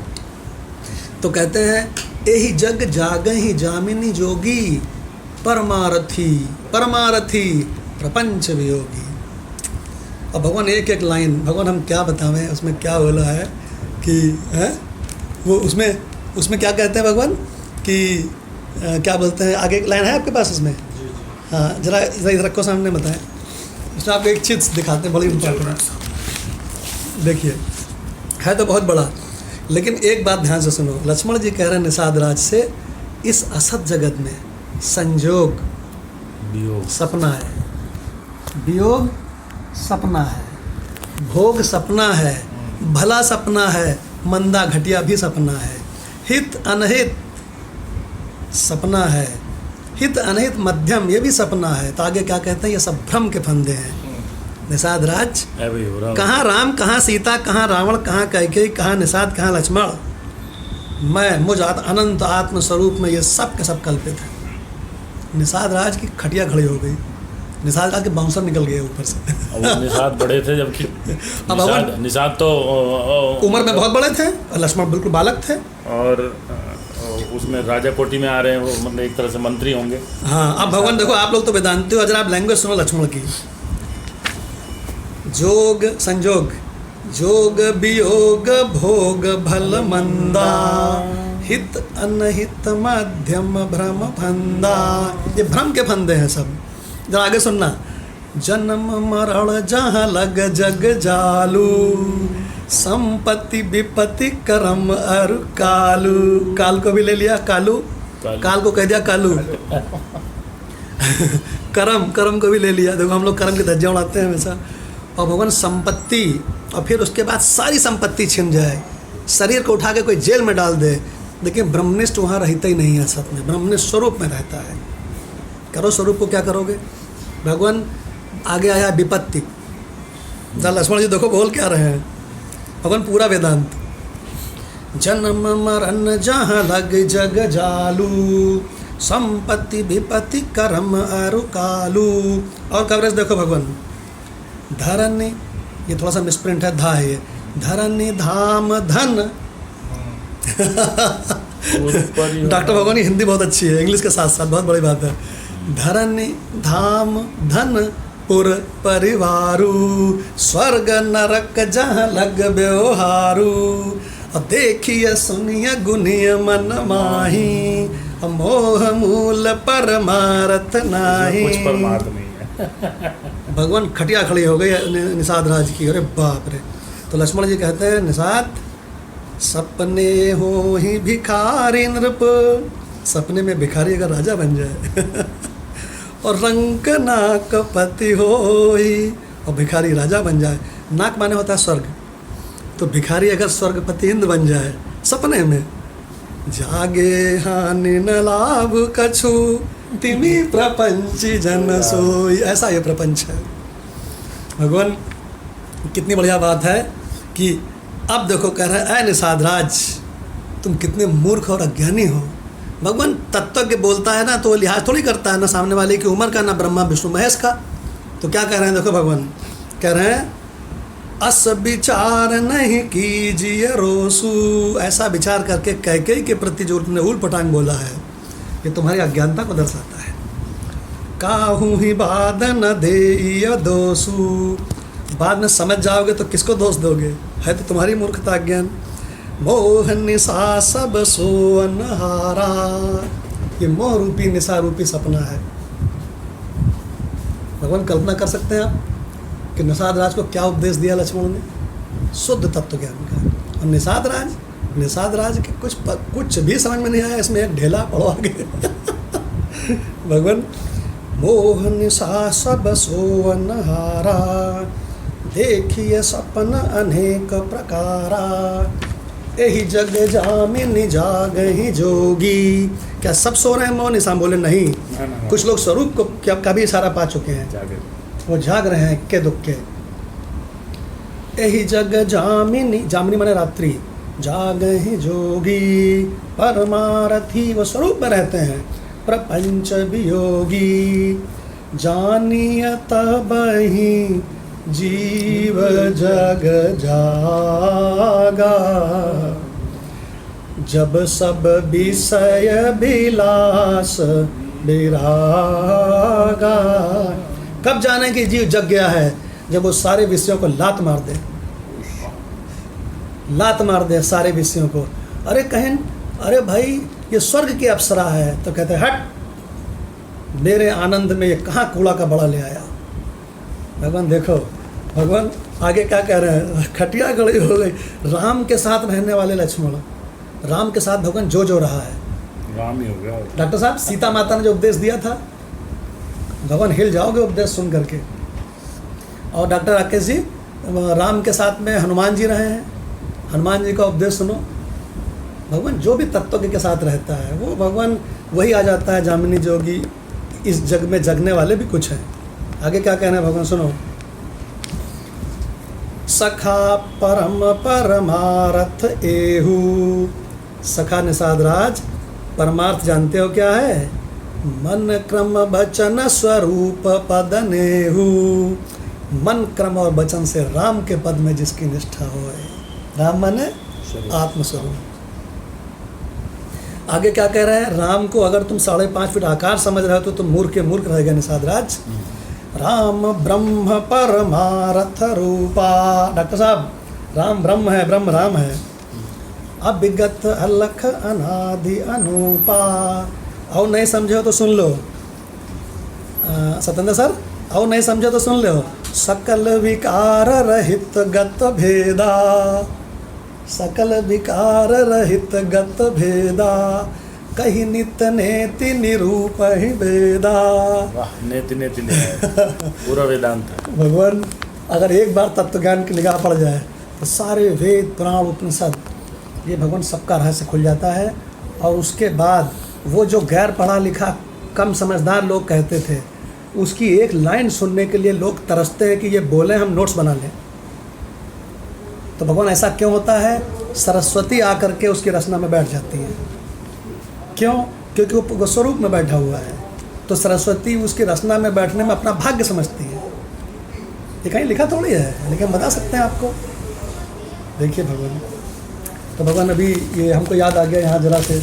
Speaker 2: तो कहते हैं यही जग जागहि जामिनी जोगी, परमारथी प्रपंच वियोगी। अब भगवान एक एक लाइन, भगवान हम क्या बतावें, उसमें क्या बोला है कि है वो उसमें क्या कहते हैं भगवान कि क्या बोलते हैं, आगे एक लाइन है आपके पास उसमें? हाँ जरा इधर रखो सामने, बताएं। उसमें आपको एक चीज़ दिखाते हैं बड़ी इम्पोर्टेंट, देखिए है तो बहुत बड़ा, लेकिन एक बात ध्यान से सुनो। लक्ष्मण जी कह रहे हैं निषाद राज से, इस असत जगत में संयोग सपना है, वियोग सपना है, भोग सपना है, भला सपना है, मंदा घटिया भी सपना है, हित अनहित सपना है, हित अनहित मध्यम ये भी सपना है। तो आगे क्या कहते हैं, ये सब भ्रम के फंदे हैं। निषाद राज, कहाँ राम, कहाँ सीता, कहाँ रावण, कहाँ कैकेयी, कहाँ निषाद, कहाँ लक्ष्मण, मुझ अनंत आत्म स्वरूप में ये सब के सब कल्पित है। निषाद राज की खटिया खड़ी हो गई, निषाद राज के बाउंसर निकल गए ऊपर से।
Speaker 4: अब निषाद बड़े थे, जबकि निषाद तो
Speaker 2: उम्र में बहुत बड़े थे और लक्ष्मण बिल्कुल बालक थे,
Speaker 4: और उसमें राजा कोटि में आ रहे हैं, वो मतलब एक तरह से मंत्री होंगे।
Speaker 2: हाँ अब भगवान देखो, आप लोग तो वेदांती हो, अगर आप लैंग्वेज सुनो लक्ष्मण की, जोग संजोग, जोग वियोग भोग भल मंदा, हित अनहित मध्यम भ्रम फंदा, ये भ्रम के फंदे हैं सब। जरा आगे सुनना, जन्म मरण जहाँ लग जग जालू, संपत्ति विपत्ति करम अर कालू, काल को भी ले लिया, कालू, काल को कह दिया कालू। करम को भी ले लिया, देखो हम लोग करम की धज्जियाँ उड़ाते हैं हमेशा। और भगवान संपत्ति, और फिर उसके बाद सारी संपत्ति छिन जाए, शरीर को उठा के कोई जेल में डाल दे, लेकिन ब्रह्मनिष्ठ वहाँ रहता ही नहीं है, सत में ब्रह्मनिष्ठ स्वरूप में रहता है। करो स्वरूप को क्या करोगे? भगवान आगे आया विपत्ति, लक्ष्मण जी देखो बोल क्या रहे हैं, भगवान पूरा वेदांत, जन्म मरण जहाँ लग जग जालू, संपत्ति विपत्ति कर्म अरु कालू। और कवरेज देखो भगवान, धरनी, ये थोड़ा सा मिसप्रिंट है, धा है ये, धरनी धाम धन। डॉक्टर भगवान की हिंदी बहुत अच्छी है, इंग्लिश के साथ साथ, बहुत बड़ी बात है। धरनी धाम धन पुर परिवारू, स्वर्ग नरक जहाँ लग व्यवहारू, और देखिए सुनिए गुनिय मन माही, मोह मूल परमारथ नाही।
Speaker 4: कुछ परमार्थ नहीं है।
Speaker 2: भगवान खटिया खड़ी हो गई निषाद राज की, अरे बाप रे। तो लक्ष्मण जी कहते हैं, निषाद सपने हो ही भिखारी नृप, सपने में भिखारी अगर राजा बन जाए और रंक नाक पति हो ही, और भिखारी राजा बन जाए, नाक माने होता है स्वर्ग, तो भिखारी अगर स्वर्गपति इंद्र बन जाए सपने में, जागे हानि न लाभ कछु, तिमी प्रपंची जन सोई, ऐसा ये प्रपंच है। भगवान कितनी बढ़िया बात है कि अब देखो कह रहे हैं, ऐ निषाद राज तुम कितने मूर्ख और अज्ञानी हो। भगवान तत्व के बोलता है ना, तो लिहाज थोड़ी करता है ना सामने वाले की उम्र का, ना ब्रह्मा विष्णु महेश का। तो क्या कह रहे हैं देखो भगवान, कह रहे हैं अस विचार नहीं कीजिए रोसू, ऐसा विचार करके कैकेयी के प्रति जो तुमने ऊल पटांग बोला है ये तुम्हारी अज्ञानता को दर्शाता है। काहू ही बाद न दे दोसू, बाद में समझ जाओगे तो किसको दोष दोगे, है तो तुम्हारी मूर्खता अज्ञान। मोह निशा सब सोन हारा, ये मोह रूपी निशा रूपी सपना है। भगवान कल्पना कर सकते हैं आप कि निषाद राज को क्या उपदेश दिया लक्ष्मण ने, शुद्ध तत्व ज्ञान का। और निषाद राज के कुछ भी समझ में नहीं आया, इसमें एक ढेला पड़ो आगे। भगवान मोह निशा सब सोवन हारा, देखिए सपन अनेक प्रकारा, यही जग जामिनी जागहि जोगी। क्या सब सो रहे हैं मौन निशा? बोले नहीं, कुछ लोग स्वरूप को क्या भी इशारा पा चुके हैं, वो जाग रहे हैं के दुख के। यही जग जामिनी, जामिनी माने रात्रि, जागहि जोगी, परमारथी वो स्वरूप में रहते हैं, प्रपंच वियोगी, जानिय तबहि जीव जग जागा, जब सब विषय विलास विरागा। कब जाने कि जीव जग गया है? जब वो सारे विषयों को लात मार दे सारे विषयों को। अरे कहें अरे भाई ये स्वर्ग की अप्सरा है, तो कहते हैं हट, मेरे आनंद में ये कहाँ कूड़ा का बड़ा ले आया। भगवान देखो, भगवान आगे क्या कह रहे हैं, खटिया खड़ी हो गई। राम के साथ रहने वाले लक्ष्मण, राम के साथ भगवान जो रहा है
Speaker 4: राम ही हो गया।
Speaker 2: डॉक्टर साहब सीता माता ने जो उपदेश दिया था, भगवान हिल जाओगे उपदेश सुन करके। और डॉक्टर राकेश जी राम के साथ में हनुमान जी रहे हैं, हनुमान जी का उपदेश सुनो। भगवान जो भी तत्व के साथ रहता है वो भगवान वही आ जाता है, जामिनी जोगी। इस जग में जगने वाले भी कुछ हैं। आगे क्या कहना है भगवान सुनो। सखा परम परमार्थ एहू, सखा निषाद राज परमार्थ जानते हो क्या है? मन क्रम वचन स्वरूप पद नेहू, मन क्रम और वचन से राम के पद में जिसकी निष्ठा हो। राम माने आत्मस्वरूप। आगे क्या कह रहे हैं? राम को अगर तुम 5.5 फीट आकार समझ रहे हो तो तुम मूर्ख के मूर्ख रहेगा निषाद राज। राम ब्रह्म परमार्थ रूपा। डॉक्टर साहब राम ब्रह्म है, ब्रह्म राम है। अविगत अलख अनादि अनूपा। और नहीं समझे हो तो सुन लो सत्येंद्र सर, और नहीं समझे तो सुन लो। सकल विकार रहित गत भेदा, सकल विकार रहित गत भेदा, कही नित नेति निरूप ही वेदा।
Speaker 4: वाह, नेति नेति ने पूरा वेदांत है।
Speaker 2: भगवान अगर एक बार तत्वज्ञान की निगाह पड़ जाए तो सारे वेद पुराण उपनिषद ये भगवान सबका रहस्य खुल जाता है। और उसके बाद वो जो गैर पढ़ा लिखा कम समझदार लोग कहते थे, उसकी एक लाइन सुनने के लिए लोग तरसते हैं कि ये बोले हम नोट्स बना लें। तो भगवान ऐसा क्यों होता है? सरस्वती आकर के उसकी रचना में बैठ जाती हैं। क्यों? क्योंकि वो स्वरूप में बैठा हुआ है। तो सरस्वती उसकी रचना में बैठने में अपना भाग्य समझती है। ये कहीं लिखा थोड़ी है, लेकिन बता सकते हैं आपको। देखिए भगवान, तो भगवान अभी ये हमको याद आ गया यहाँ जरा से,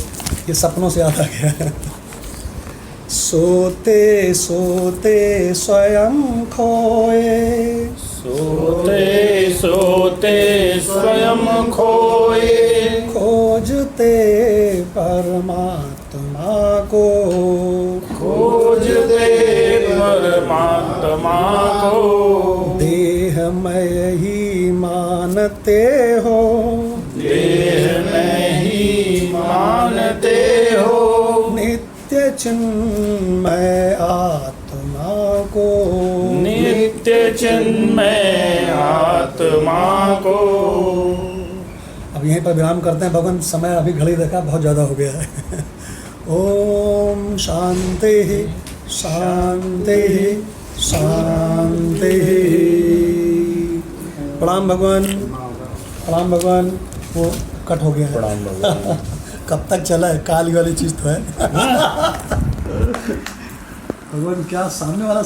Speaker 2: ये सपनों से याद आ गया। सोते सोते स्वयं खोए,
Speaker 1: सोते सोते स्वयं खोए,
Speaker 2: खोजते परमात्मा को,
Speaker 1: खोजते परमात्मा को।
Speaker 2: देहमय ही मानते हो,
Speaker 1: देह में ही मानते हो।
Speaker 2: नित्य चिन्मय आत्मा को,
Speaker 1: नित्य चिन्मय आत्मा को।
Speaker 2: अब यहीं पर विराम करते हैं। भगवान समय अभी घड़ी देखा बहुत ज़्यादा हो गया है। ओम शांति शांति शांति। प्रणाम भगवान, प्रणाम भगवान। वो कट हो गया है।
Speaker 4: प्रणाम भगवान।
Speaker 2: कब तक चला है? काली वाली चीज़ तो है। भगवान क्या सामने वाला